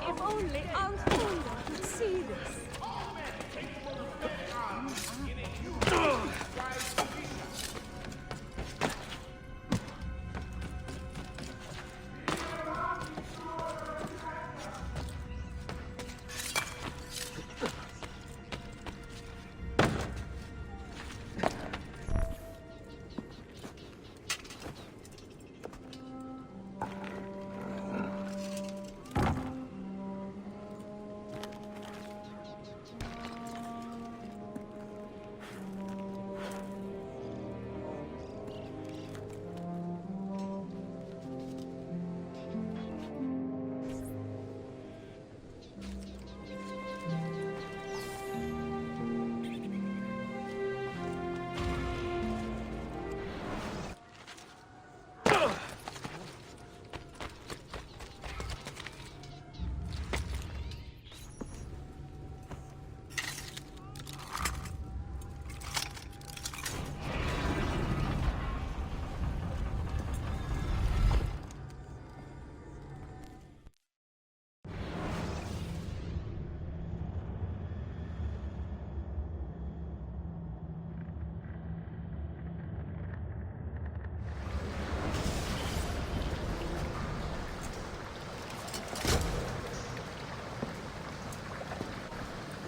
If only Alfonso could see this.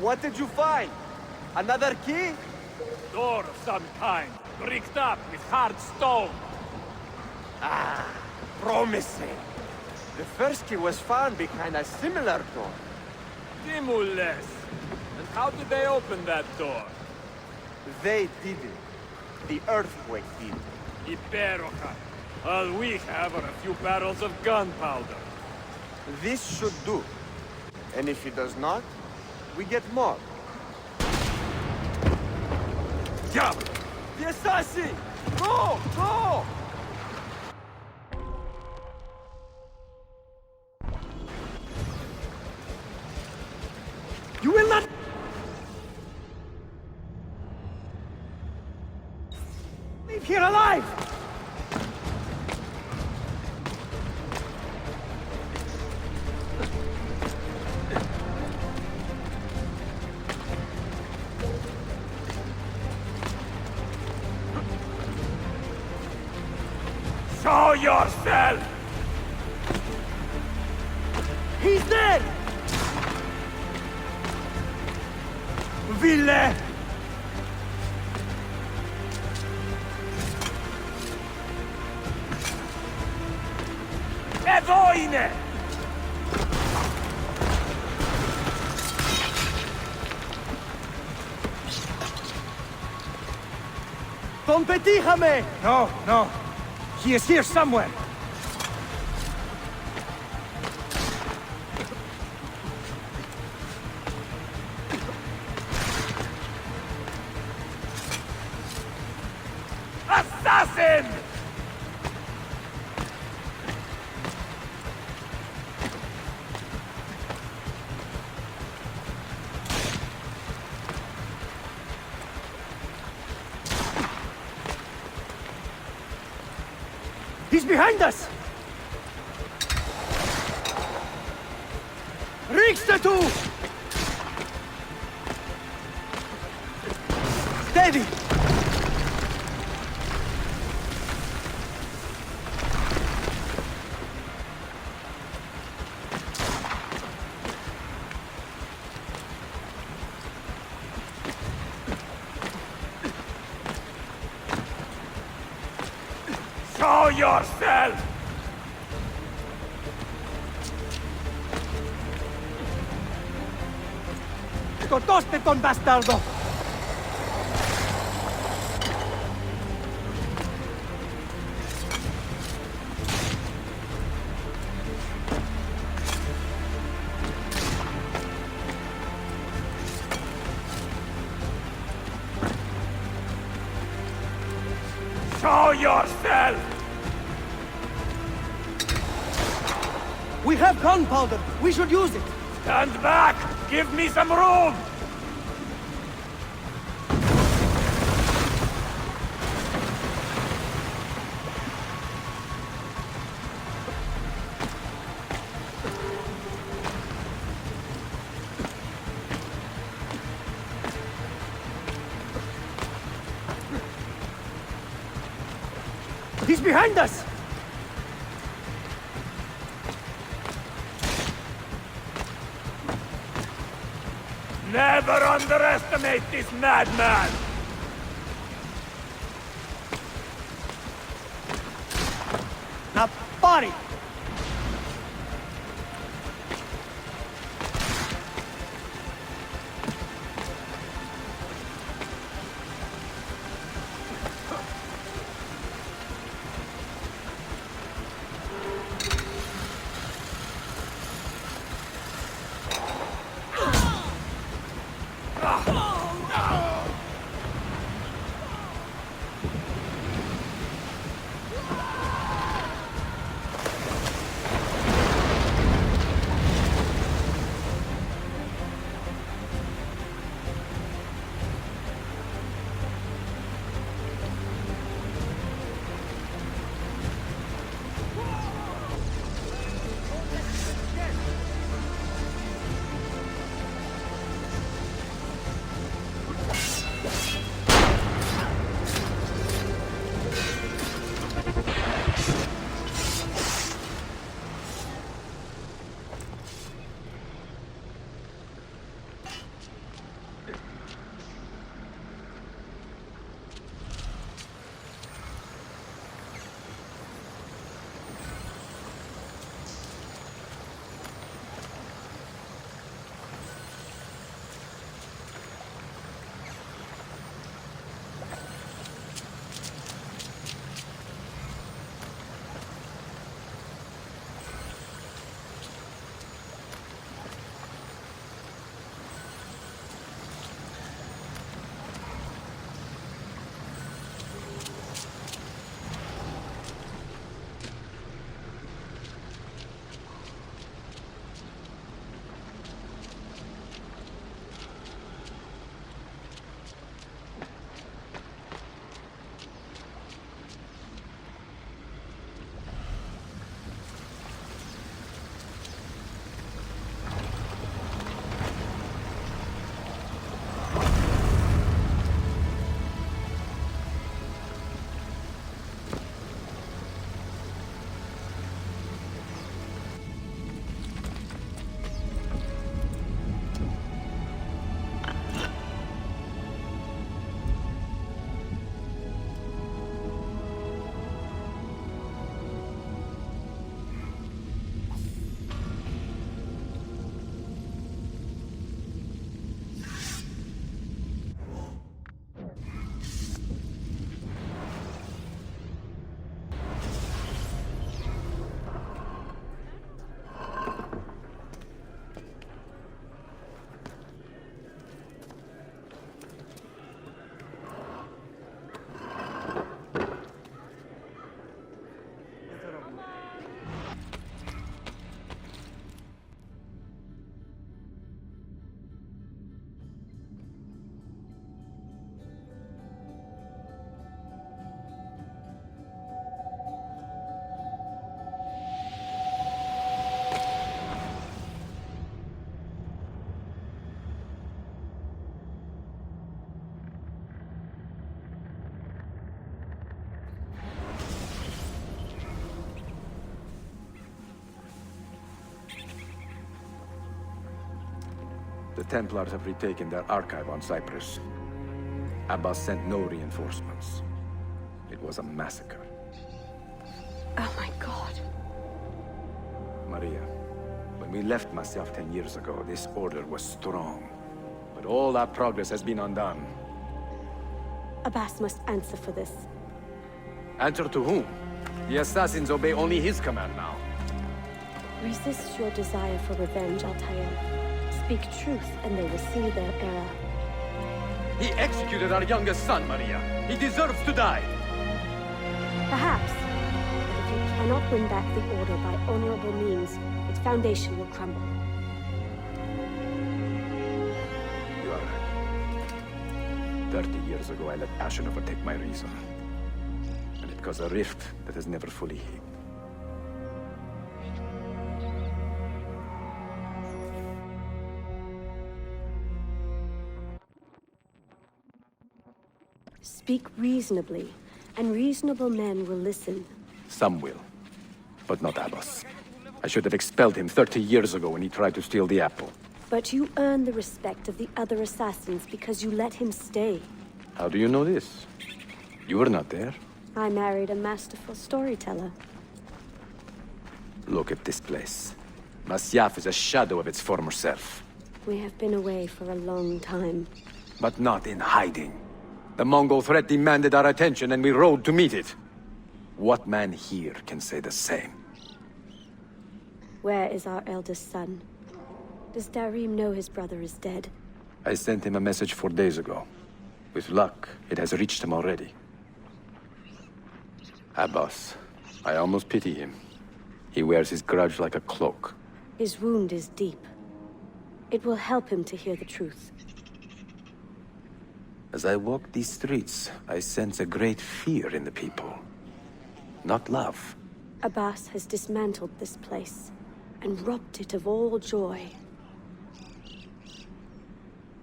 What did you find? Another key? Door of some kind, bricked up with hard stone. Ah, promising. The first key was found behind a similar door. Timules. And how did they open that door? They didn't. The earthquake did. Iberoca. All we have are a few barrels of gunpowder. This should do. And if it does not, we get more. Diablo! The assassin! Go! Go! You will not... leave here alive! Show yourself! He's dead! Ville! Evoine! Ton petit Jamé! No, no. He is here somewhere. Assassin! He's behind us! Riksdatu! Steady! Show yourself! ¡Scotoste con bastardo! Show yourself! We have gunpowder! We should use it! Stand back! Give me some room! He's behind us! Never underestimate this madman! Now, body! The Templars have retaken their archive on Cyprus. Abbas sent no reinforcements. It was a massacre. Oh my god. Maria, when we left Masyaf 10 years ago, this order was strong. But all our progress has been undone. Abbas must answer for this. Answer to whom? The assassins obey only his command now. Resist your desire for revenge, Altair. Speak truth, and they will see their error. He executed our youngest son, Maria. He deserves to die. Perhaps. But if you cannot win back the Order by honorable means, its foundation will crumble. You are right. 30 years ago, I let passion overtake my reason. And it caused a rift that has never fully healed. Speak reasonably, and reasonable men will listen. Some will, but not Abbas. I should have expelled him 30 years ago when he tried to steal the apple. But you earn the respect of the other assassins because you let him stay. How do you know this? You were not there. I married a masterful storyteller. Look at this place. Masyaf is a shadow of its former self. We have been away for a long time. But not in hiding. The Mongol threat demanded our attention and we rode to meet it. What man here can say the same? Where is our eldest son? Does Darim know his brother is dead? I sent him a message 4 days ago. With luck, it has reached him already. Abbas, I almost pity him. He wears his grudge like a cloak. His wound is deep. It will help him to hear the truth. As I walk these streets, I sense a great fear in the people. Not love. Abbas has dismantled this place and robbed it of all joy.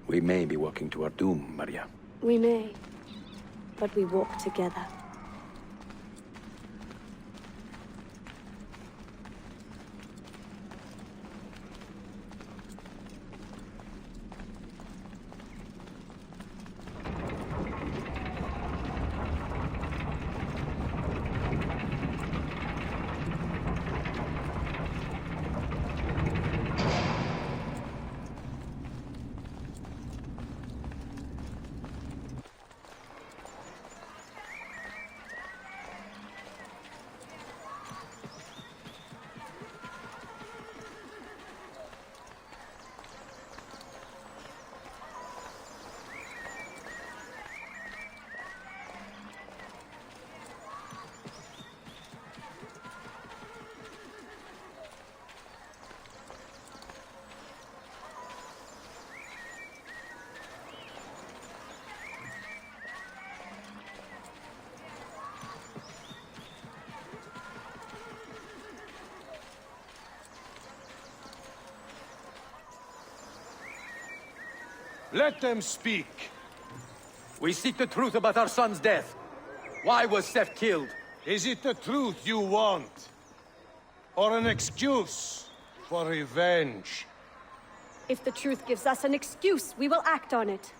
We may be walking to our doom, Maria. We may, but we walk together. Let them speak. We seek the truth about our son's death. Why was Seth killed? Is it the truth you want? Or an excuse for revenge? If the truth gives us an excuse, we will act on it.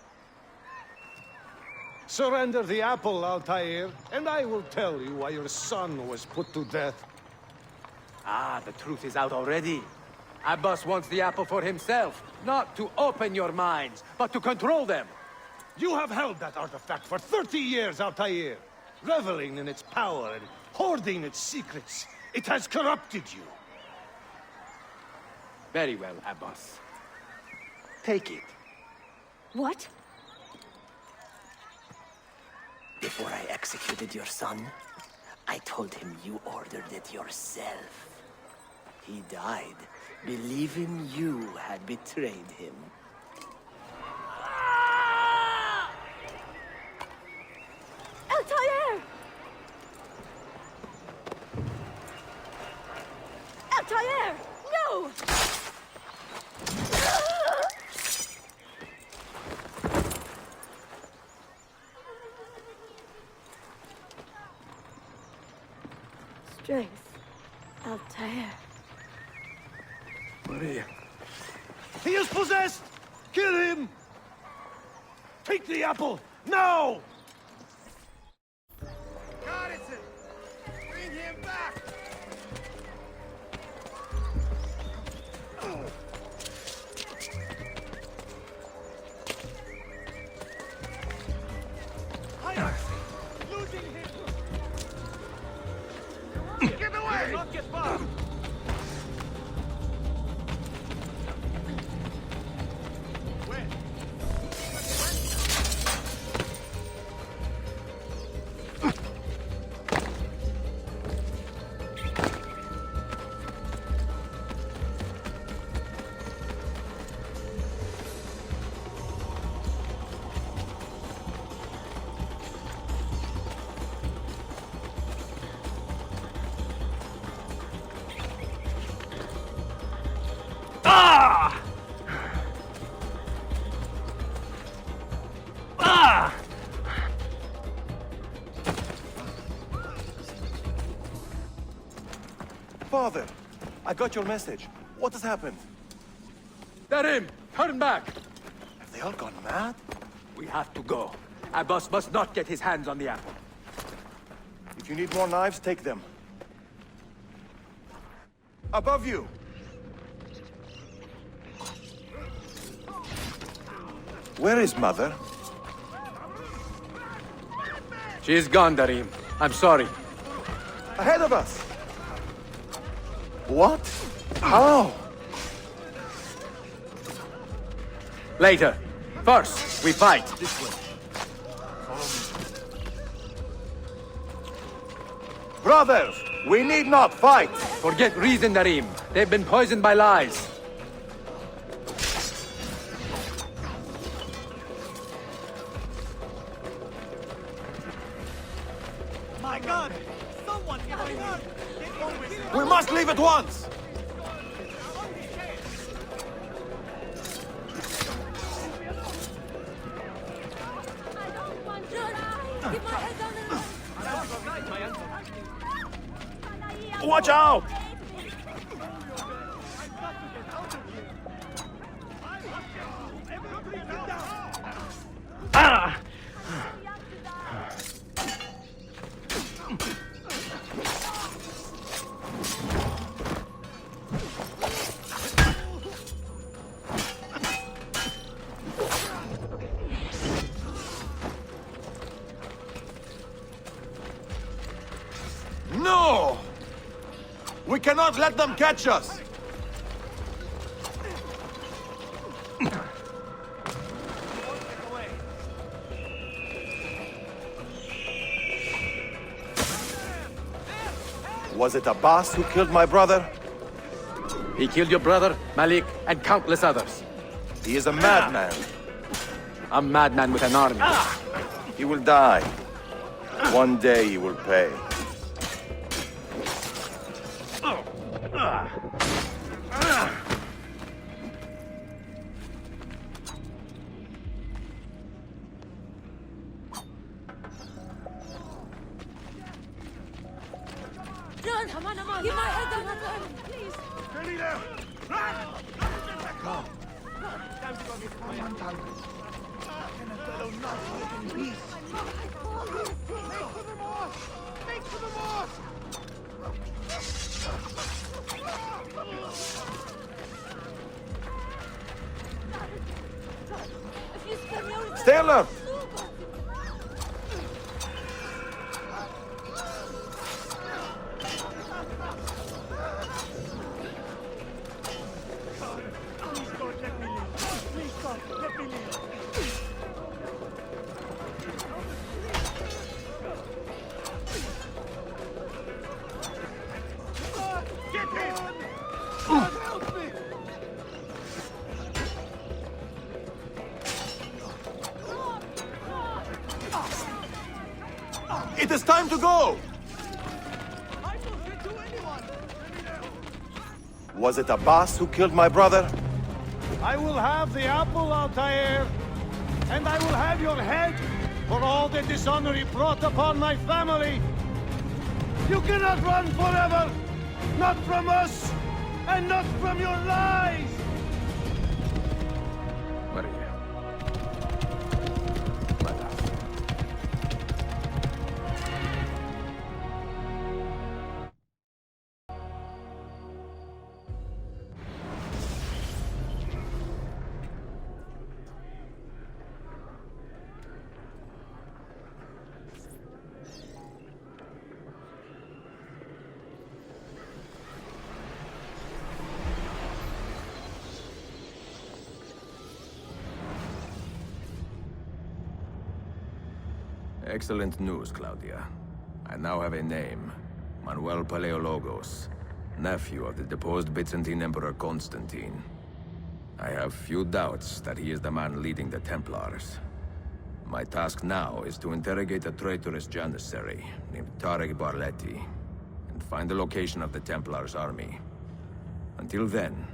Surrender the apple, Altair, and I will tell you why your son was put to death. Ah, the truth is out already. Abbas wants the apple for himself, not to open your minds, but to control them. You have held that artifact for 30 years, Altair, reveling in its power and hoarding its secrets. It has corrupted you. Very well, Abbas. Take it. What? Before I executed your son, I told him you ordered it yourself. He died, believing you had betrayed him. Altair! Altair! No! Strength. Altair. Maria. He is possessed! Kill him! Take the apple, now! Garrison! Bring him back! Higher! Losing him! Get away! He will not get far! Where? Ah! Ah! Father, I got your message. What has happened? Darim, turn back! Have they all gone mad? We have to go. Abbas must not get his hands on the apple. If you need more knives, take them. Above you! Where is Mother? She's gone, Darim. I'm sorry. Ahead of us! What? How? Later. First, we fight. This way. Brothers, we need not fight! Forget reason, Darim. They've been poisoned by lies. My God! Someone get my gun! We must leave at once! Watch out! Ah! No! We cannot let them catch us! Was it Abbas who killed my brother? He killed your brother, Malik, and countless others. He is a madman. A madman with an army. He will die. One day he will pay. Run! Come on, Give my head down, please! Steady there! Run! Go. Time to go get my hand. Can a fellow not fight in peace? Make for the mosque! Make for the mosque! Stay alert! Please God, let me live! Please God, let me live! Get him! God, help me! It is time to go! I will get to anyone! Was it Abbas who killed my brother? I will have the apple, Altair, and I will have your head for all the dishonor he brought upon my family. You cannot run forever! Not from us, and not from your lies! Maria. Excellent news, Claudia. I now have a name. Manuel Paleologos, nephew of the deposed Byzantine Emperor Constantine. I have few doubts that he is the man leading the Templars. My task now is to interrogate a traitorous janissary named Tarek Barletti and find the location of the Templars' army. Until then,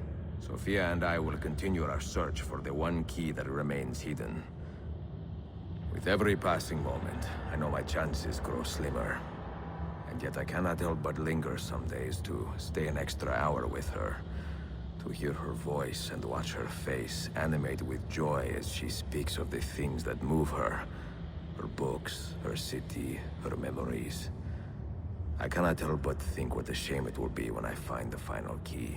Sophia and I will continue our search for the one key that remains hidden. With every passing moment, I know my chances grow slimmer. And yet I cannot help but linger some days to stay an extra hour with her. To hear her voice and watch her face animate with joy as she speaks of the things that move her. Her books, her city, her memories. I cannot help but think what a shame it will be when I find the final key.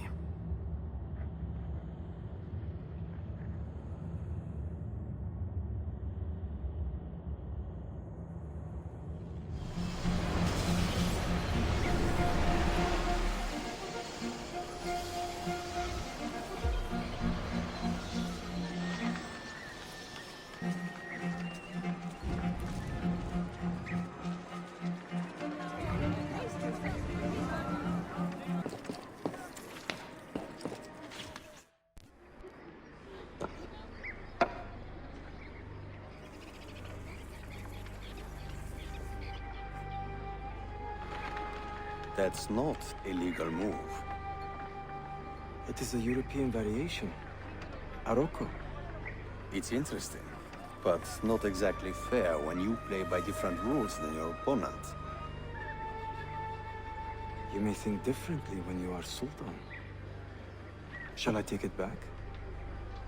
That's not a legal move. It is a European variation. Aroko. It's interesting, but not exactly fair when you play by different rules than your opponent. You may think differently when you are Sultan. Shall I take it back?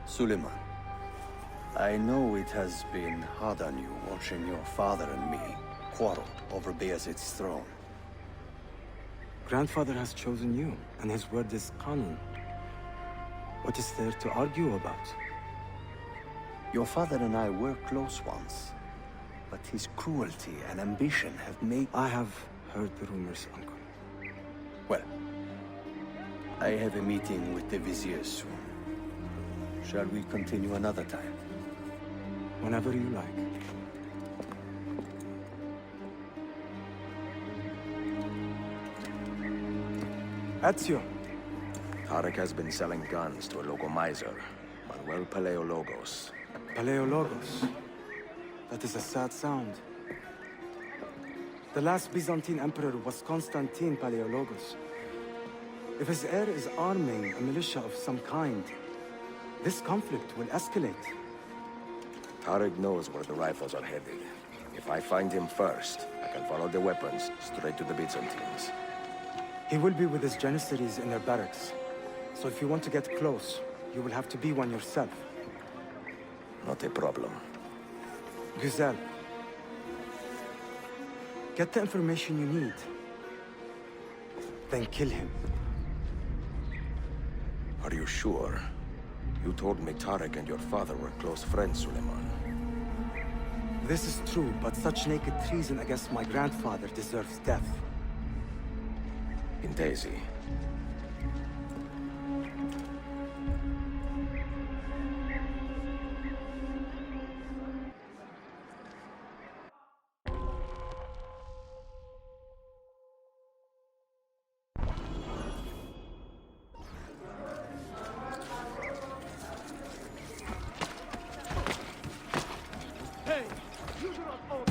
Suleiman, I know it has been hard on you watching your father and me quarrel over Bayezid's throne. Grandfather has chosen you, and his word is Qanun. What is there to argue about? Your father and I were close once, but his cruelty and ambition have made... I have heard the rumors, Uncle. Well, I have a meeting with the Vizier soon. Shall we continue another time? Whenever you like. Ezio. Tarek has been selling guns to a local miser, Manuel Paleologos. Paleologos. That is a sad sound. The last Byzantine emperor was Constantine Paleologos. If his heir is arming a militia of some kind, this conflict will escalate. Tarek knows where the rifles are headed. If I find him first, I can follow the weapons straight to the Byzantines. He will be with his janissaries in their barracks. So if you want to get close, you will have to be one yourself. Not a problem. Güzel. Get the information you need. Then kill him. Are you sure? You told me Tarek and your father were close friends, Suleiman. This is true, but such naked treason against my grandfather deserves death. In Daisy. Hey, you do not own...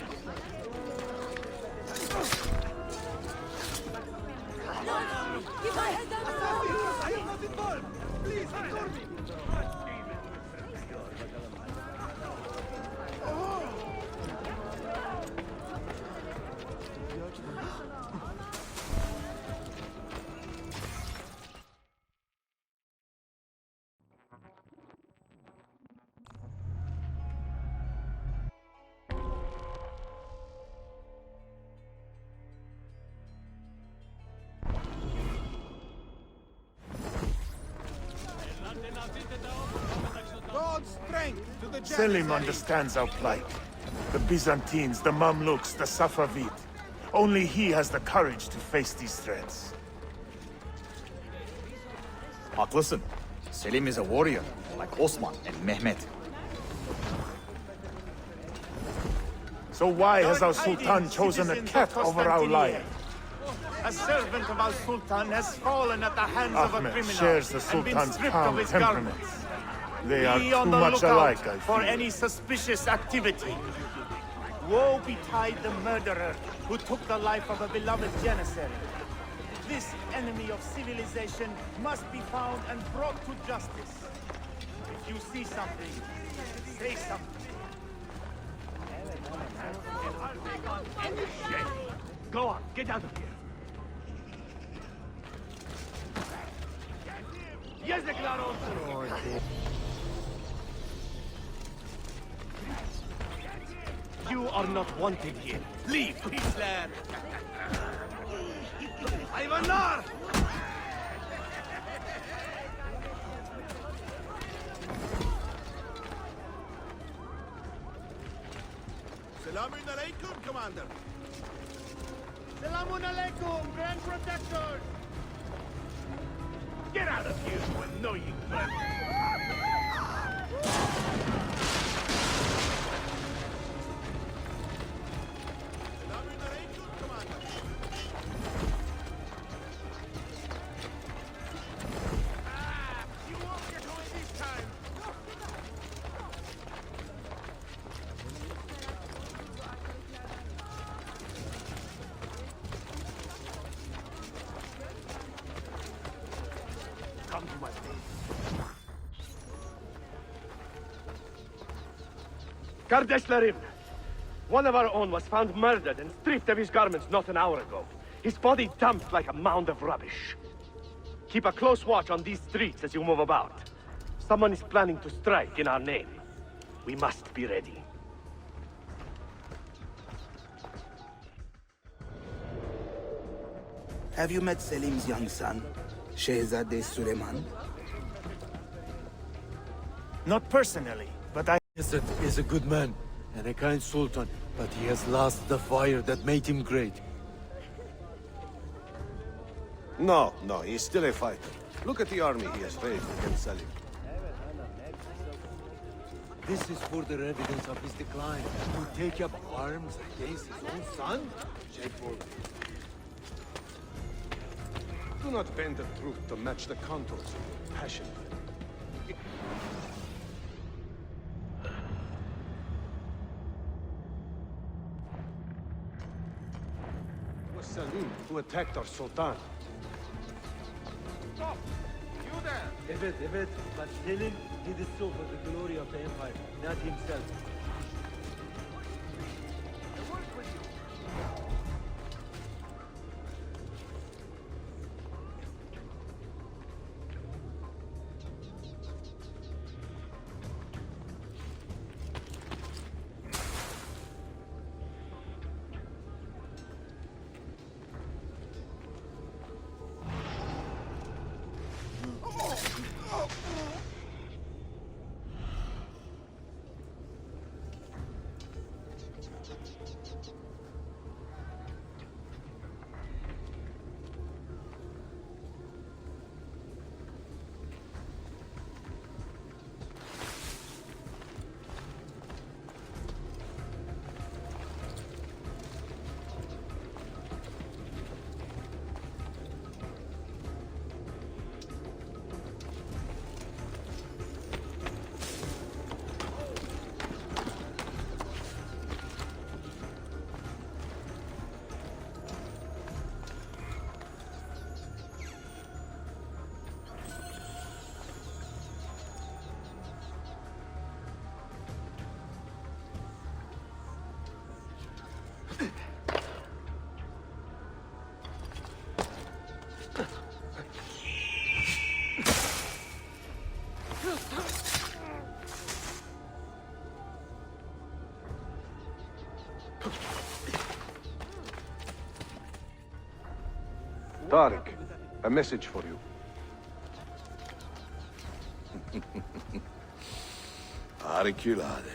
him! Keep my head down! I am not involved! Please, ignore me! God's strength to the Selim understands our plight. The Byzantines, the Mamluks, the Safavid. Only he has the courage to face these threats. Haklısın. Selim is a warrior, like Osman and Mehmet. So why has our Sultan chosen a cat over our lion? A servant of our Sultan has fallen at the hands of a Ahmed criminal shares the and been Sultan's stripped calm of his temperament. garments. They are Be too on the much lookout alike, I for fear. any suspicious activity. Woe betide the murderer who took the life of a beloved janissary. This enemy of civilization must be found and brought to justice. If you see something, say something. And I'll take on any shame. Go on, get out of here. Yes, declaro. You are not wanted here. Leave, Islam. Ivanar! Salamun alaikum, Commander. Salamun alaikum, Grand Protector! Get out of here, you annoying bird! You won't get away this time! Come to my aid. Kardeşlerim! One of our own was found murdered and stripped of his garments not an hour ago. His body dumped like a mound of rubbish. Keep a close watch on these streets as you move about. Someone is planning to strike in our name. We must be ready. Have you met Selim's young son, Shehzade Suleiman? Not personally, but I... Yezid is a good man and a kind sultan, but he has lost the fire that made him great. No, he's still a fighter. Look at the army he has raised against Selim. This is further evidence of his decline. To take up arms against his own son? Shameful. Do not bend the truth to match the contours of your passion. It was Selim who attacked our Sultan. Stop! You there! Evet, but Selim did it so for the glory of the Empire, not himself. I work with you! Tariq, a message for you. Auriculade.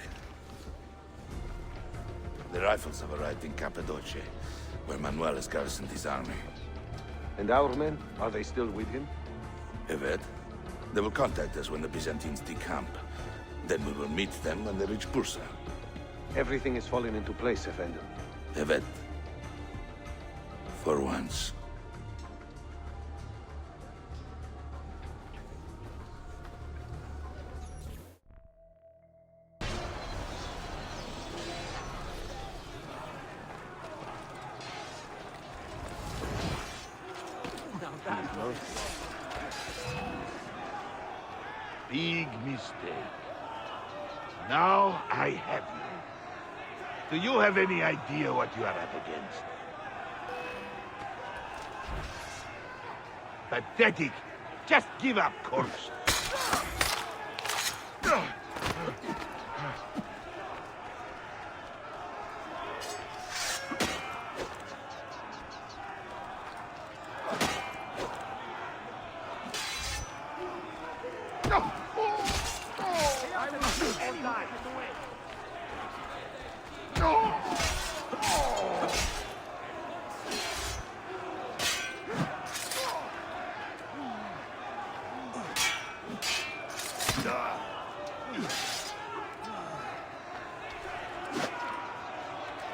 The rifles have arrived in Cappadocia, where Manuel has garrisoned his army. And our men, are they still with him? Evet. They will contact us when the Byzantines decamp. Then we will meet them when they reach Bursa. Everything is falling into place, Effendi. Evet. For once. Big mistake. Now I have you. Do you have any idea what you are up against? Pathetic. Just give up, corpse.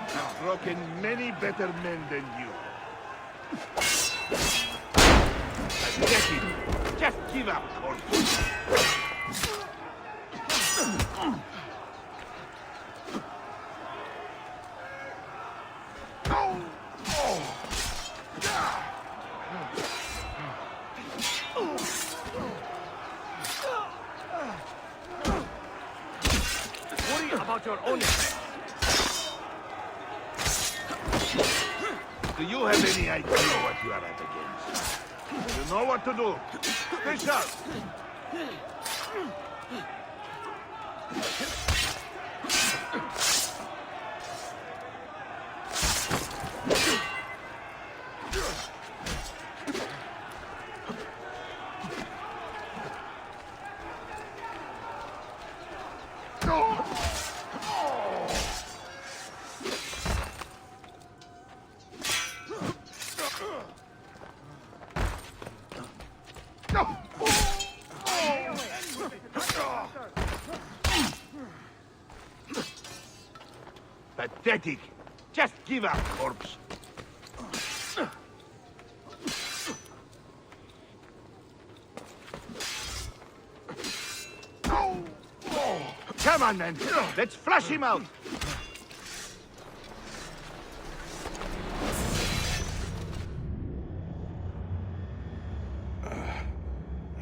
I've broken many better men than you. Pathetic. Just give up, corpse. Worry about your own effect. Do you have any idea what you are up against? You know what to do. Stay sharp. Pathetic. Just give up, corpse. Come on, man. Let's flush him out.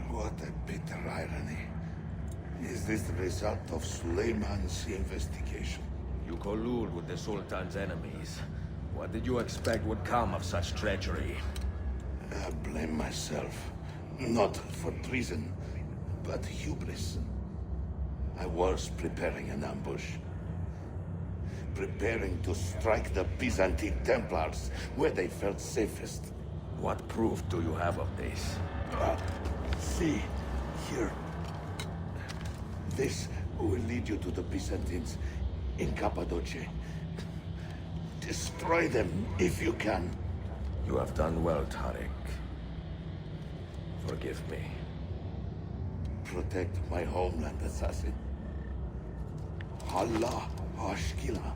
What a bitter irony. Is this the result of Suleiman's investigation? You collude with the Sultan's enemies. What did you expect would come of such treachery? I blame myself. Not for treason, but hubris. I was preparing an ambush. Preparing to strike the Byzantine Templars where they felt safest. What proof do you have of this? See, here. This will lead you to the Byzantines in Cappadocia. Destroy them if you can. You have done well, Tariq. Forgive me. Protect my homeland, assassin. Allah Ashkila.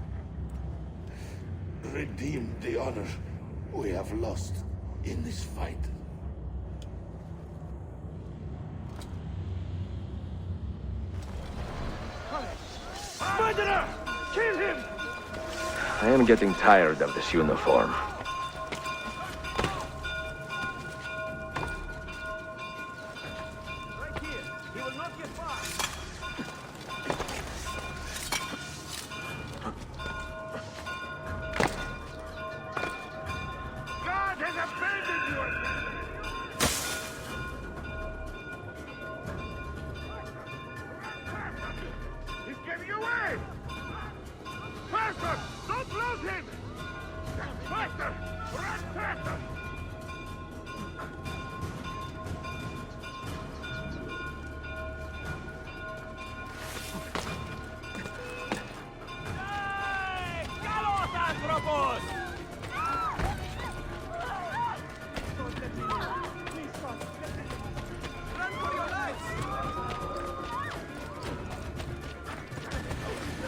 Redeem the honor we have lost in this fight. Murderer! Kill him! I am getting tired of this uniform. Right here. He will not get far. God has abandoned you! He's getting away! Faster! Don't lose him! Faster! Run faster! ¡Calos, Anthropos! Run for your lives!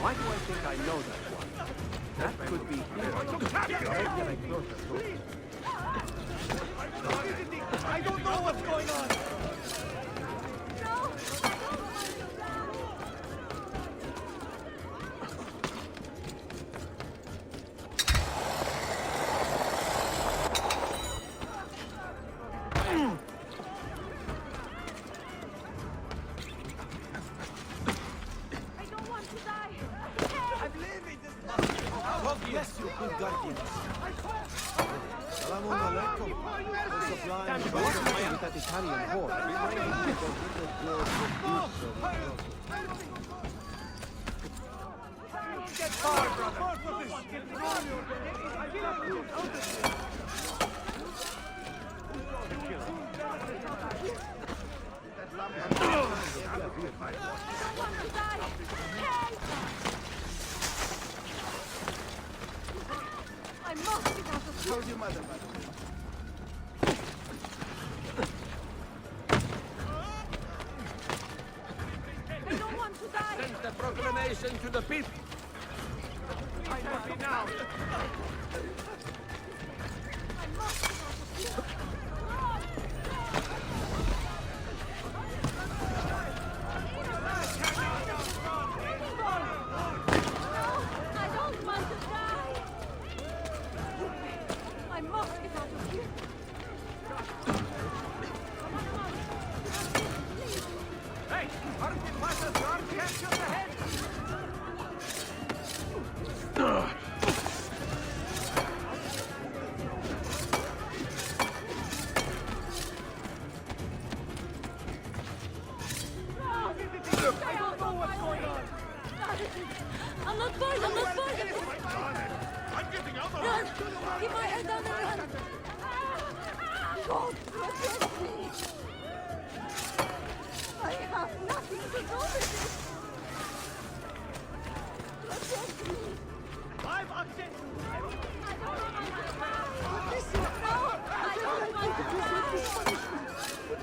Why do I think I know that one? That could be here. I don't know what's going on! Bless you, good guardians. Salamun alaikum. The supply with that Italian horde. Get far, I must get out of here. How's your mother, I don't want to die. Send the proclamation to the people. I must be now. I must get out of here. I don't want to die. I must get out of here. Hey, aren't the passes guard catch on the head? I don't know what's going on. I'm not bored. I'm not bored. I'm getting out of Run! Keep my head down and run! God protect me! I have nothing to do with it! Protect me! I've access! No! I don't want to die!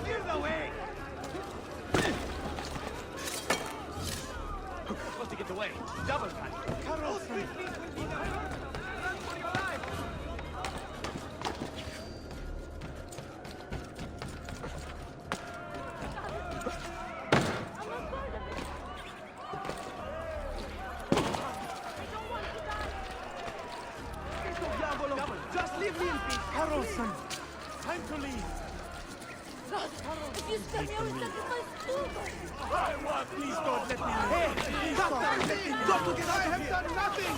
Clear the way! Supposed to get away. Double time. Carol, please will be there. Run for your life! Just leave me in peace. Carlson, time to leave. God, if you spare me, I will sacrifice Uber! I want, please don't let me leave. Hey, please don't let me leave. Got to get out of here. I have done nothing.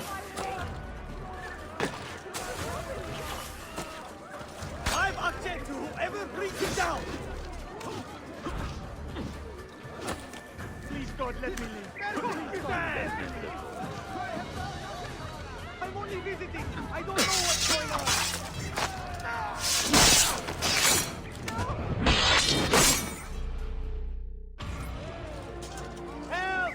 I've acted to whoever brings it down. Please don't let me leave. I'm only visiting. I don't know what's going on. Help!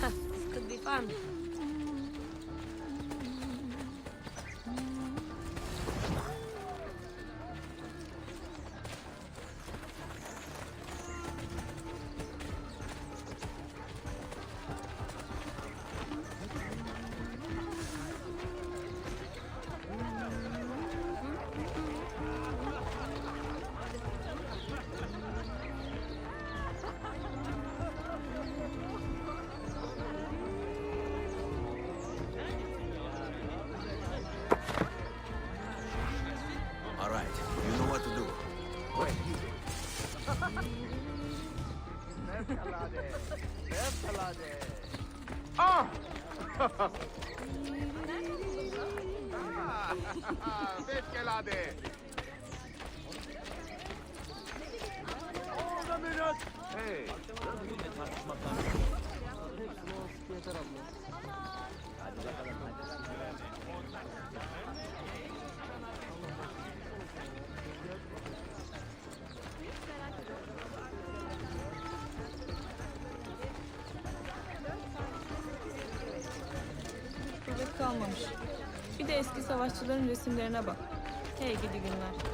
This could be fun. Ah! Vedi che la de. Hold a minute! Hey. Kuvvet kalmamış. Bir de eski savaşçıların resimlerine bak. Hey gidi günler.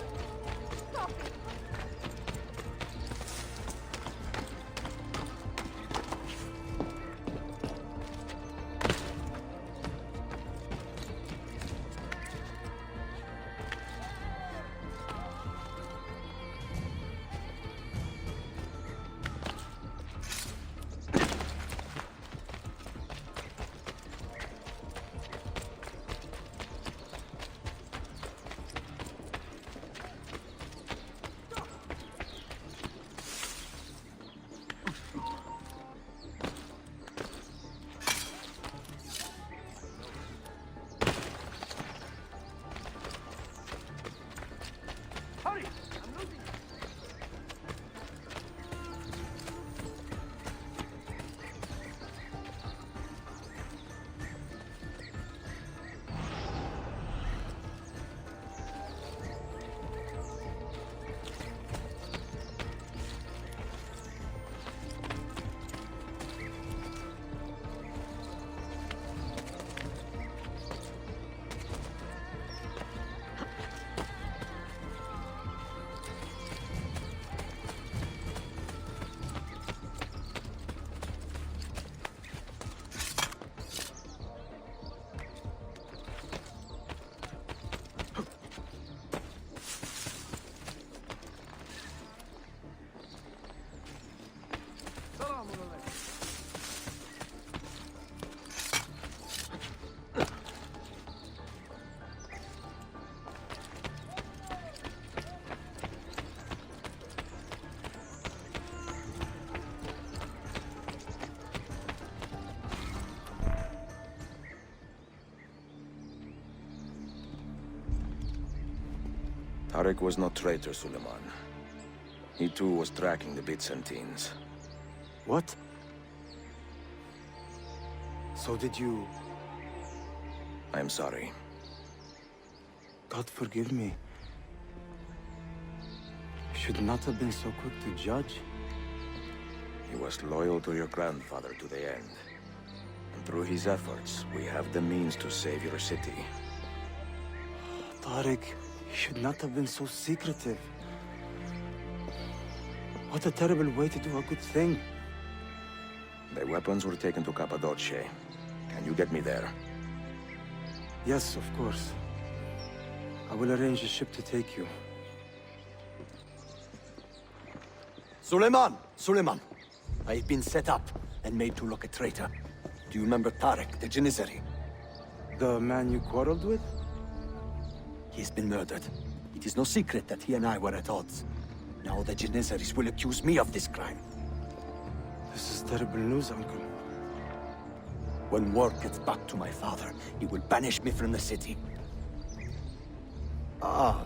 Tarek was no traitor, Suleiman. He too was tracking the Byzantines. What? So did you... I'm sorry. God forgive me. You should not have been so quick to judge. He was loyal to your grandfather to the end. And through his efforts, we have the means to save your city. Tariq, you should not have been so secretive. What a terrible way to do a good thing. The weapons were taken to Cappadocia. Can you get me there? Yes, of course. I will arrange a ship to take you. Suleiman! Suleiman! I've been set up and made to look a traitor. Do you remember Tarek, the Janissary? The man you quarreled with? He's been murdered. It is no secret that he and I were at odds. Now the Janissaries will accuse me of this crime. This is terrible news, Uncle. When word gets back to my father, he will banish me from the city. Ah,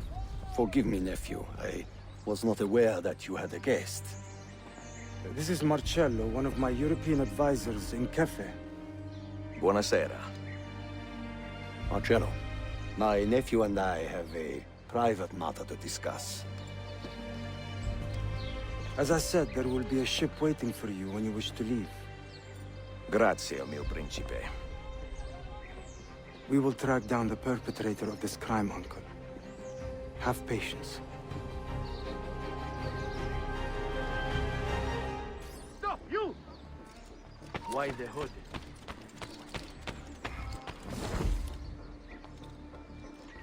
forgive me, nephew. I was not aware that you had a guest. This is Marcello, one of my European advisors in Cafe. Buonasera. Marcello, my nephew and I have a private matter to discuss. As I said, there will be a ship waiting for you when you wish to leave. Grazie, mio principe. We will track down the perpetrator of this crime, Uncle. Have patience. Stop, you! Wind the hood.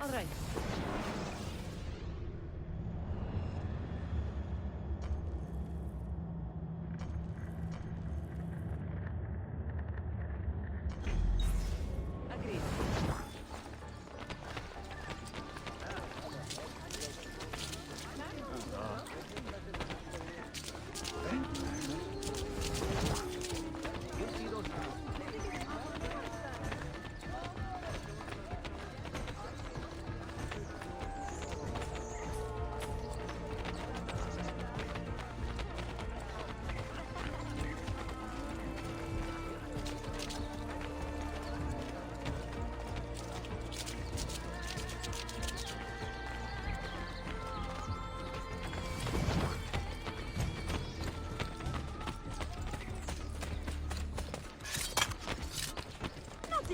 All right.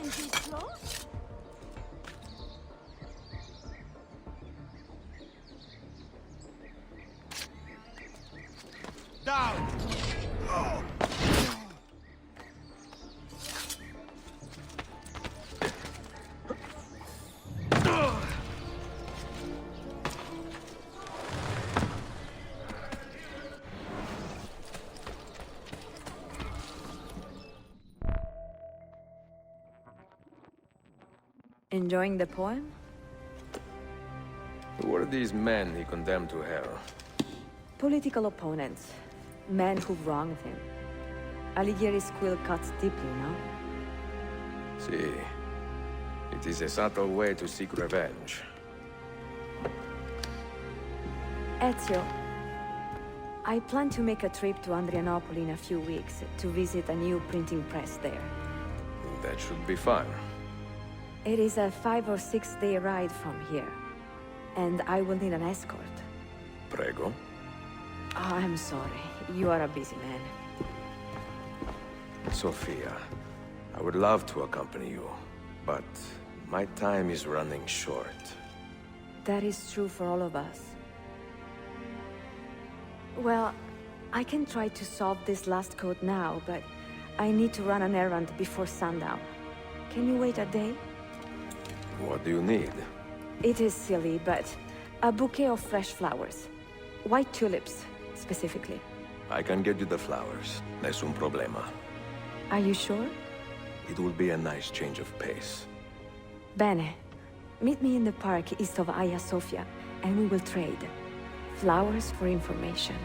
think he's close? Down! Enjoying the poem? Who were these men he condemned to hell? Political opponents. Men who wronged him. Alighieri's quill cuts deeply, no? See, it is a subtle way to seek revenge. Ezio, I plan to make a trip to Andrianople in a few weeks to visit a new printing press there. That should be fun. It is a 5 or 6 day ride from here, and I will need an escort. Prego. Oh, I'm sorry. You are a busy man. Sophia, I would love to accompany you, but my time is running short. That is true for all of us. Well, I can try to solve this last code now, but I need to run an errand before sundown. Can you wait a day? What do you need? It is silly, but a bouquet of fresh flowers. White tulips, specifically. I can get you the flowers. Nessun problema. Are you sure? It will be a nice change of pace. Bene. Meet me in the park east of Hagia Sophia, and we will trade. Flowers for information.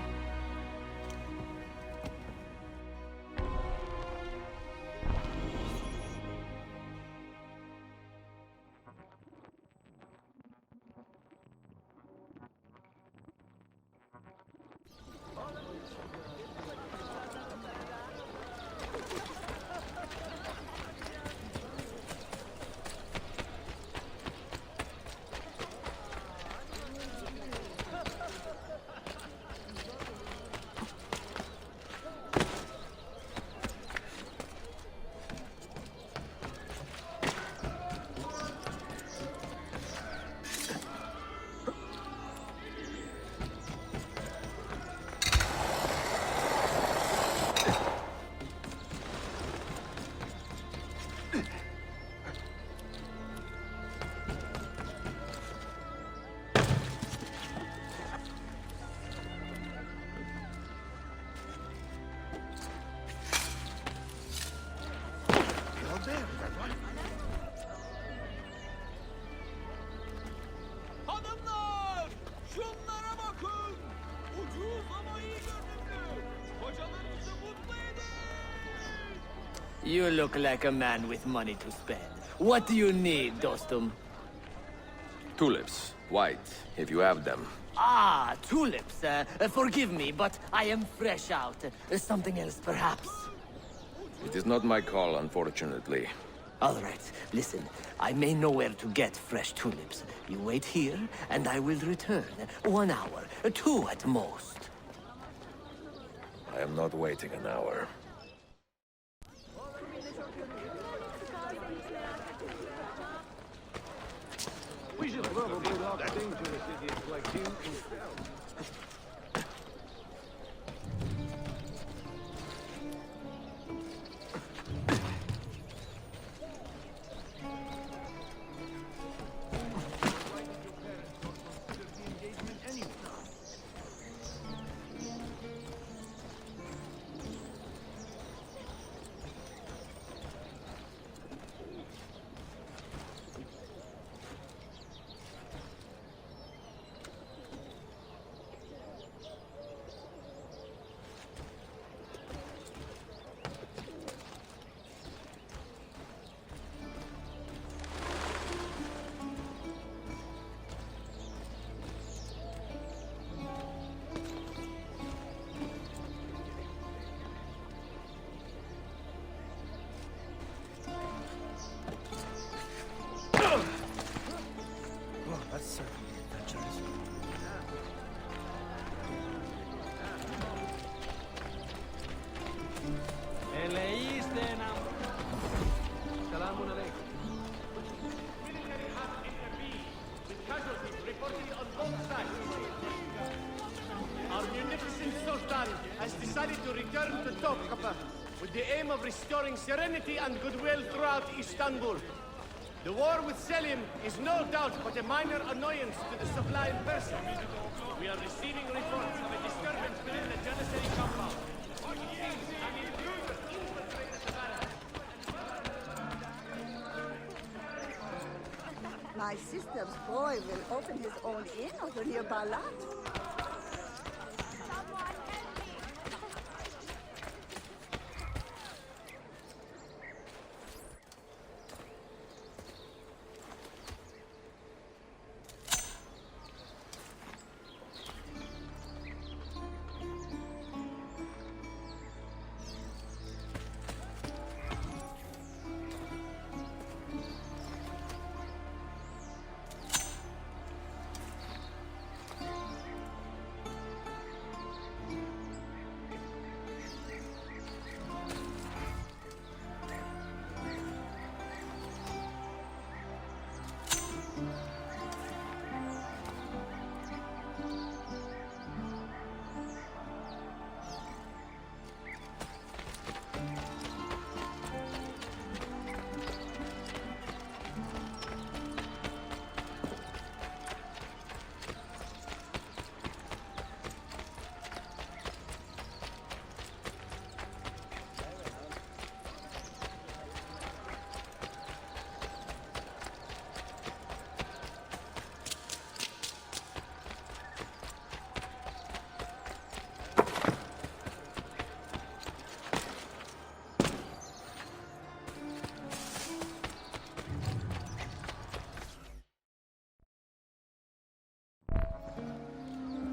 Hanımlar! Şunlara bakın! Ucuz ama iyi görünümlü. Kocalarınızı mutlu edin! You look like a man with money to spend. What do you need, dostum? Tulips. White, if you have them. Ah, tulips. Forgive me, but I am fresh out. Something else, perhaps? It is not my call, unfortunately. All right, listen. I may know where to get fresh tulips. You wait here, and I will return. 1 hour, 2 at most. I am not waiting an hour. We should probably lock dangerous idiots like you in stealth. with the aim of restoring serenity and goodwill throughout Istanbul. The war with Selim is no doubt but a minor annoyance to the Sublime Person. We are receiving reports of a disturbance within the Janissary compound. An intruder infiltrated the barracks. My sister's boy will open his own inn over near Balat.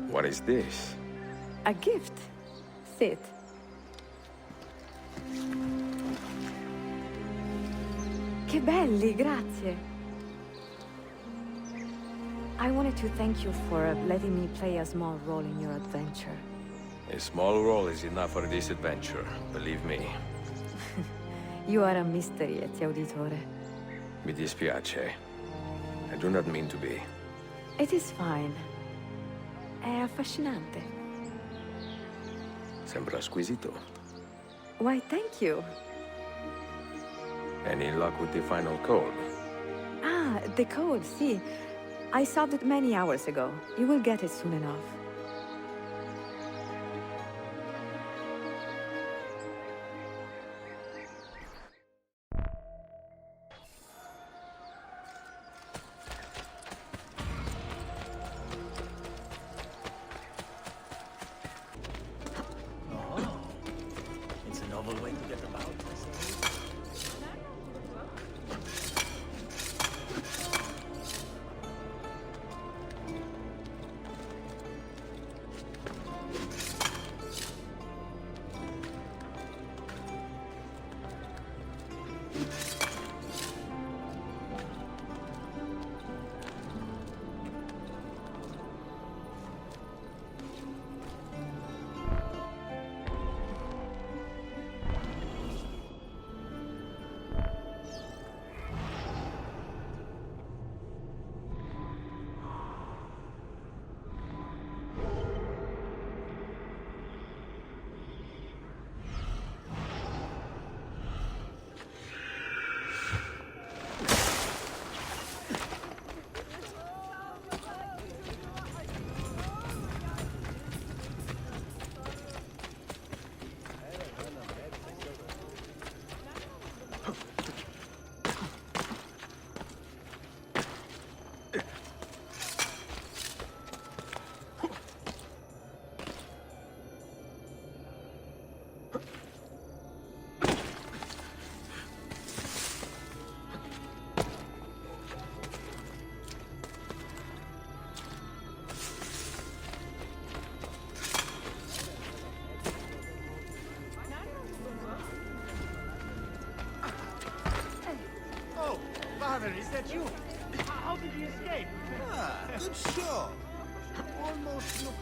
What is this? A gift. Sit. Che belli, grazie. I wanted to thank you for letting me play a small role in your adventure. A small role is enough for this adventure, believe me. You are a mystery, auditore. Mi dispiace. I do not mean to be. It is fine. È affascinante. Sembra squisito. Why, thank you. Any luck with the final code? Ah, the code, sì. I solved it many hours ago. You will get it soon enough. It's a novel way to get about. Father, is that you? How did he escape? Ah, good shot. Almost looked...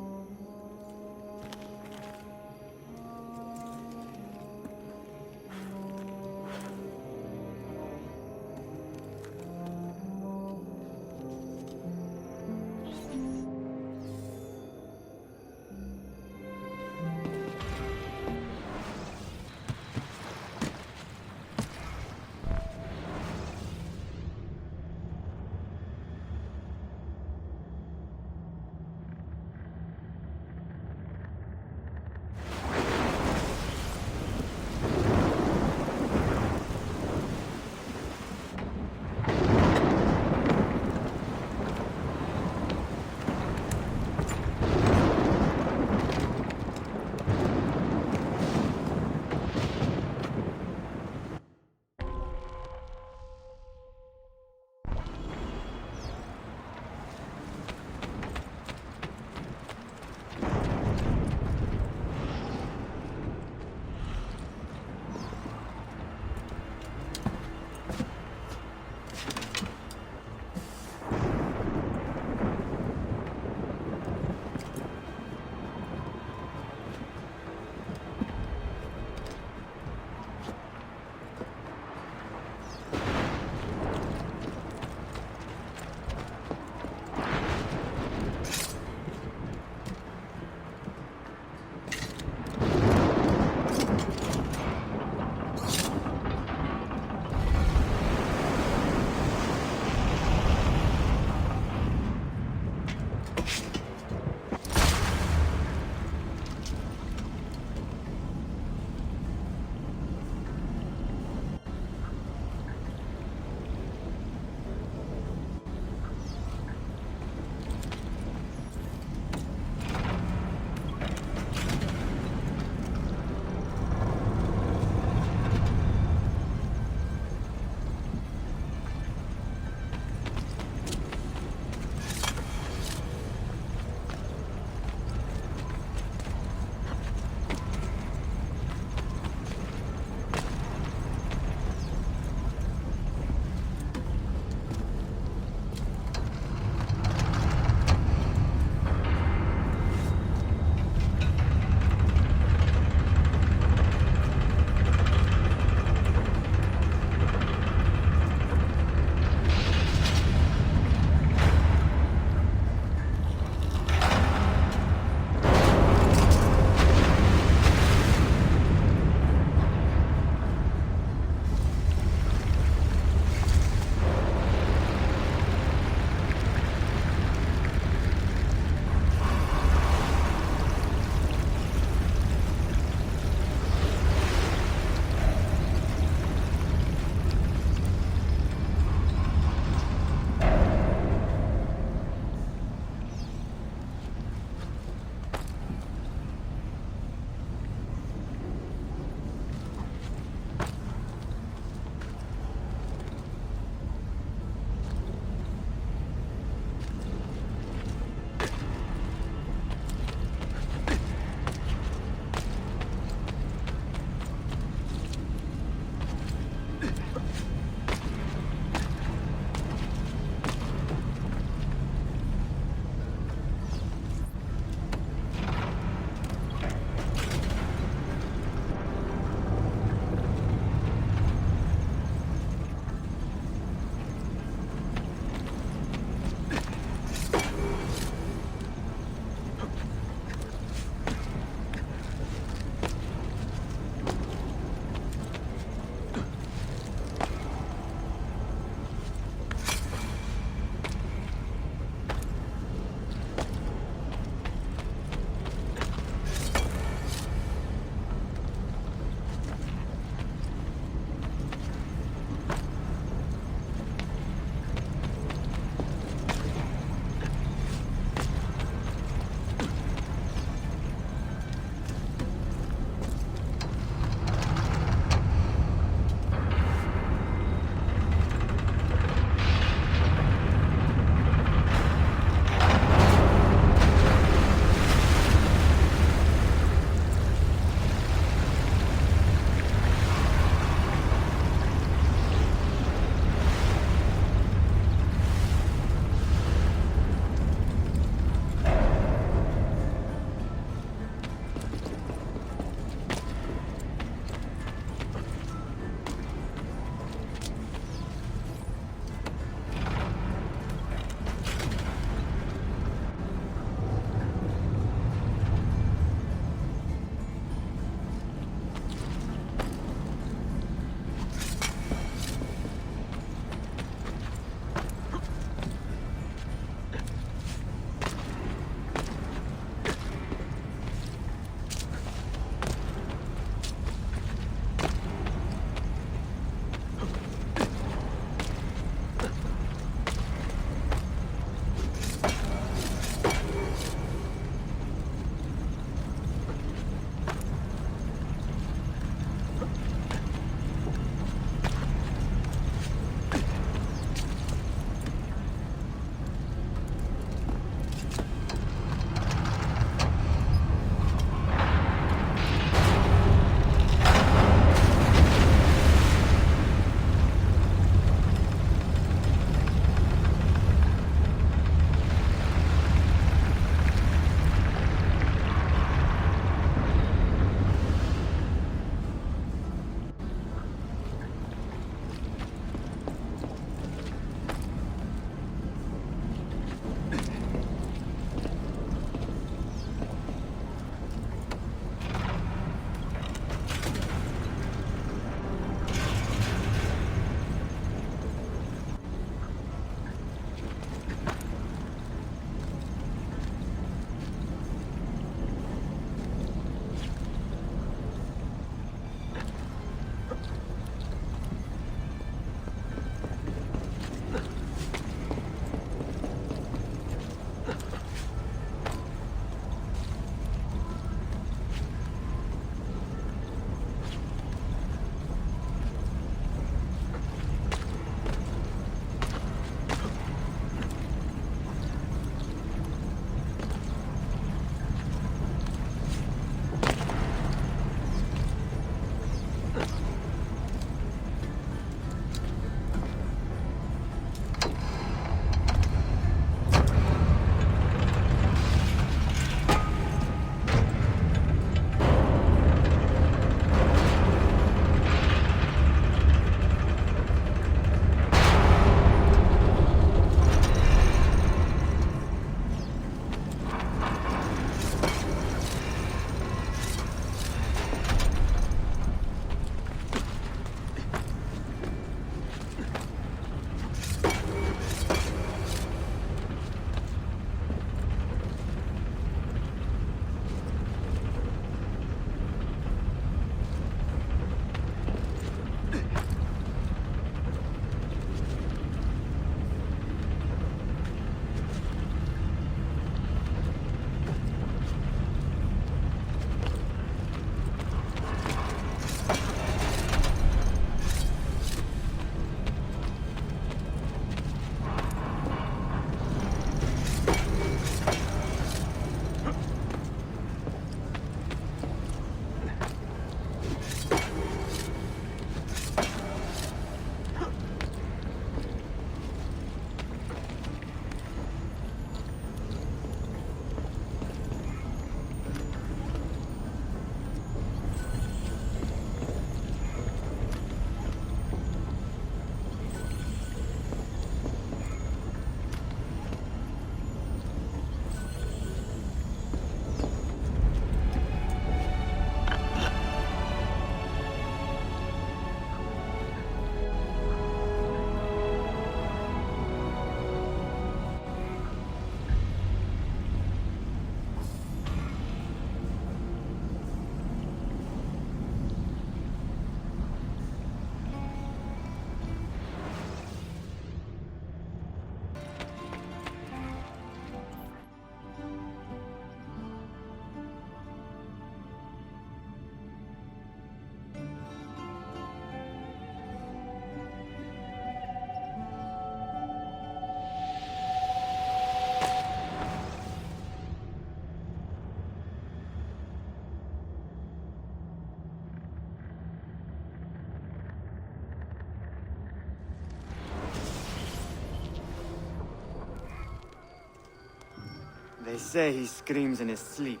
They say he screams in his sleep,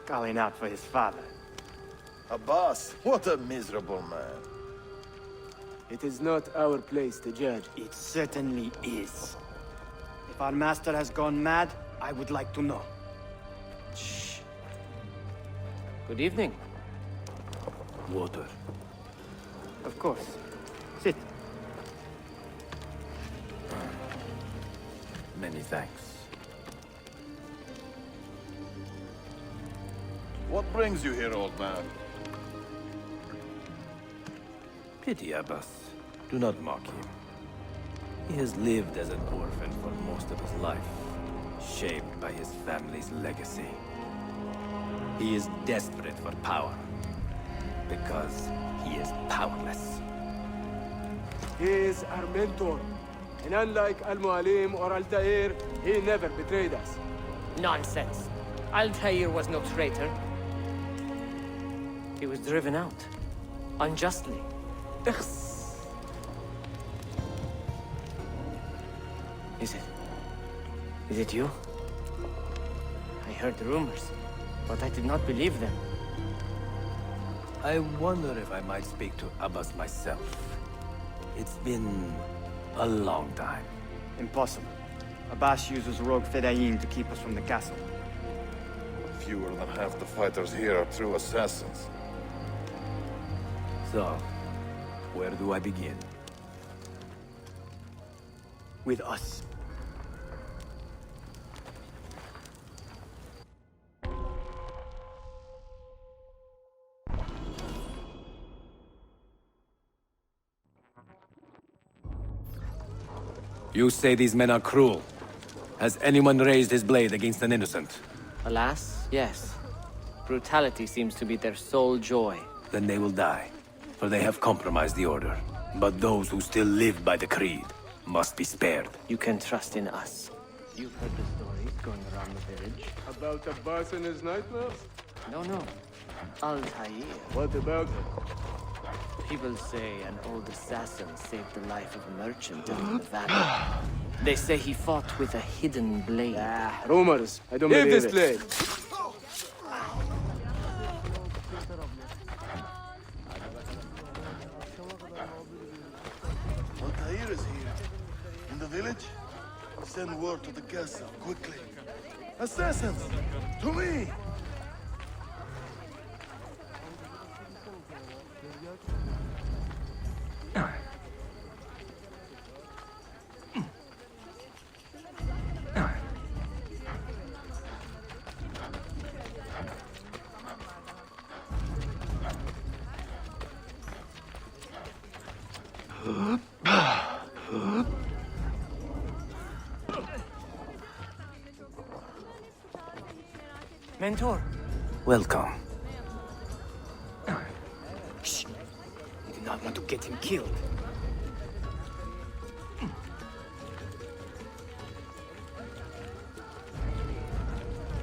calling out for his father. Abbas, what a miserable man. It is not our place to judge. It certainly is. If our master has gone mad, I would like to know. Shh. Good evening. Water. Of course. Sit. Many thanks. What brings you here, old man? Pity Abbas. Do not mock him. He has lived as an orphan for most of his life, shaped by his family's legacy. He is desperate for power, because he is powerless. He is our mentor. And unlike Al-Mualim or Altair, he never betrayed us. Nonsense. Altair was no traitor. He was driven out. Unjustly. Is it you? I heard rumors, but I did not believe them. I wonder if I might speak to Abbas myself. It's been a long time. Impossible. Abbas uses rogue Fedayeen to keep us from the castle. Fewer than half the fighters here are true assassins. So, where do I begin? With us. You say these men are cruel. Has anyone raised his blade against an innocent? Alas, yes. Brutality seems to be their sole joy. Then they will die, for they have compromised the order. But those who still live by the creed must be spared. You can trust in us. You've heard the stories going around the village. About Abbas and his nightmares? No. Altair. What about him? People say an old assassin saved the life of a merchant in the valley. They say he fought with a hidden blade. Rumors. I don't believe this blade. Altair is here. In the village? Send word to the castle, quickly. Assassins! To me! Mentor. Welcome. Shh. We do not want to get him killed.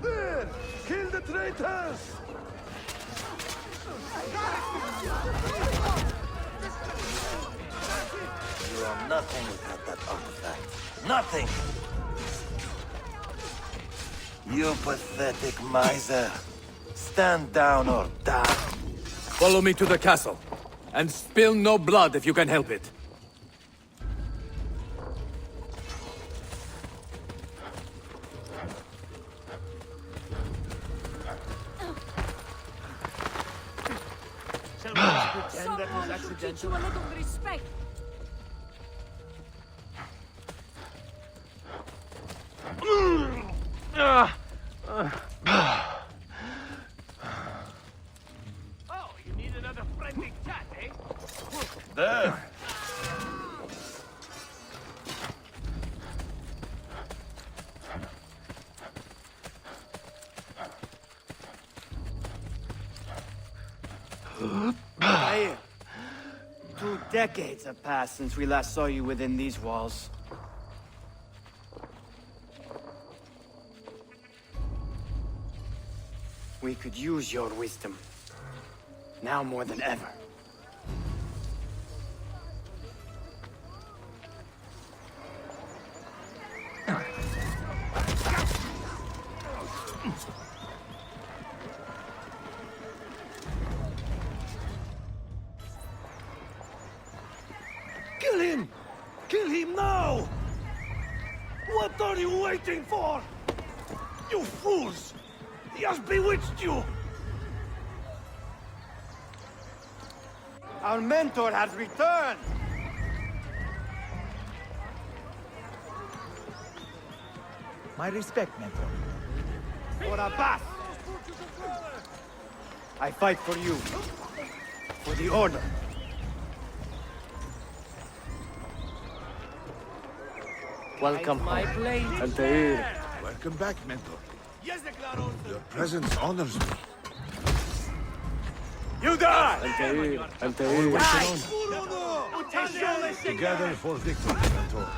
There! Kill the traitors! You are nothing without that artifact. Nothing! You pathetic miser. Stand down or die. Follow me to the castle, and spill no blood if you can help it. Shall we just pretend that was accidental? Teach you a little respect. Oh, you need another friendly chat, eh? There! Altair. 2 decades have passed since we last saw you within these walls. We could use your wisdom. Now more than ever. Kill him! Kill him now! What are you waiting for? You fools! He has bewitched you! Our mentor has returned! My respect, mentor. For Abbas! I fight for you. For the Order. Welcome my home. blade. Altair. Welcome back, mentor. Your presence honors me. You die! Altair. Altair. Together for victory, mentor.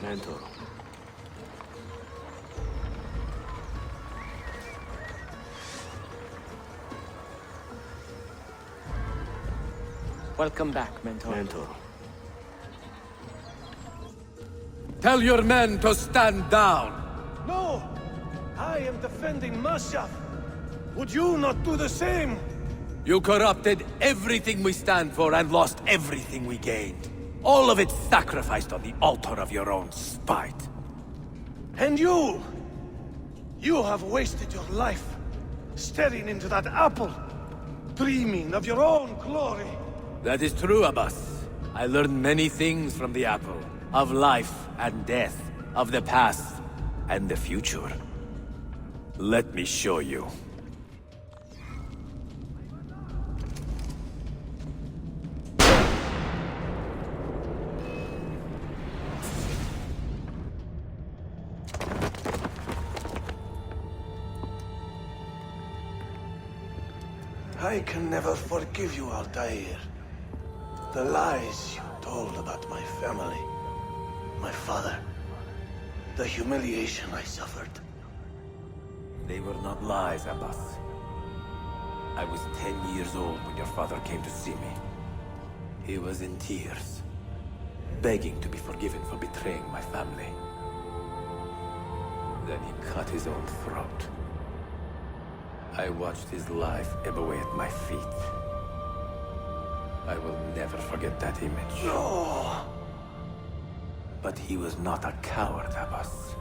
Mentor. Welcome back, mentor. Mentor. Tell your men to stand down! No! I am defending Mashaf. Would you not do the same? You corrupted everything we stand for and lost everything we gained. All of it sacrificed on the altar of your own spite. And you! You have wasted your life, staring into that apple, dreaming of your own glory. That is true, Abbas. I learned many things from the apple. Of life and death. Of the past and the future. Let me show you. I can never forgive you, Altair. The lies you told about my family, my father, the humiliation I suffered. They were not lies, Abbas. I was 10 years old when your father came to see me. He was in tears, begging to be forgiven for betraying my family. Then he cut his own throat. I watched his life ebb away at my feet. I will never forget that image. No! But he was not a coward, Abbas.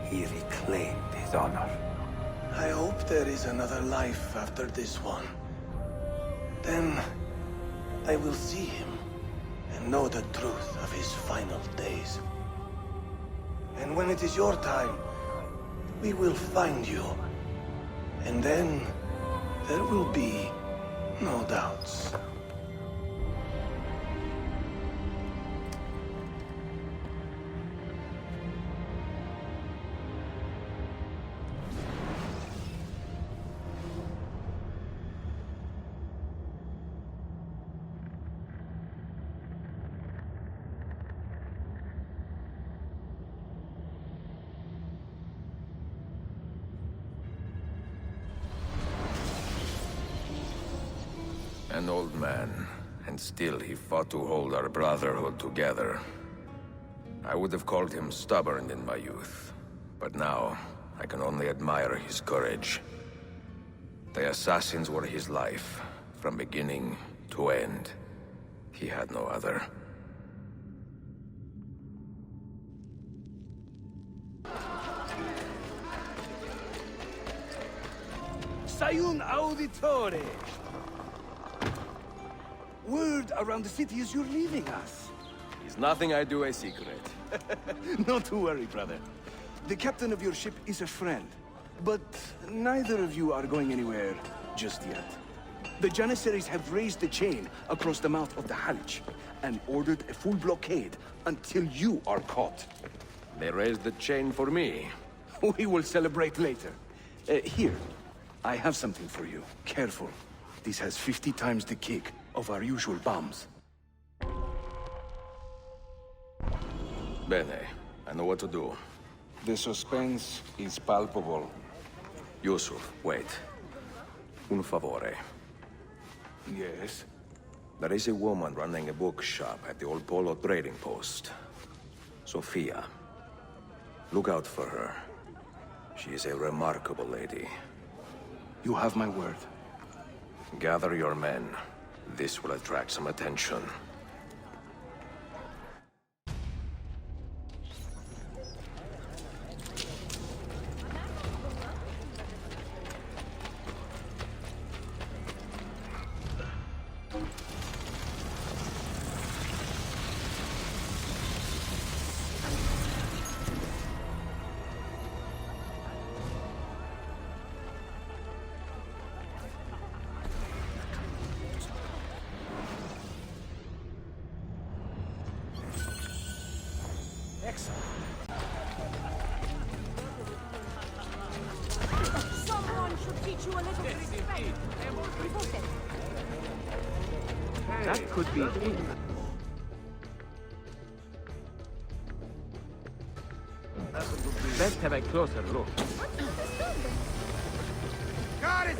He reclaimed his honor. I hope there is another life after this one. Then I will see him and know the truth of his final days. And when it is your time, we will find you. And then there will be no doubts. An old man, and still he fought to hold our brotherhood together. I would have called him stubborn in my youth, but now I can only admire his courage. The assassins were his life, from beginning to end. He had no other. Sayun Auditore! Word around the city is you're leaving us. Is nothing I do a secret. Not to worry, brother. The captain of your ship is a friend, but neither of you are going anywhere just yet. The Janissaries have raised the chain across the mouth of the Halich and ordered a full blockade until you are caught. They raised the chain for me. We will celebrate later. Here, I have something for you. Careful. This has 50 times the kick of our usual bombs. Bene, I know what to do. The suspense is palpable. Yusuf, wait. Un favore. Yes? There is a woman running a bookshop at the old Polo trading post. Sophia. Look out for her. She is a remarkable lady. You have my word. Gather your men. This will attract some attention. Someone should teach you a little respect. That could be it. Let's have a closer look. Got it!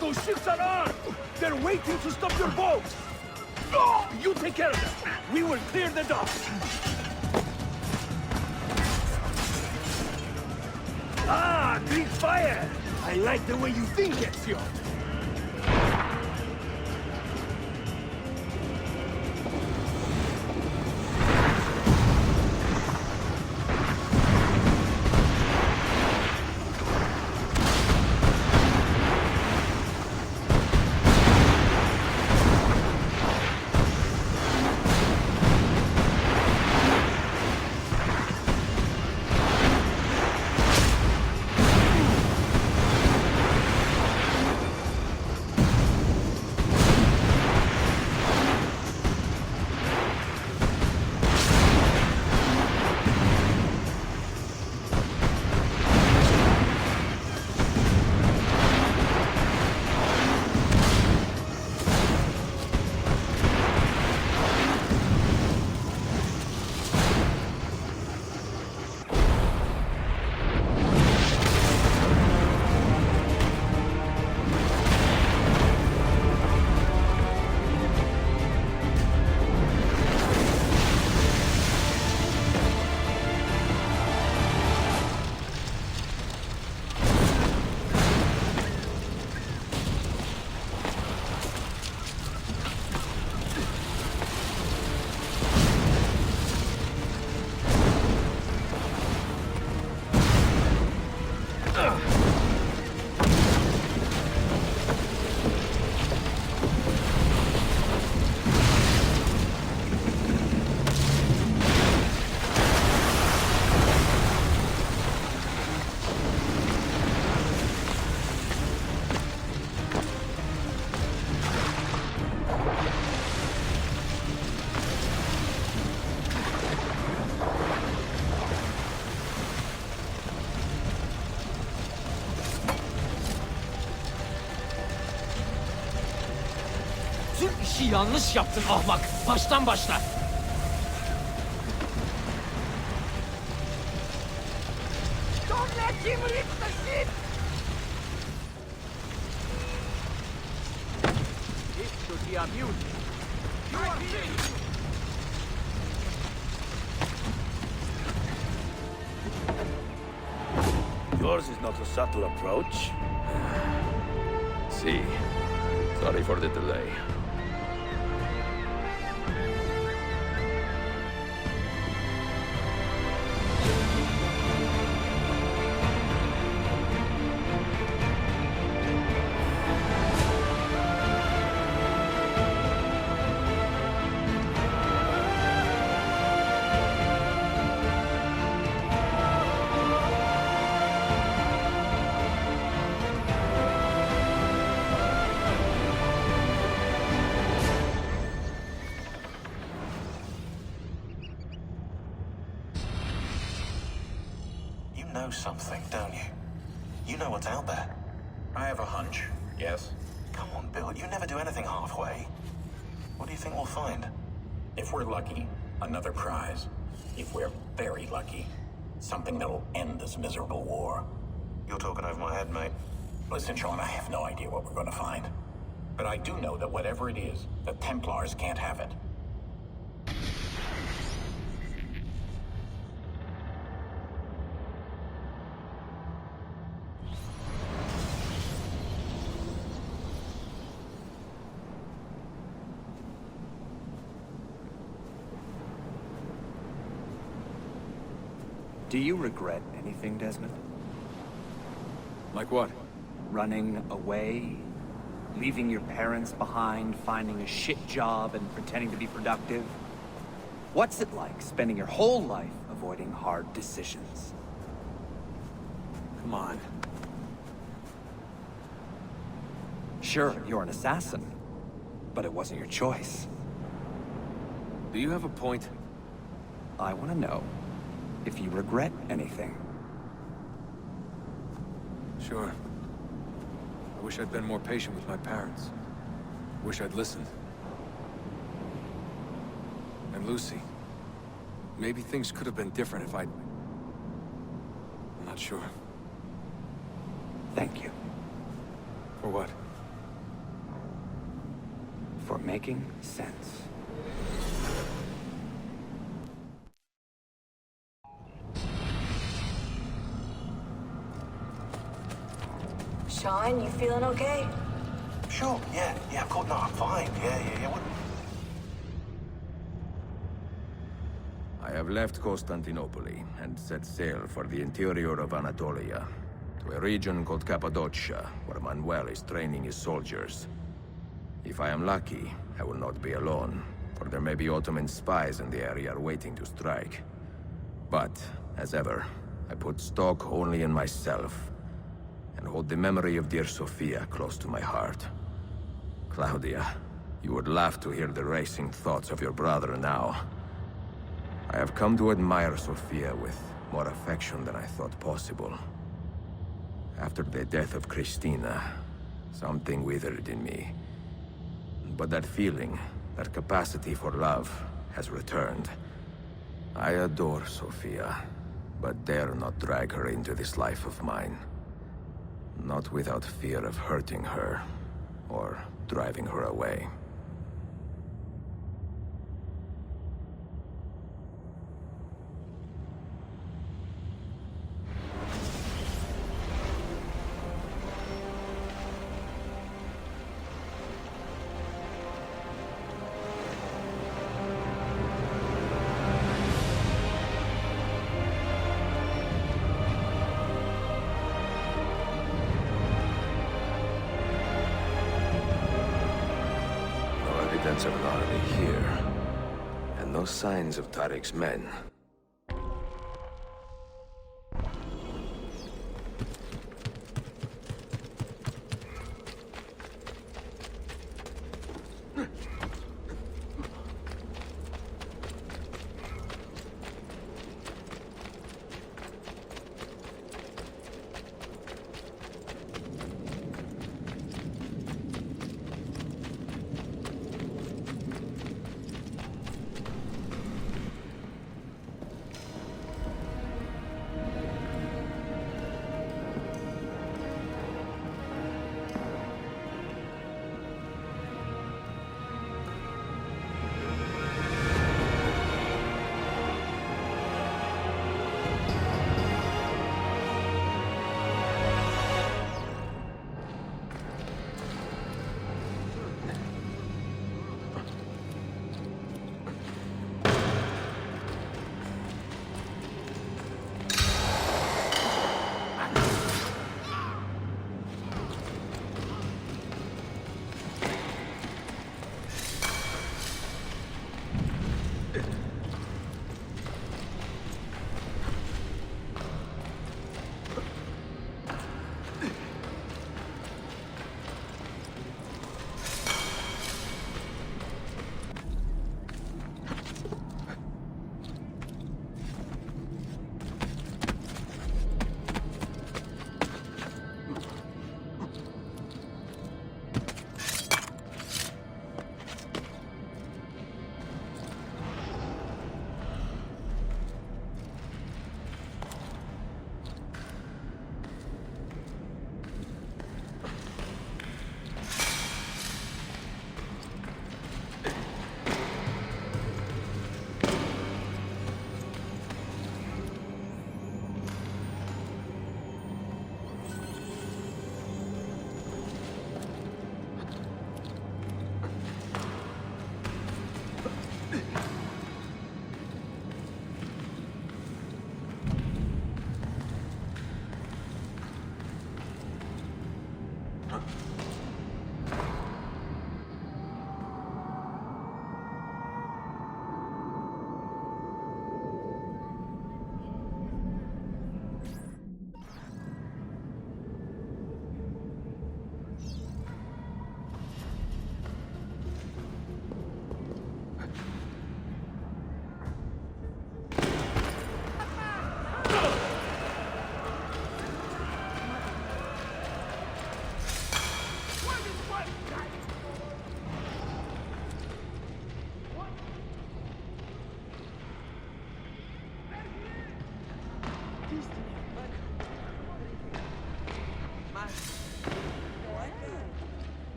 Those ships are armed! They're waiting to stop your boat! Oh, you take care of them! We will clear the docks! Ah, Greek fire! I like the way you think, Ezio! Tüm işi yanlış yaptın ahmak. Baştan başla. Don't let him reach the ship! This should the immune. You are finished! Yours is not a subtle approach. See. Sorry for the delay. You know something, don't you? You know what's out there. I have a hunch, yes? Come on, Bill, you never do anything halfway. What do you think we'll find? If we're lucky, another prize. If we're very lucky, something that'll end this miserable war. You're talking over my head, mate. Listen, Sean, I have no idea what we're going to find. But I do know that whatever it is, the Templars can't have it. Do you regret anything, Desmond? Like what? Running away? Leaving your parents behind, finding a shit job, and pretending to be productive? What's it like spending your whole life avoiding hard decisions? Come on. Sure, you're an assassin, but it wasn't your choice. Do you have a point? I want to know if you regret anything. Sure. I wish I'd been more patient with my parents. Wish I'd listened. And Lucy. Maybe things could have been different if I'm not sure. Thank you. For what? For making sense. Sean, you feeling okay? Sure, yeah, of course, no, I'm fine, yeah. I have left Constantinople and set sail for the interior of Anatolia, to a region called Cappadocia, where Manuel is training his soldiers. If I am lucky, I will not be alone, for there may be Ottoman spies in the area waiting to strike. But, as ever, I put stock only in myself, and hold the memory of dear Sophia close to my heart. Claudia, you would laugh to hear the racing thoughts of your brother now. I have come to admire Sophia with more affection than I thought possible. After the death of Christina, something withered in me. But that feeling, that capacity for love, has returned. I adore Sophia, but dare not drag her into this life of mine. Not without fear of hurting her, or driving her away. Evidence of an army here, and no signs of Tariq's men.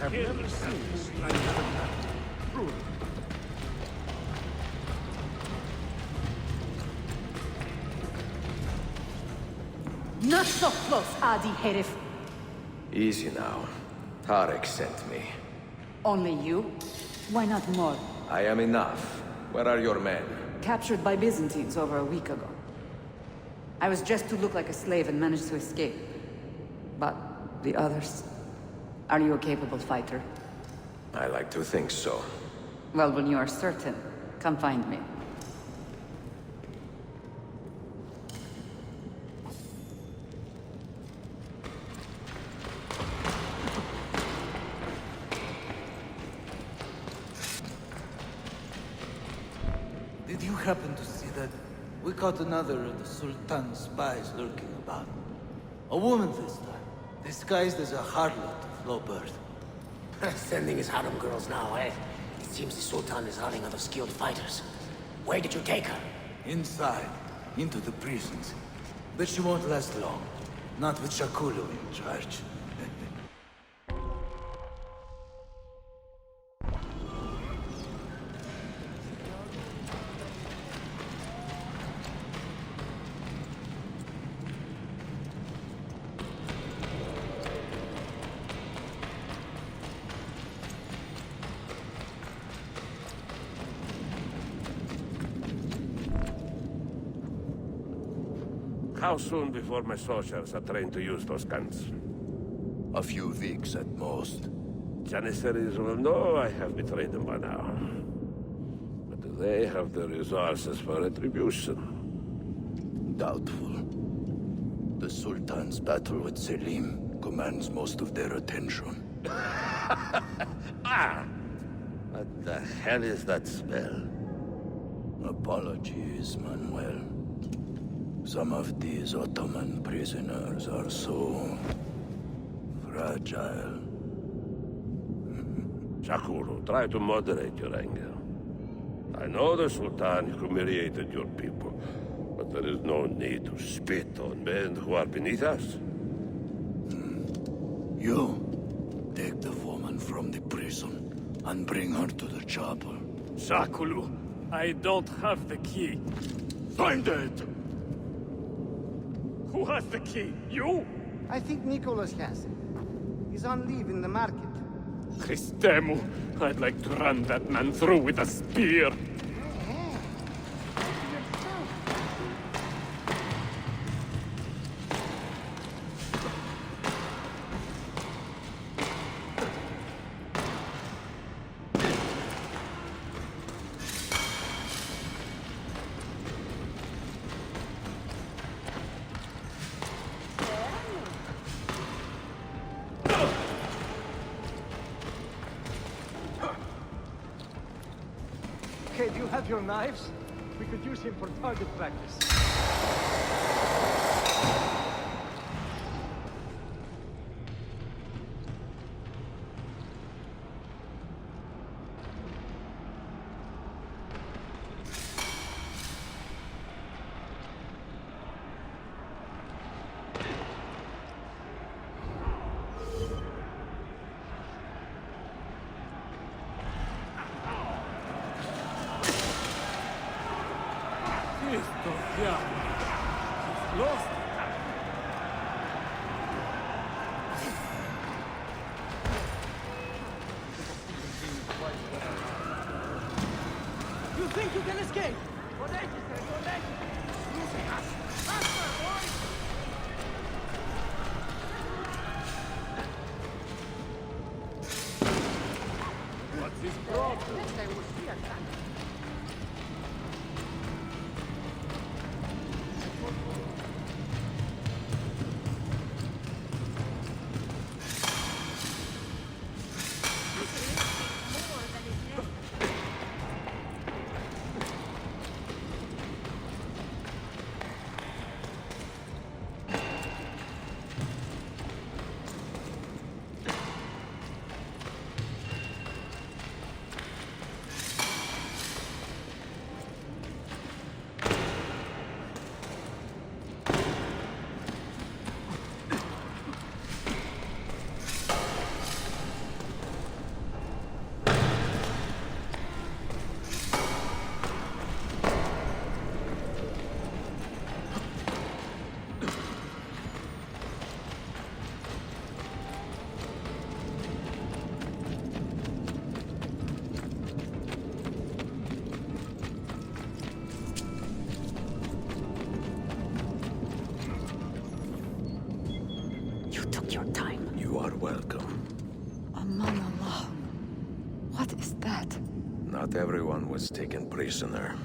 I've never seen this kind of attack. Not so close, Adi Herif. Easy now. Tarek sent me. Only you? Why not more? I am enough. Where are your men? Captured by Byzantines over a week ago. I was just to look like a slave and managed to escape. But the others... Are you a capable fighter? I like to think so. Well, when you are certain, come find me. Did you happen to see that? We caught another of the Sultan's spies lurking about. A woman this time, disguised as a harlot of low birth. Sending his harem girls now, eh? It seems the Sultan is hunting other skilled fighters. Where did you take her? Inside, into the prisons. But she won't last long. Not with Shakulu in charge. How soon before my soldiers are trained to use those guns? A few weeks at most. Janissaries will know I have betrayed them by now. But do they have the resources for retribution? Doubtful. The Sultan's battle with Selim commands most of their attention. What the hell is that smell? Apologies, Manuel. Some of these Ottoman prisoners are so... fragile. Shakuru, try to moderate your anger. I know the Sultan humiliated your people, but there is no need to spit on men who are beneath us. You, take the woman from the prison and bring her to the chapel. Shakulu, I don't have the key. Find it! Who has the key? You? I think Nicholas has it. He's on leave in the market. Christemu, I'd like to run that man through with a spear. Okay, do you have your knives? We could use him for target practice. Cristo, yeah. He's lost. You think you can escape? What's his problem? Your time. You are welcome. Aman Allah. What is that? Not everyone was taken prisoner.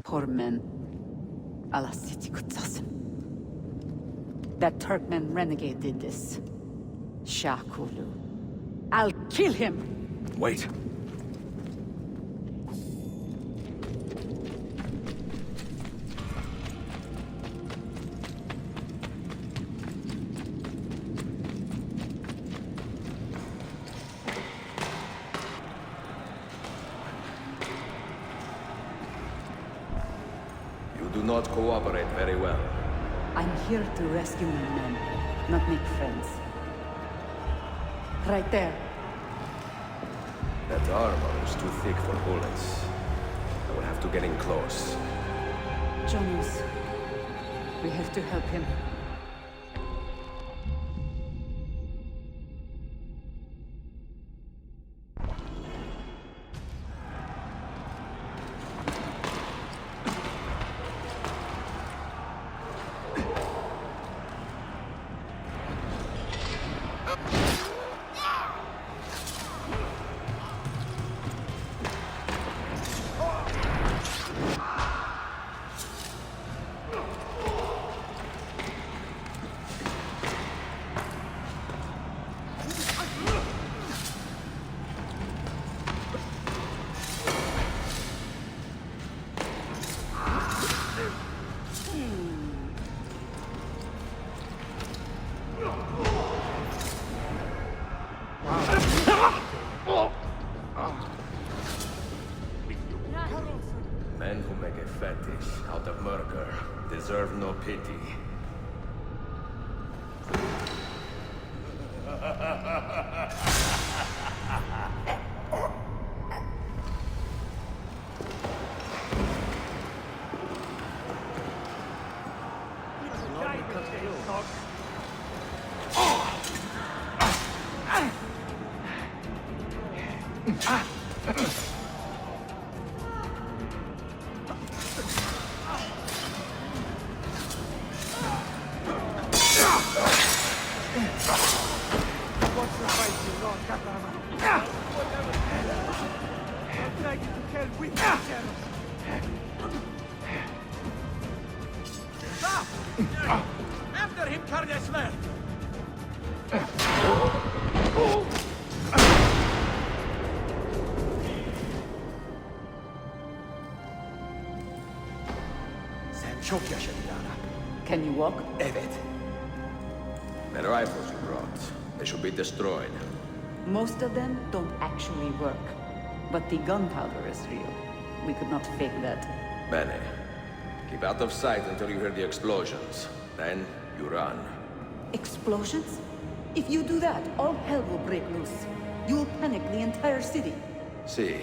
Poor men. Allah siti kutsasın. That Turkmen renegade did this. Shah Kulu. I'll kill him! Wait. You do not cooperate very well. I'm here to rescue my men, not make friends. Right there. That armor is too thick for bullets. I will have to get in close. Jonas, we have to help him. Men who make a fetish out of murder deserve no pity. After him, Kardasler! Sen çok yaşadın Lara. Can you walk? Evet. The rifles you brought, they should be destroyed. Most of them don't actually work. But the gunpowder is real. We could not fake that. Bene. Keep out of sight until you hear the explosions. Then, you run. Explosions? If you do that, all hell will break loose. You'll panic the entire city. See,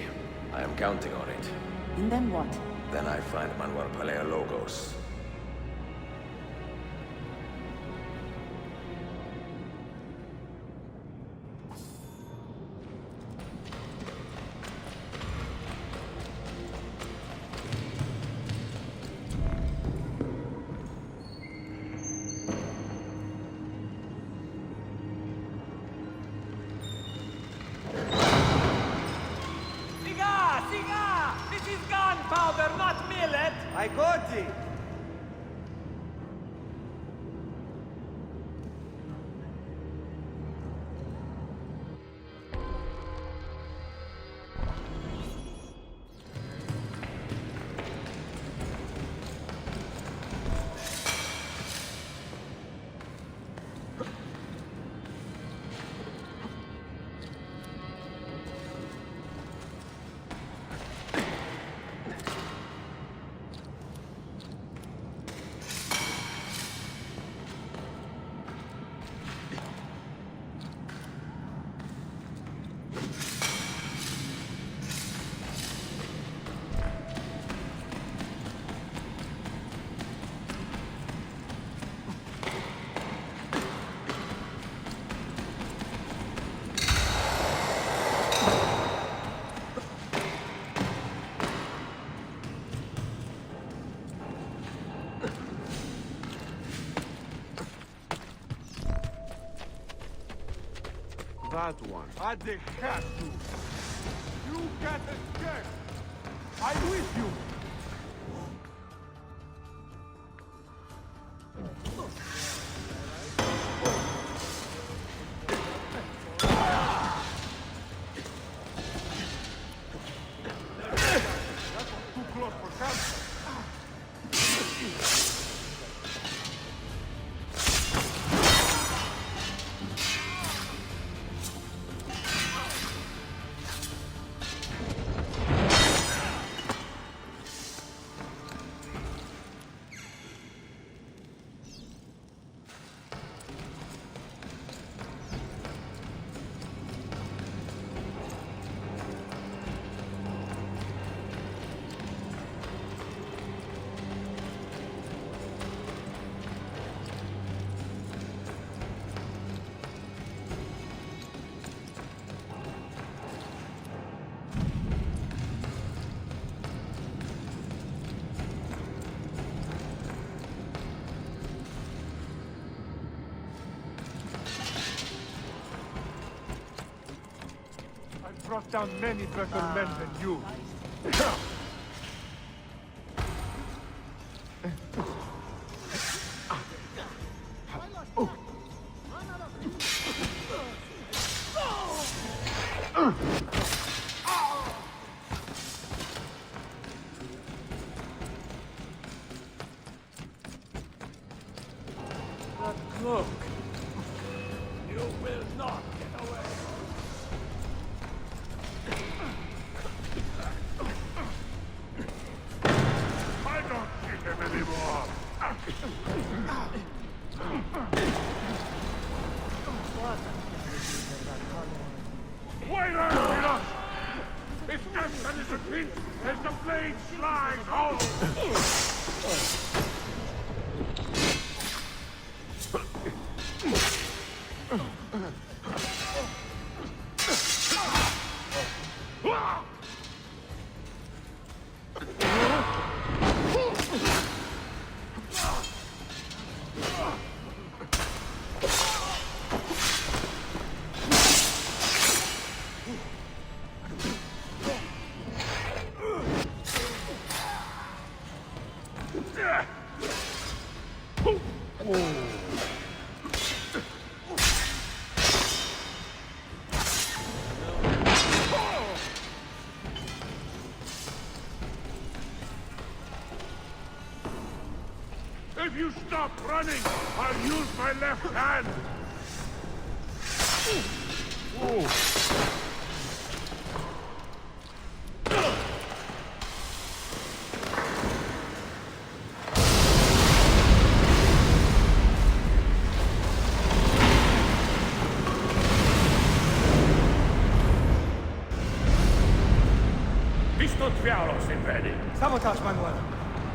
I am counting on it. And then what? Then I find Manuel Paleologos. I got it! That one. At the castle. You can't escape. I'm with you. Too close for comfort. Brought down many better men than you. That cloak. You will not get away. Anymore. Wait a minute! Its action is repeat as the blade slides home! If you stop running, I'll use my left hand! Visto Tviaros in ready. Sabotage, Manuel.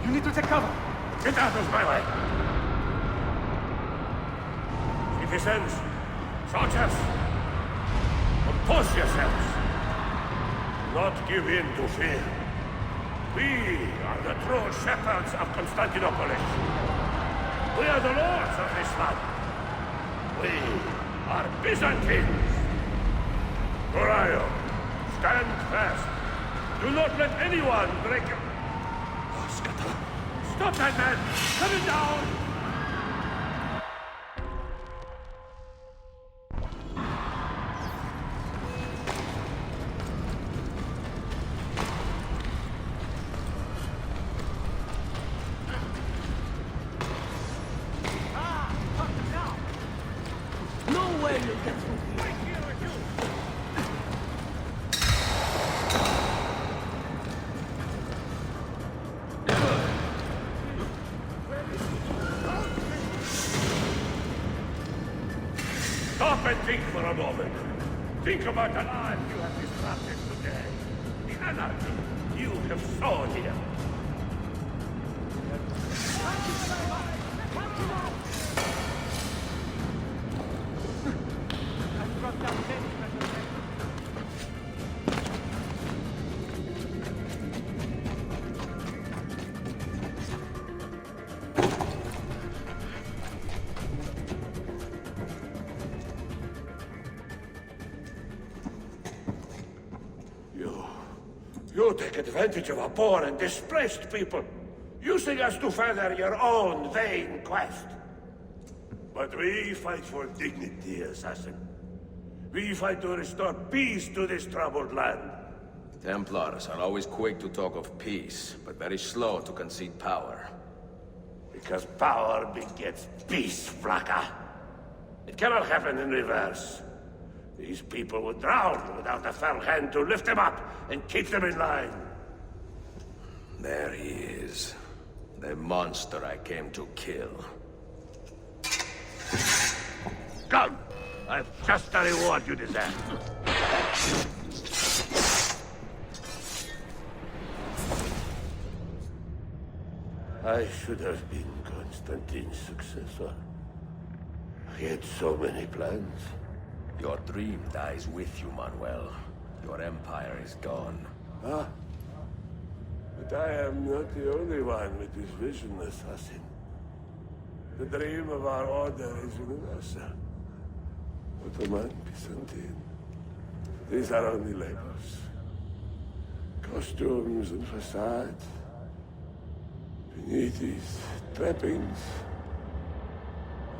You need to take cover. Get out of my way! Citizens, soldiers, compose yourselves. Do not give in to fear. We are the true shepherds of Constantinople. We are the lords of this land. We are Byzantines. Gorion, stand fast. Do not let anyone break your... Stop that man! Cut him down! No way you'll get through. Stop and think for a moment. Think about the lives you have disrupted today. The anarchy you have sown here. You take advantage of a poor and displaced people, using us to further your own vain quest. But we fight for dignity, assassin. We fight to restore peace to this troubled land. Templars are always quick to talk of peace, but very slow to concede power. Because power begets peace, Flaka. It cannot happen in reverse. These people would drown without a firm hand to lift them up and keep them in line. There he is. The monster I came to kill. Come! I've just the reward you deserve. I should have been Constantine's successor. He had so many plans. Your dream dies with you, Manuel. Your empire is gone. Ah. But I am not the only one with this vision, assassin. The dream of our order is universal. Ottoman, Byzantine. These are only labels. Costumes and facades. Beneath these trappings,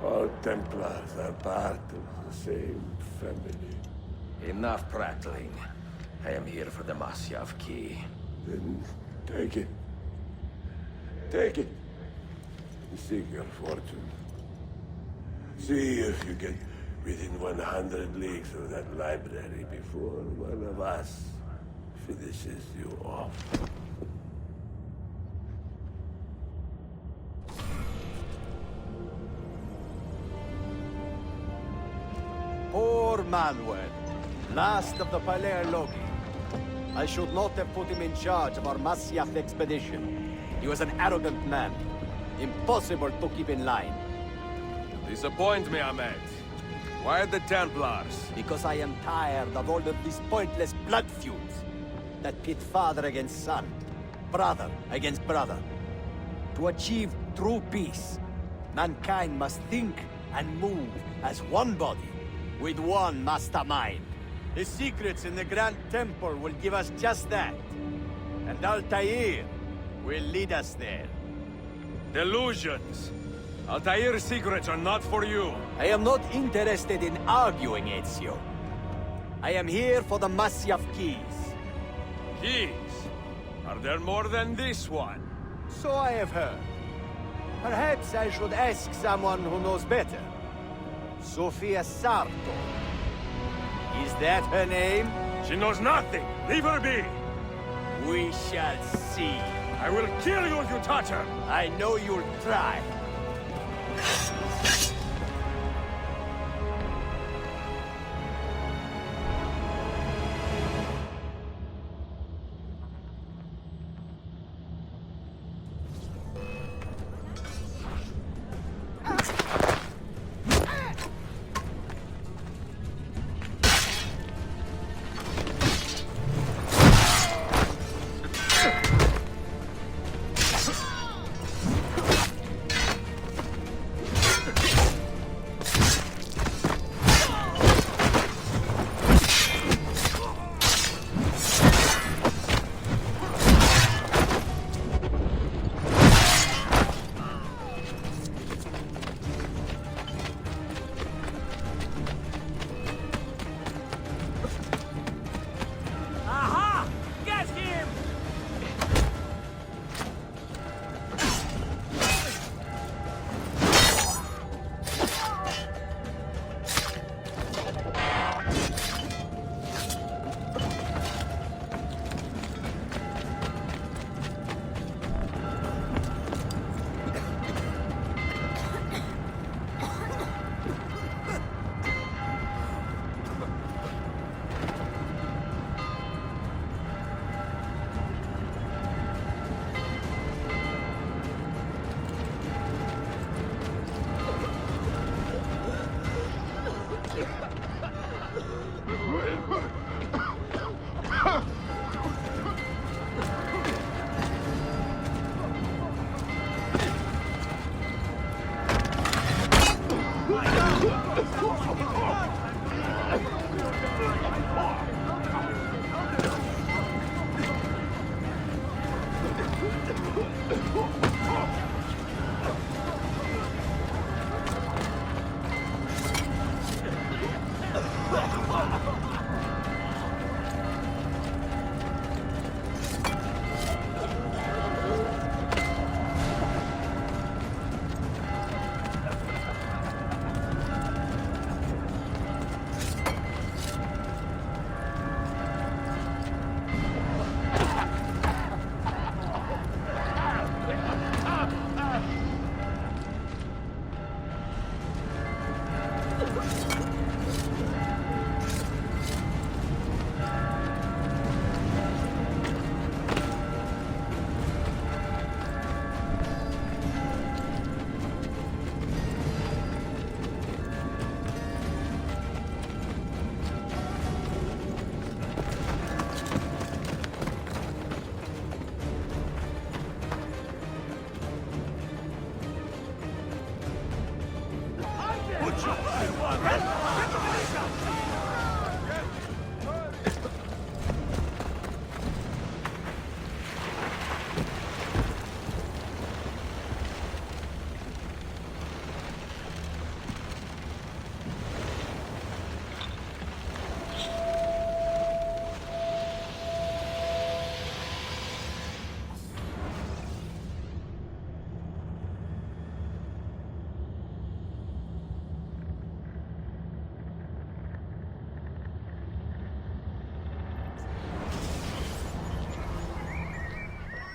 all Templars are part of the same family. Enough prattling. I am here for the Masyav key. Then take it. Take it. And seek your fortune. See if you get within 100 leagues of that library before one of us finishes you off. Poor Manuel, last of the Palerologi. I should not have put him in charge of our Masyath expedition. He was an arrogant man. Impossible to keep in line. Disappoint me, Ahmed. Why the Templars? Because I am tired of all of these pointless blood feuds that pit father against son, brother against brother. To achieve true peace, mankind must think and move as one body, with one mastermind. The secrets in the Grand Temple will give us just that. And Altair will lead us there. Delusions! Altair's secrets are not for you. I am not interested in arguing, Ezio. I am here for the Masyav keys. Keys? Are there more than this one? So I have heard. Perhaps I should ask someone who knows better. Sofia Sarto. Is that her name? She knows nothing. Leave her be. We shall see. I will kill you if you touch her. I know you'll try.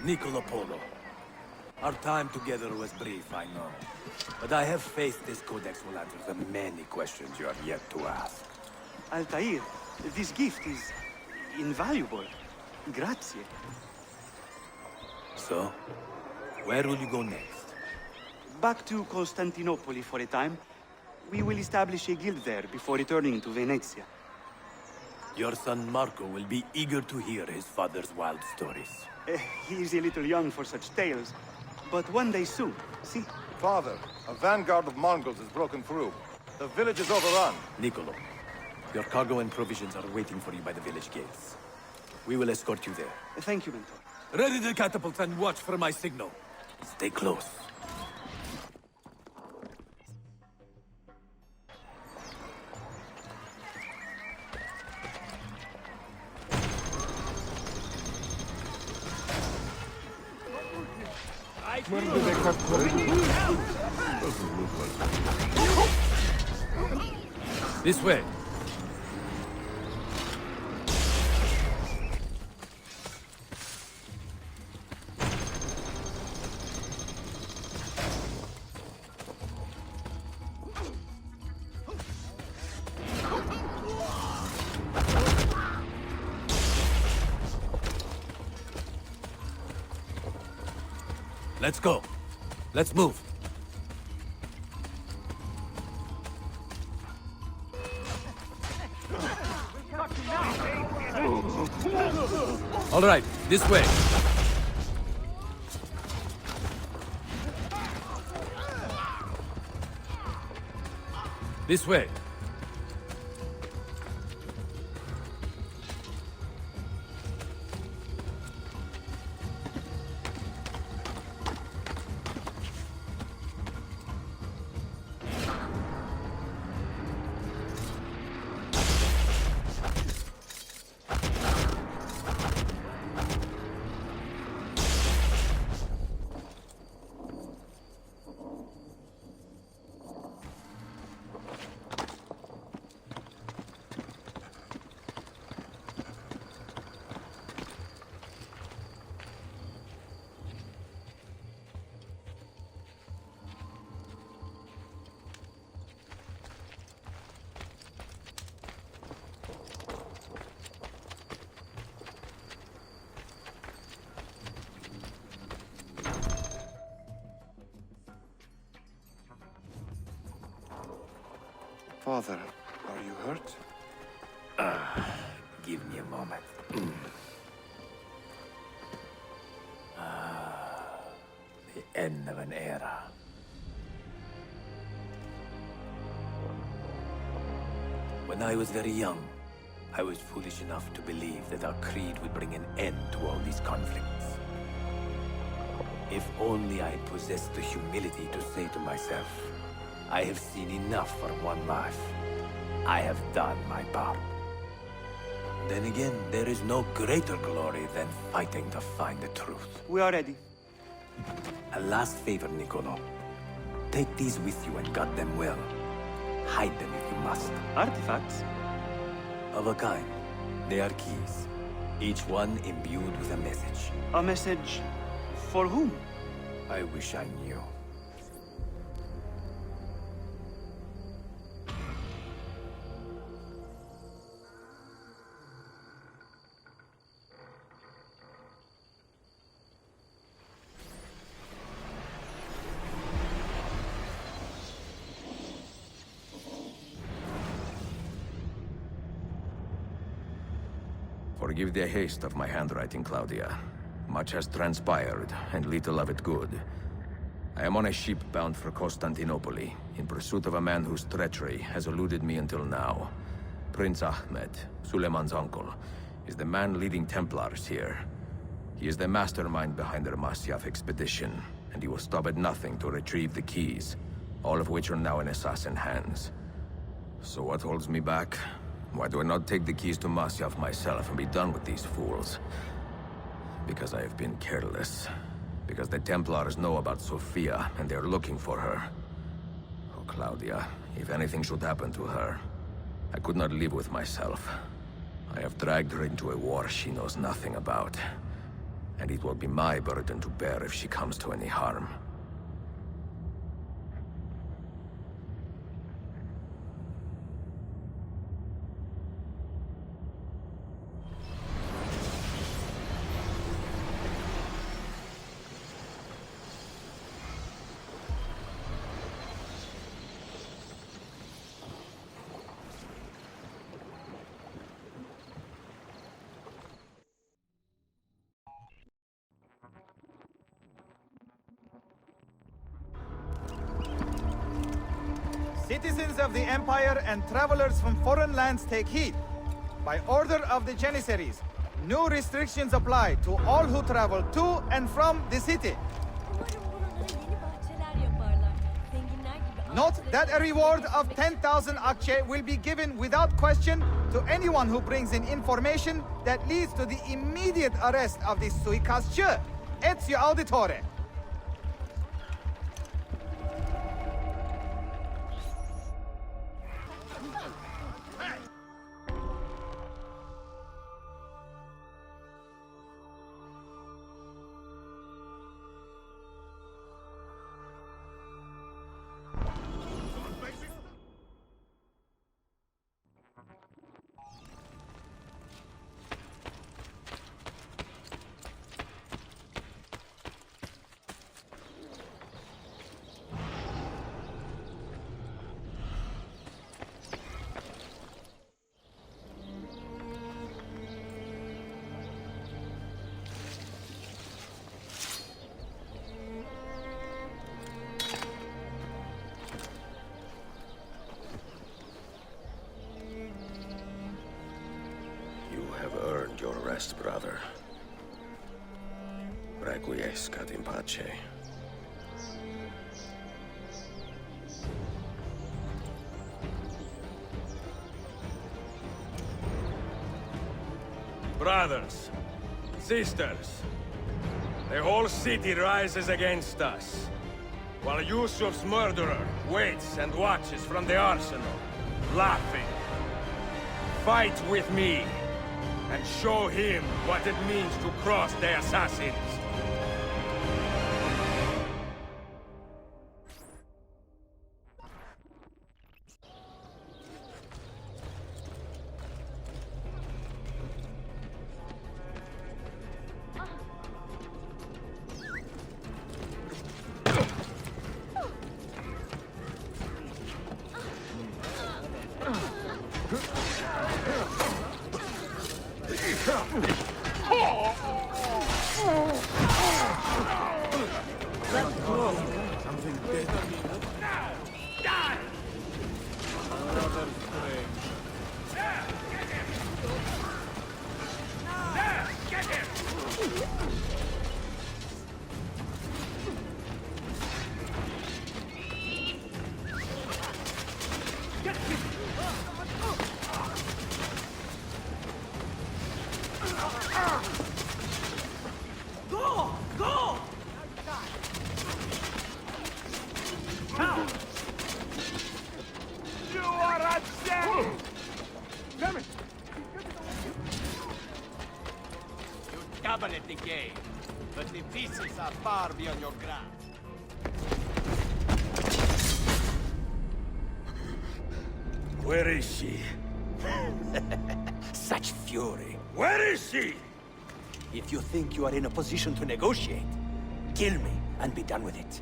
Niccolo Polo. Our time together was brief, I know. But I have faith this codex will answer the many questions you have yet to ask. Altair, this gift is invaluable. Grazie. So, where will you go next? Back to Constantinople for a time. We will establish a guild there before returning to Venezia. Your son Marco will be eager to hear his father's wild stories. He is a little young for such tales, but one day soon, see? Father, a vanguard of Mongols has broken through. The village is overrun. Niccolo, your cargo and provisions are waiting for you by the village gates. We will escort you there. Thank you, Mentor. Ready the catapults and watch for my signal. Stay close. This way. Let's go. Let's move. All right, this way. This way. Father, are you hurt? Give me a moment. The end of an era. When I was very young, I was foolish enough to believe that our creed would bring an end to all these conflicts. If only I possessed the humility to say to myself, I have seen enough for one life. I have done my part. Then again, there is no greater glory than fighting to find the truth. We are ready. A last favor, Niccolo. Take these with you and guard them well. Hide them if you must. Artifacts? Of a kind. They are keys. Each one imbued with a message. A message for whom? I wish I knew. Forgive the haste of my handwriting, Claudia. Much has transpired, and little of it good. I am on a ship bound for Constantinople, in pursuit of a man whose treachery has eluded me until now. Prince Ahmed, Suleiman's uncle, is the man leading Templars here. He is the mastermind behind their Masyaf expedition, and he will stop at nothing to retrieve the keys, all of which are now in assassin hands. So what holds me back? Why do I not take the keys to Masyaf myself and be done with these fools? Because I have been careless. Because the Templars know about Sophia, and they're looking for her. Oh, Claudia, if anything should happen to her, I could not live with myself. I have dragged her into a war she knows nothing about. And it will be my burden to bear if she comes to any harm. Citizens of the Empire and travelers from foreign lands take heed. By order of the Janissaries, new restrictions apply to all who travel to and from the city. Note that a reward of 10,000 akçe will be given without question to anyone who brings in information that leads to the immediate arrest of the suikastçı. Ezio Auditore. Your rest, brother. Requiescat in pace. Brothers, sisters, the whole city rises against us, while Yusuf's murderer waits and watches from the arsenal, laughing. Fight with me, and show him what it means to cross the assassins. Something better. Die! Another spring. Get him! Go! Go! Now! You are a gem! Damn it! You double at the game, but the pieces are far beyond your grasp. Where is she? Such fury. Where is she? If you think you are in a position to negotiate, kill me and be done with it.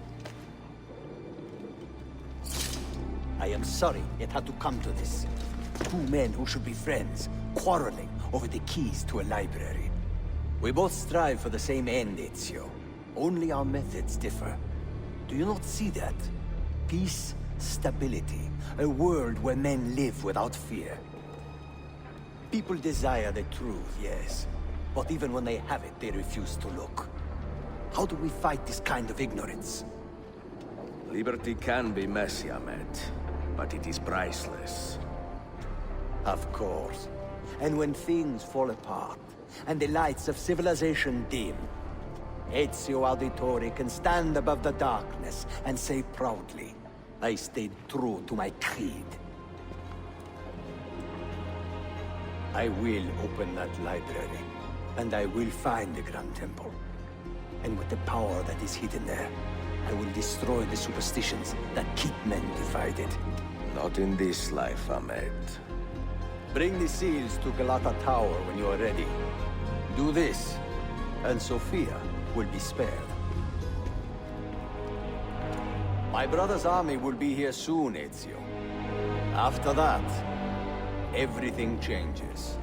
I am sorry it had to come to this. Two men who should be friends, quarreling over the keys to a library. We both strive for the same end, Ezio. Only our methods differ. Do you not see that? Peace, stability, a world where men live without fear. People desire the truth, yes. But even when they have it, they refuse to look. How do we fight this kind of ignorance? Liberty can be messy, Ahmed, but it is priceless. Of course. And when things fall apart, and the lights of civilization dim, Ezio Auditore can stand above the darkness and say proudly, I stayed true to my creed. I will open that library, and I will find the Grand Temple. And with the power that is hidden there, I will destroy the superstitions that keep men divided. Not in this life, Ahmed. Bring the seals to Galata Tower when you are ready. Do this, and Sophia will be spared. My brother's army will be here soon, Ezio. After that, everything changes.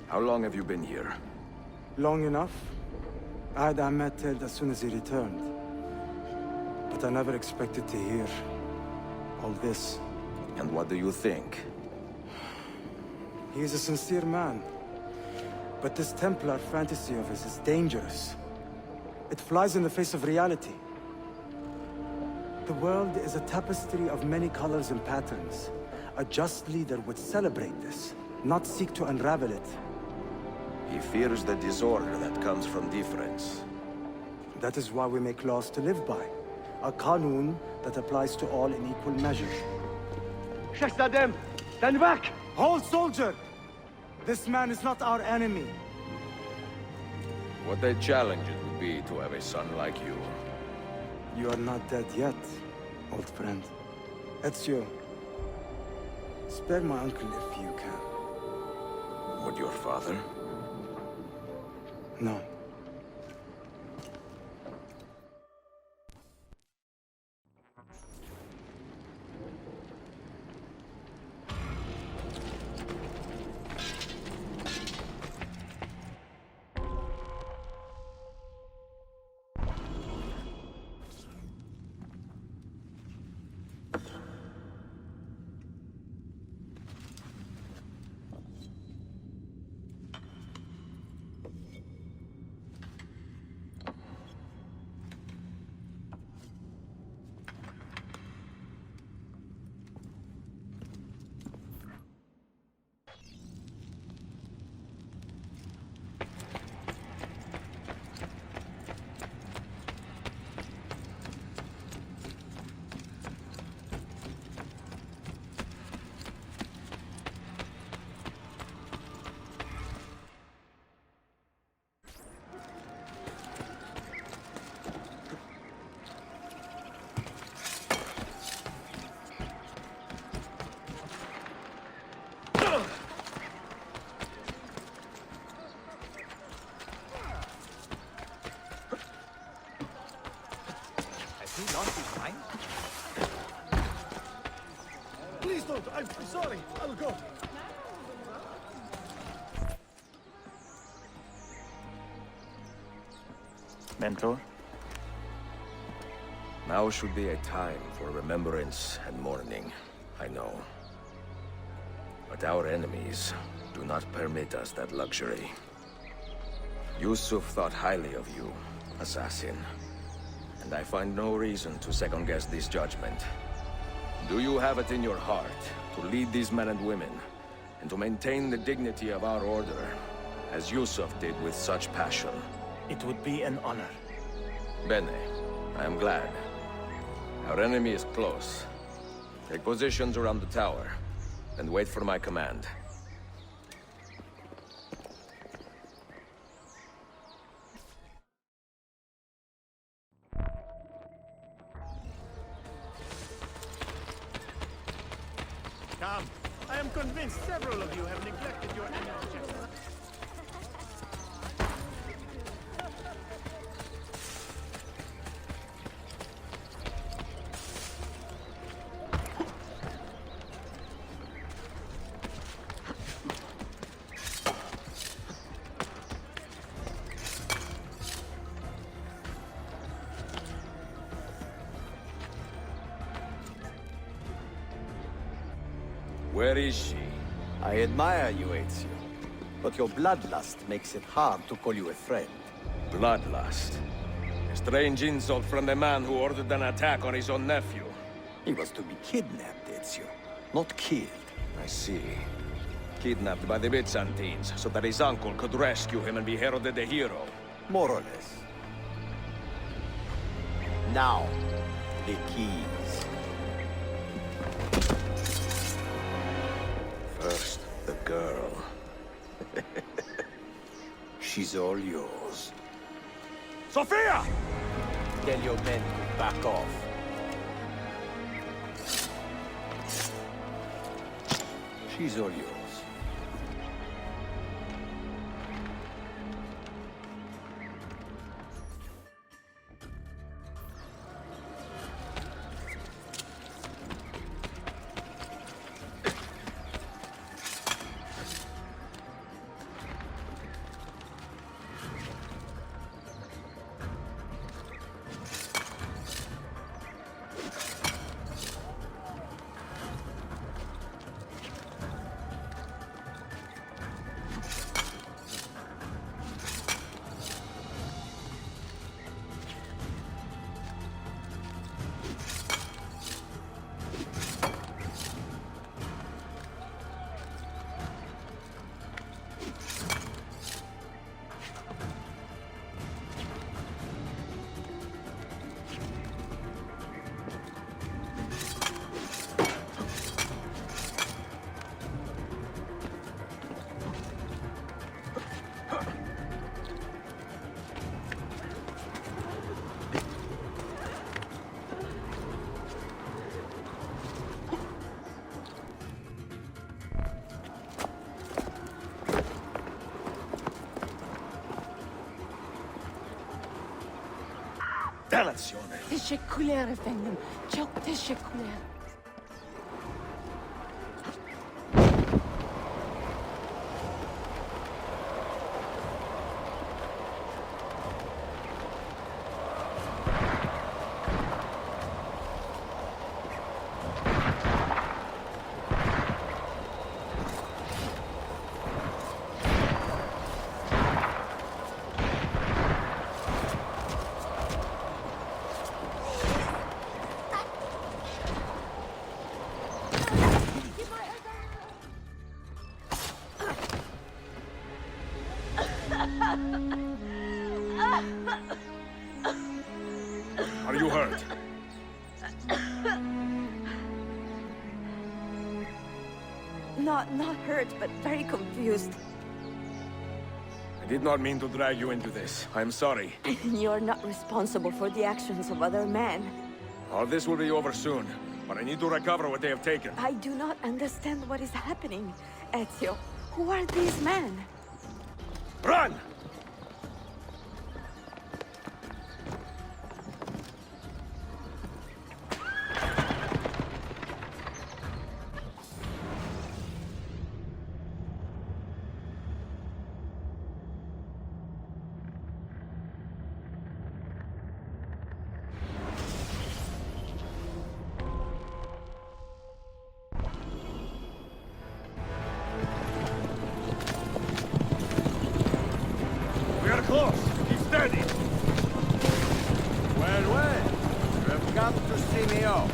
How long have you been here? Long enough. I had Ahmed killed as soon as he returned. But I never expected to hear all this. And what do you think? He is a sincere man. But this Templar fantasy of his is dangerous. It flies in the face of reality. The world is a tapestry of many colors and patterns. A just leader would celebrate this, not seek to unravel it. He fears the disorder that comes from difference. That is why we make laws to live by. A qanun that applies to all in equal measure. Shahzadem, stand back! Hold, soldier! This man is not our enemy. What a challenge it would be to have a son like you. You are not dead yet, old friend. Ezio, spare my uncle if you can. Would your father? No. Has he lost his mind? Please don't. I'm sorry. I'll go. Mentor? Now should be a time for remembrance and mourning, I know. But our enemies do not permit us that luxury. Yusuf thought highly of you, assassin. And I find no reason to second-guess this judgment. Do you have it in your heart to lead these men and women, and to maintain the dignity of our order, as Yusuf did with such passion? It would be an honor. Bene, I am glad. Our enemy is close. Take positions around the tower, and wait for my command. Come. I am convinced several of you have neglected your energy. Where is she? I admire you, Ezio. But your bloodlust makes it hard to call you a friend. Bloodlust. A strange insult from the man who ordered an attack on his own nephew. He was to be kidnapped, Ezio, not killed. I see. Kidnapped by the Byzantines, so that his uncle could rescue him and be heralded a hero. More or less. Now, the keys. First, the girl. She's all yours. Sophia! Tell your men to back off. She's all yours. Dannazione! تشكلها efendim. Çok teşekkürler. Are you hurt? Not hurt, but very confused. I did not mean to drag you into this. I'm sorry. You're not responsible for the actions of other men. All this will be over soon, but I need to recover what they have taken. I do not understand what is happening. Ezio, who are these men? Run! We are close. Keep steady. Well, well. You have come to see me off.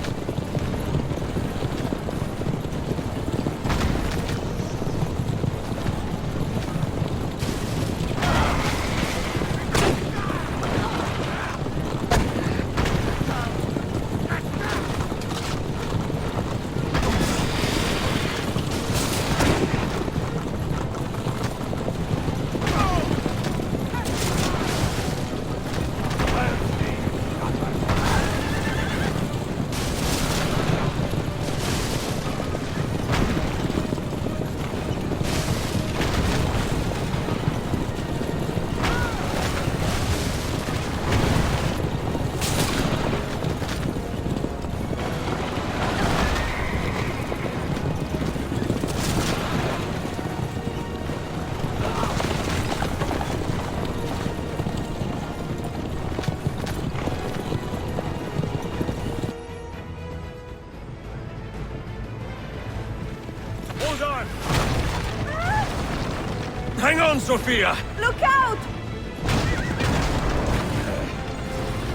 Hang on, Sophia! Look out!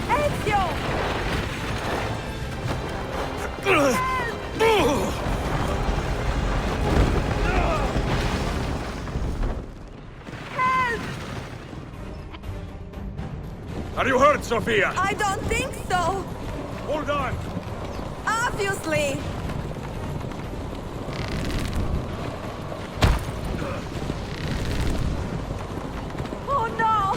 Ezio! Help! Are you hurt, Sophia? I don't think so! Hold on! Obviously! Oh no!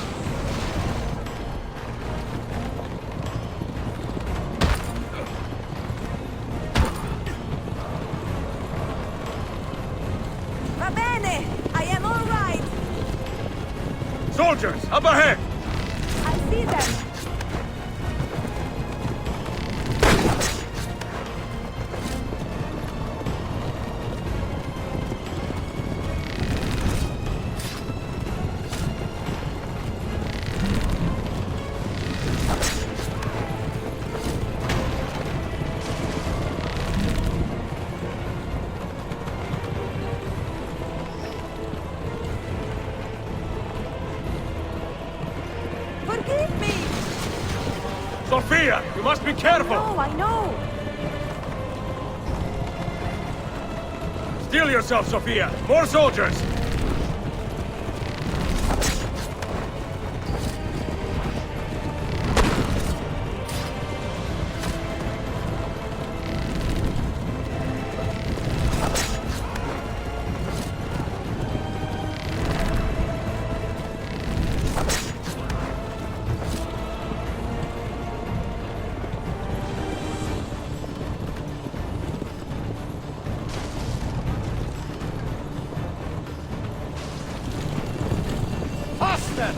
Va bene! I am all right! Soldiers, up ahead! I see them! Forgive me! Sophia, you must be careful! No, I know! Steel yourself, Sophia! More soldiers! Faster!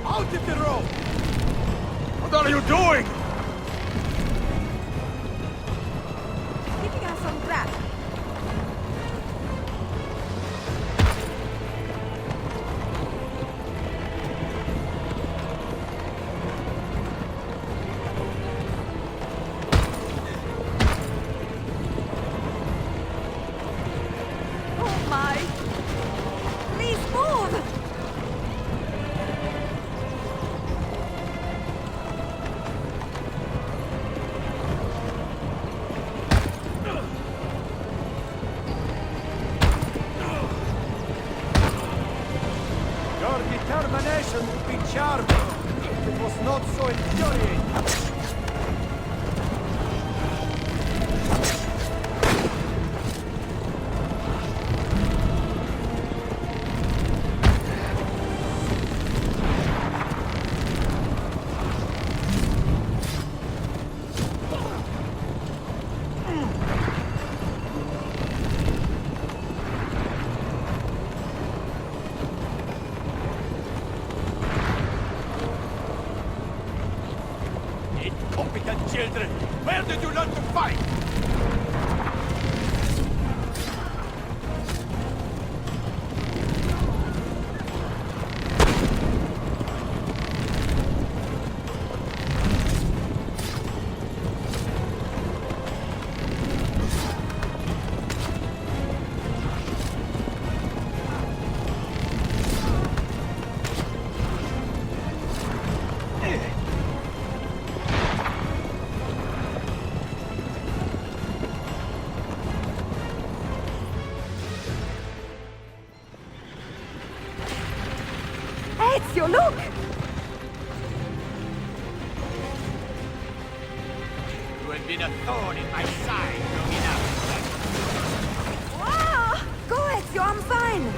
Out of the road! What are you doing? Keeping us on track. Oh my! Please move! Your determination would be charming if it was not so infuriating. Incompetent children! Where did you learn to fight? Ezio, look! You have been a thorn in my side long enough. Ah! Go, Ezio, I'm fine!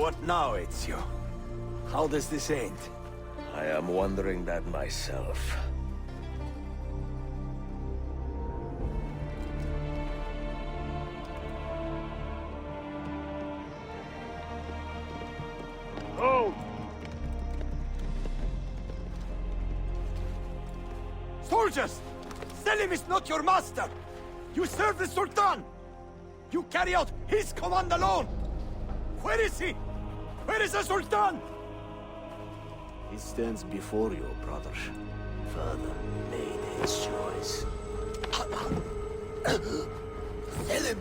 What now, Ezio? How does this end? I am wondering that myself. Oh! Soldiers! Selim is not your master! You serve the Sultan! You carry out his command alone! Where is he? Where is the Sultan? He stands before you, brother. Father made his choice. Selim!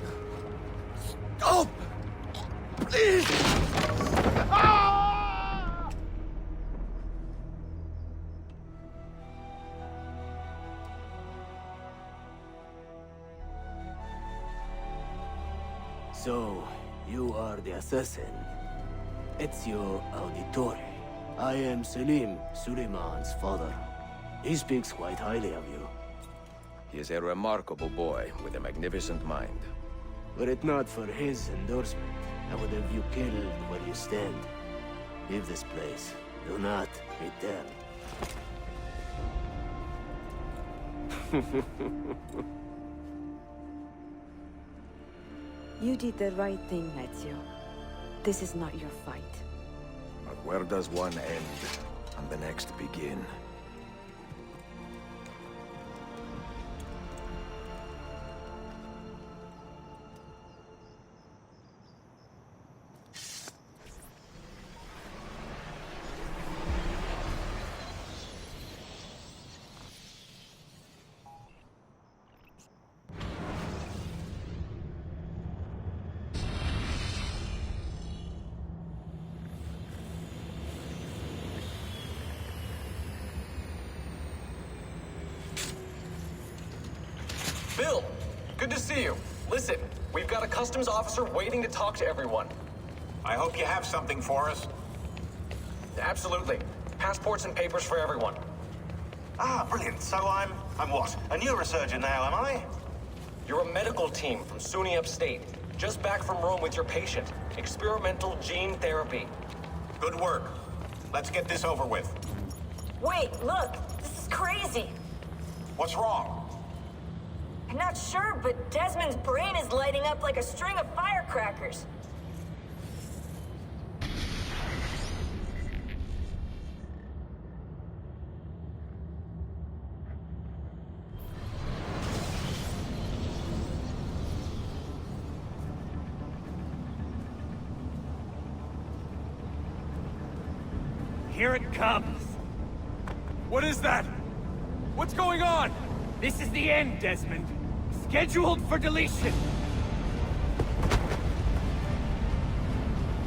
Stop! Please! So, you are the assassin. Ezio Auditore. I am Selim, Suleiman's father. He speaks quite highly of you. He is a remarkable boy with a magnificent mind. Were it not for his endorsement, I would have you killed where you stand. Leave this place. Do not return. You did the right thing, Ezio. This is not your fight. But where does one end and the next begin? Bill, good to see you. Listen, we've got a customs officer waiting to talk to everyone. I hope you have something for us. Absolutely. Passports and papers for everyone. Ah, brilliant. So I'm what? A neurosurgeon now, am I? You're a medical team from SUNY Upstate. Just back from Rome with your patient. Experimental gene therapy. Good work. Let's get this over with. Wait, look! This is crazy! What's wrong? I'm not sure, but Desmond's brain is lighting up like a string of firecrackers. Here it comes. What is that? What's going on? This is the end, Desmond. Scheduled for deletion.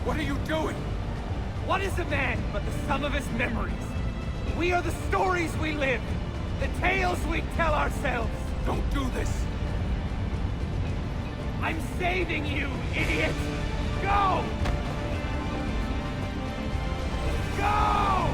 What are you doing? What is a man but the sum of his memories? We are the stories we live, the tales we tell ourselves. Don't do this. I'm saving you, idiot! Go! Go!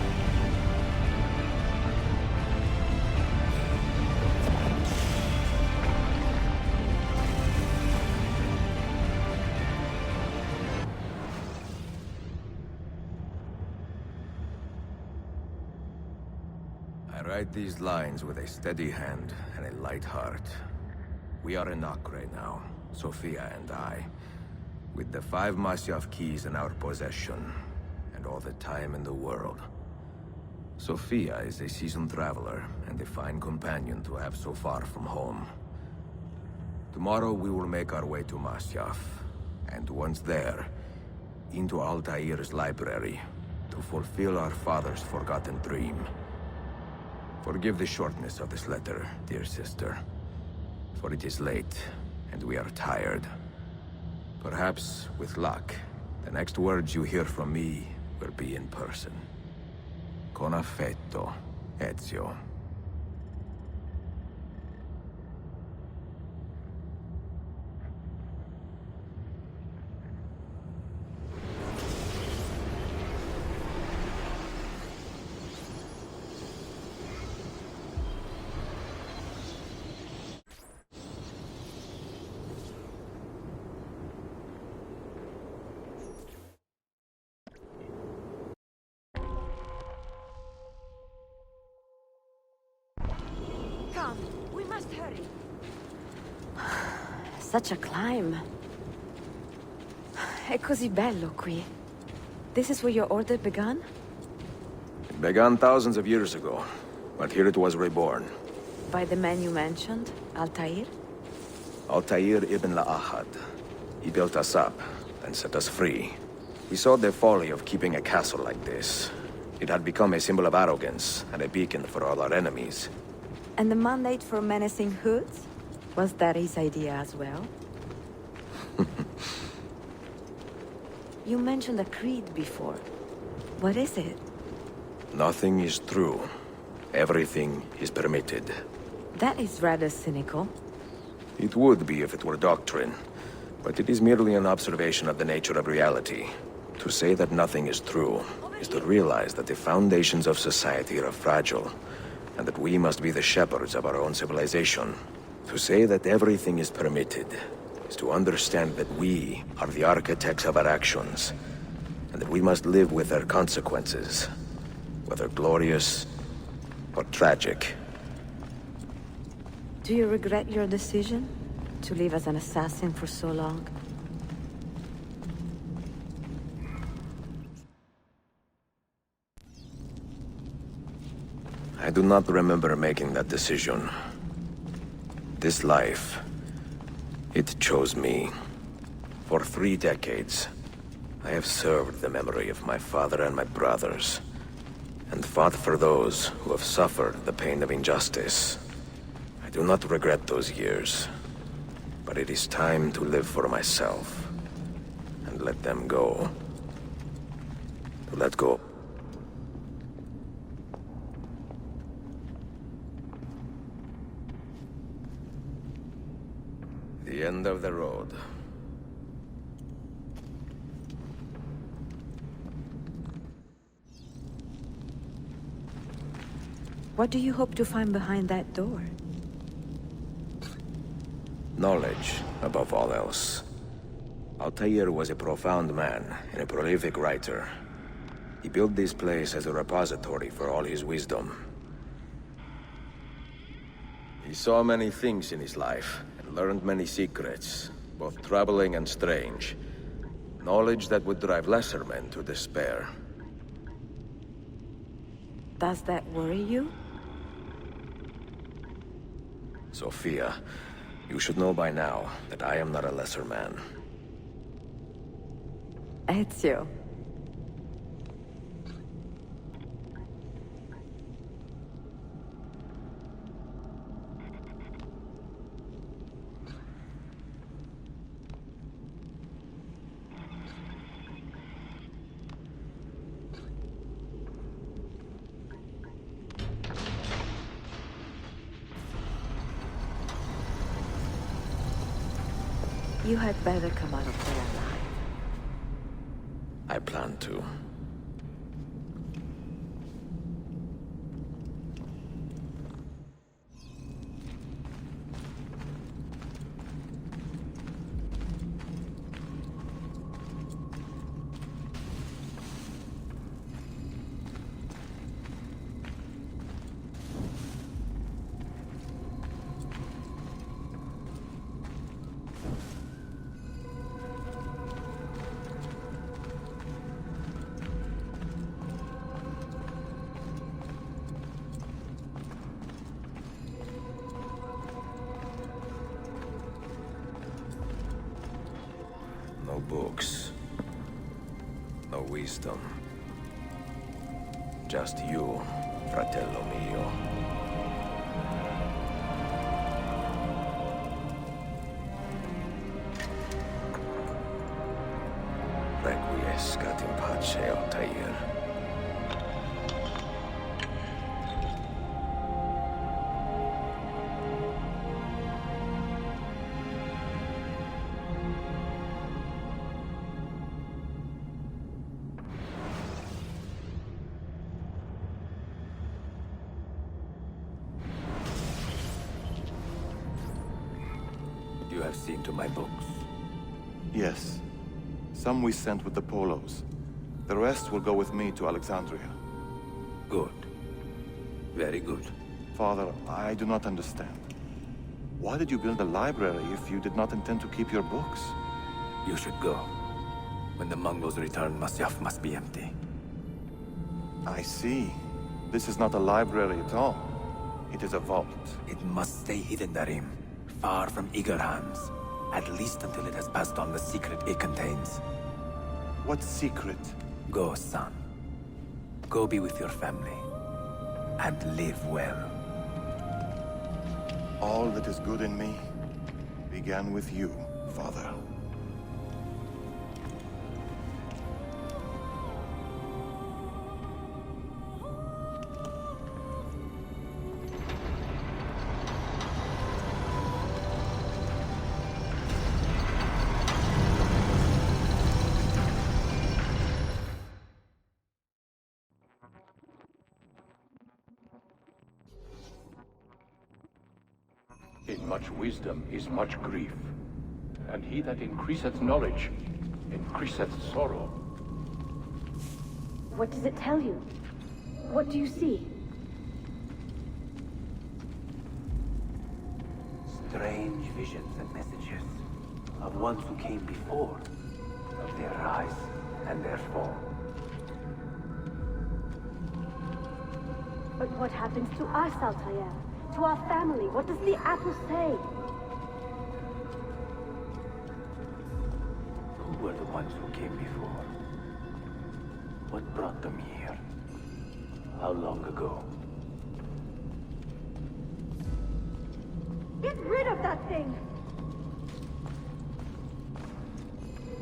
I write these lines with a steady hand and a light heart. We are in Acre now, Sofia and I, with the 5 Masyaf keys in our possession, and all the time in the world. Sofia is a seasoned traveler, and a fine companion to have so far from home. Tomorrow we will make our way to Masyaf, and once there, into Altair's library, to fulfill our father's forgotten dream. Forgive the shortness of this letter, dear sister, for it is late, and we are tired. Perhaps, with luck, the next words you hear from me will be in person. Con affetto, Ezio. Such a climb. È così bello qui. This is where your order began? It began thousands of years ago, but here it was reborn. By the man you mentioned, Altair? Altair ibn La'ahad. He built us up and set us free. We saw the folly of keeping a castle like this. It had become a symbol of arrogance and a beacon for all our enemies. And the mandate for menacing hoods? Was that his idea as well? You mentioned a creed before. What is it? Nothing is true. Everything is permitted. That is rather cynical. It would be if it were doctrine, but it is merely an observation of the nature of reality. To say that nothing is true is to realize that the foundations of society are fragile, and that we must be the shepherds of our own civilization. To say that everything is permitted is to understand that we are the architects of our actions, and that we must live with their consequences, whether glorious or tragic. Do you regret your decision to live as an assassin for so long? I do not remember making that decision. This life, it chose me. For 3 decades, I have served the memory of my father and my brothers, and fought for those who have suffered the pain of injustice. I do not regret those years, but it is time to live for myself, and let them go. To let go. The end of the road. What do you hope to find behind that door? Knowledge, above all else. Altair was a profound man and a prolific writer. He built this place as a repository for all his wisdom. He saw many things in his life, and learned many secrets, both troubling and strange. Knowledge that would drive lesser men to despair. Does that worry you? Sophia, you should know by now that I am not a lesser man. Ezio. You had better come out of there alive. I plan to. No books. No wisdom. Just you, fratello mio. Requiescat in pace, Altair. You have seen to my books. Yes. Some we sent with the Polos. The rest will go with me to Alexandria. Good. Very good. Father, I do not understand. Why did you build a library if you did not intend to keep your books? You should go. When the Mongols return, Masyaf must be empty. I see. This is not a library at all. It is a vault. It must stay hidden, Darim. Far from eager hands. At least until it has passed on the secret it contains. What secret? Go, son. Go be with your family. And live well. All that is good in me began with you, Father. In much wisdom is much grief, and he that increaseth knowledge increaseth sorrow. What does it tell you? What do you see? Strange visions and messages of ones who came before, of their rise and their fall. But what happens to us, Altair? To our family? What does the apple say? Who were the ones who came before? What brought them here? How long ago? Get rid of that thing!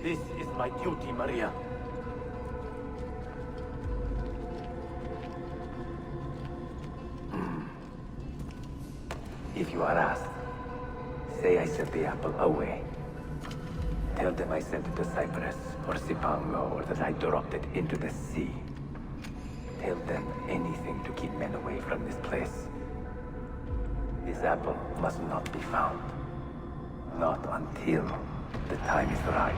This is my duty, Maria. If you are asked, say I sent the apple away. Tell them I sent it to Cyprus, or Cipango, or that I dropped it into the sea. Tell them anything to keep men away from this place. This apple must not be found. Not until the time is right.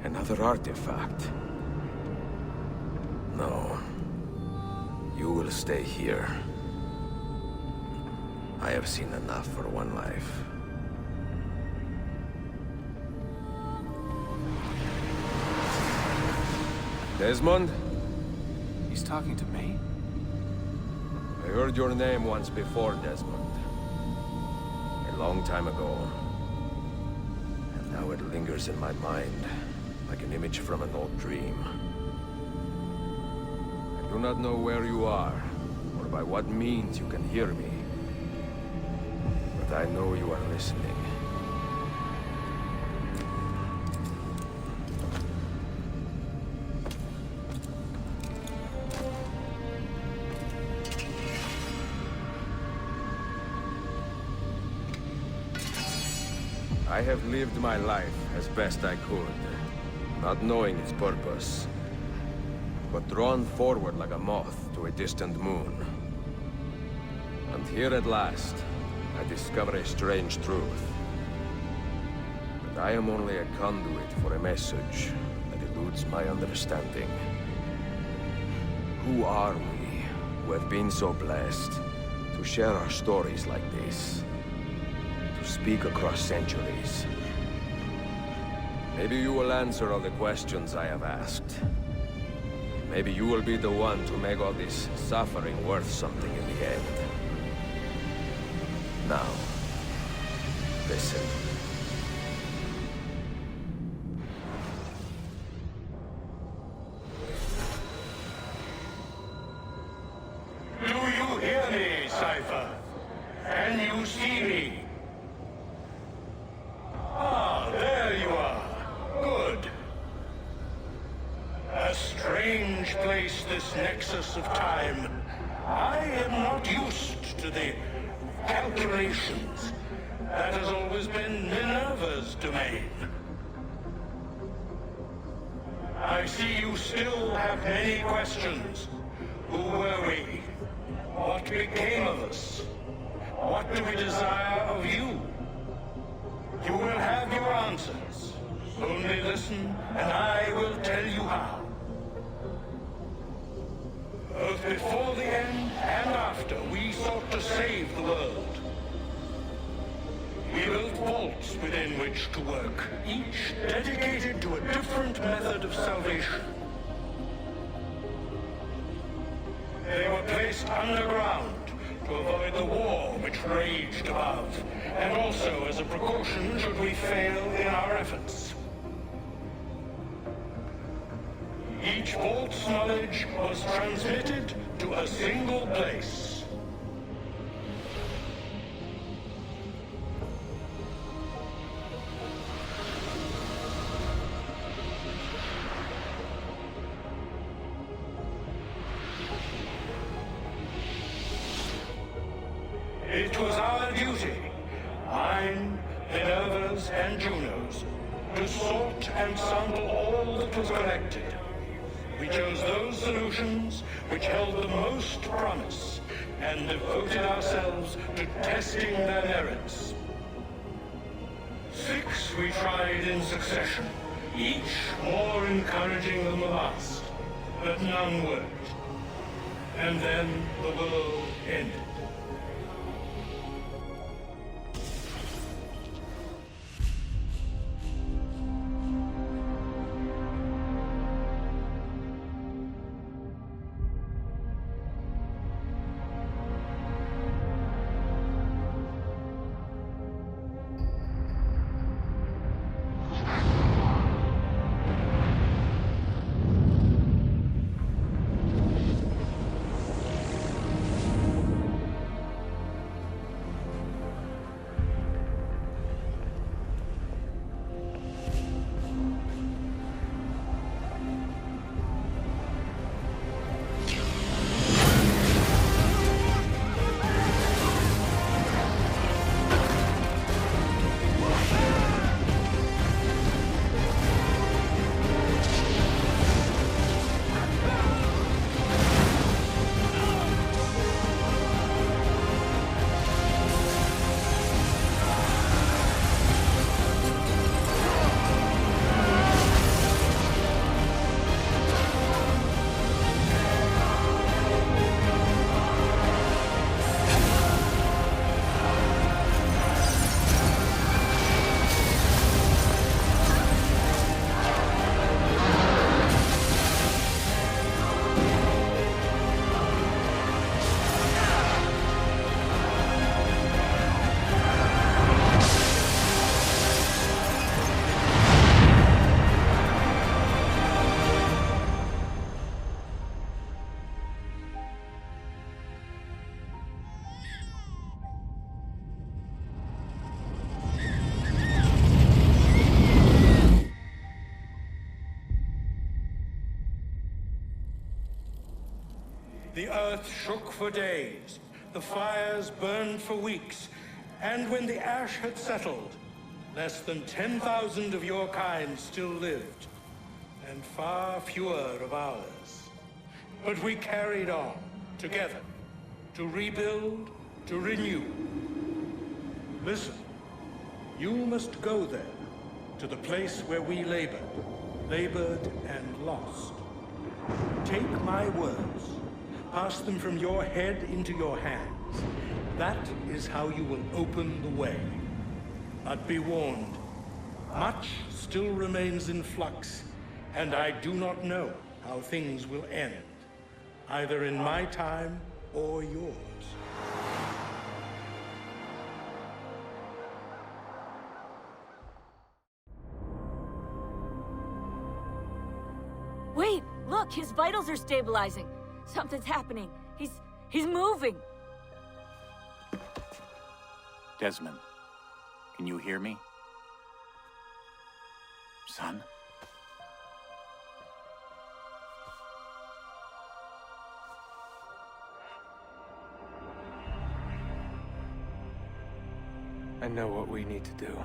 Another artifact. No. You will stay here. I have seen enough for one life. Desmond? He's talking to me? I heard your name once before, Desmond. A long time ago. And now it lingers in my mind, like an image from an old dream. I do not know where you are, or by what means you can hear me. But I know you are listening. I have lived my life as best I could, not knowing its purpose, but drawn forward like a moth to a distant moon. And here at last, I discover a strange truth. I am only a conduit for a message that eludes my understanding. Who are we, who have been so blessed to share our stories like this? To speak across centuries? Maybe you will answer all the questions I have asked. Maybe you will be the one to make all this suffering worth something in the end. Now, listen. Do you hear me, Cypher? Can you see me? Ah, there you are. Good. A strange place, this nexus of time. I am not used to the calculations. That has always been Minerva's domain. I see you still have many questions. Who were we? What became of us? What do we desire of you? You will have your answers. Only listen, and I will tell you how. Both before the end and after, we sought to save the world. We built vaults within which to work, each dedicated to a different method of salvation. They were placed underground to avoid the war which raged above, and also as a precaution should we fail in our efforts. Each vault's knowledge was transmitted to a single place. It was our duty, mine, Minerva's, and Juno's, to sort and sample all that was collected. We chose those solutions which held the most promise, and devoted ourselves to testing their merits. 6 we tried in succession, each more encouraging than the last, but none worked. And then the world ended. The earth shook for days, the fires burned for weeks, and when the ash had settled, less than 10,000 of your kind still lived, and far fewer of ours. But we carried on, together, to rebuild, to renew. Listen, you must go there, to the place where we labored and lost. Take my words, pass them from your head into your hands. That is how you will open the way. But be warned, much still remains in flux, and I do not know how things will end, either in my time or yours. Wait, look, his vitals are stabilizing. Something's happening. He's moving. Desmond, can you hear me? Son? I know what we need to do.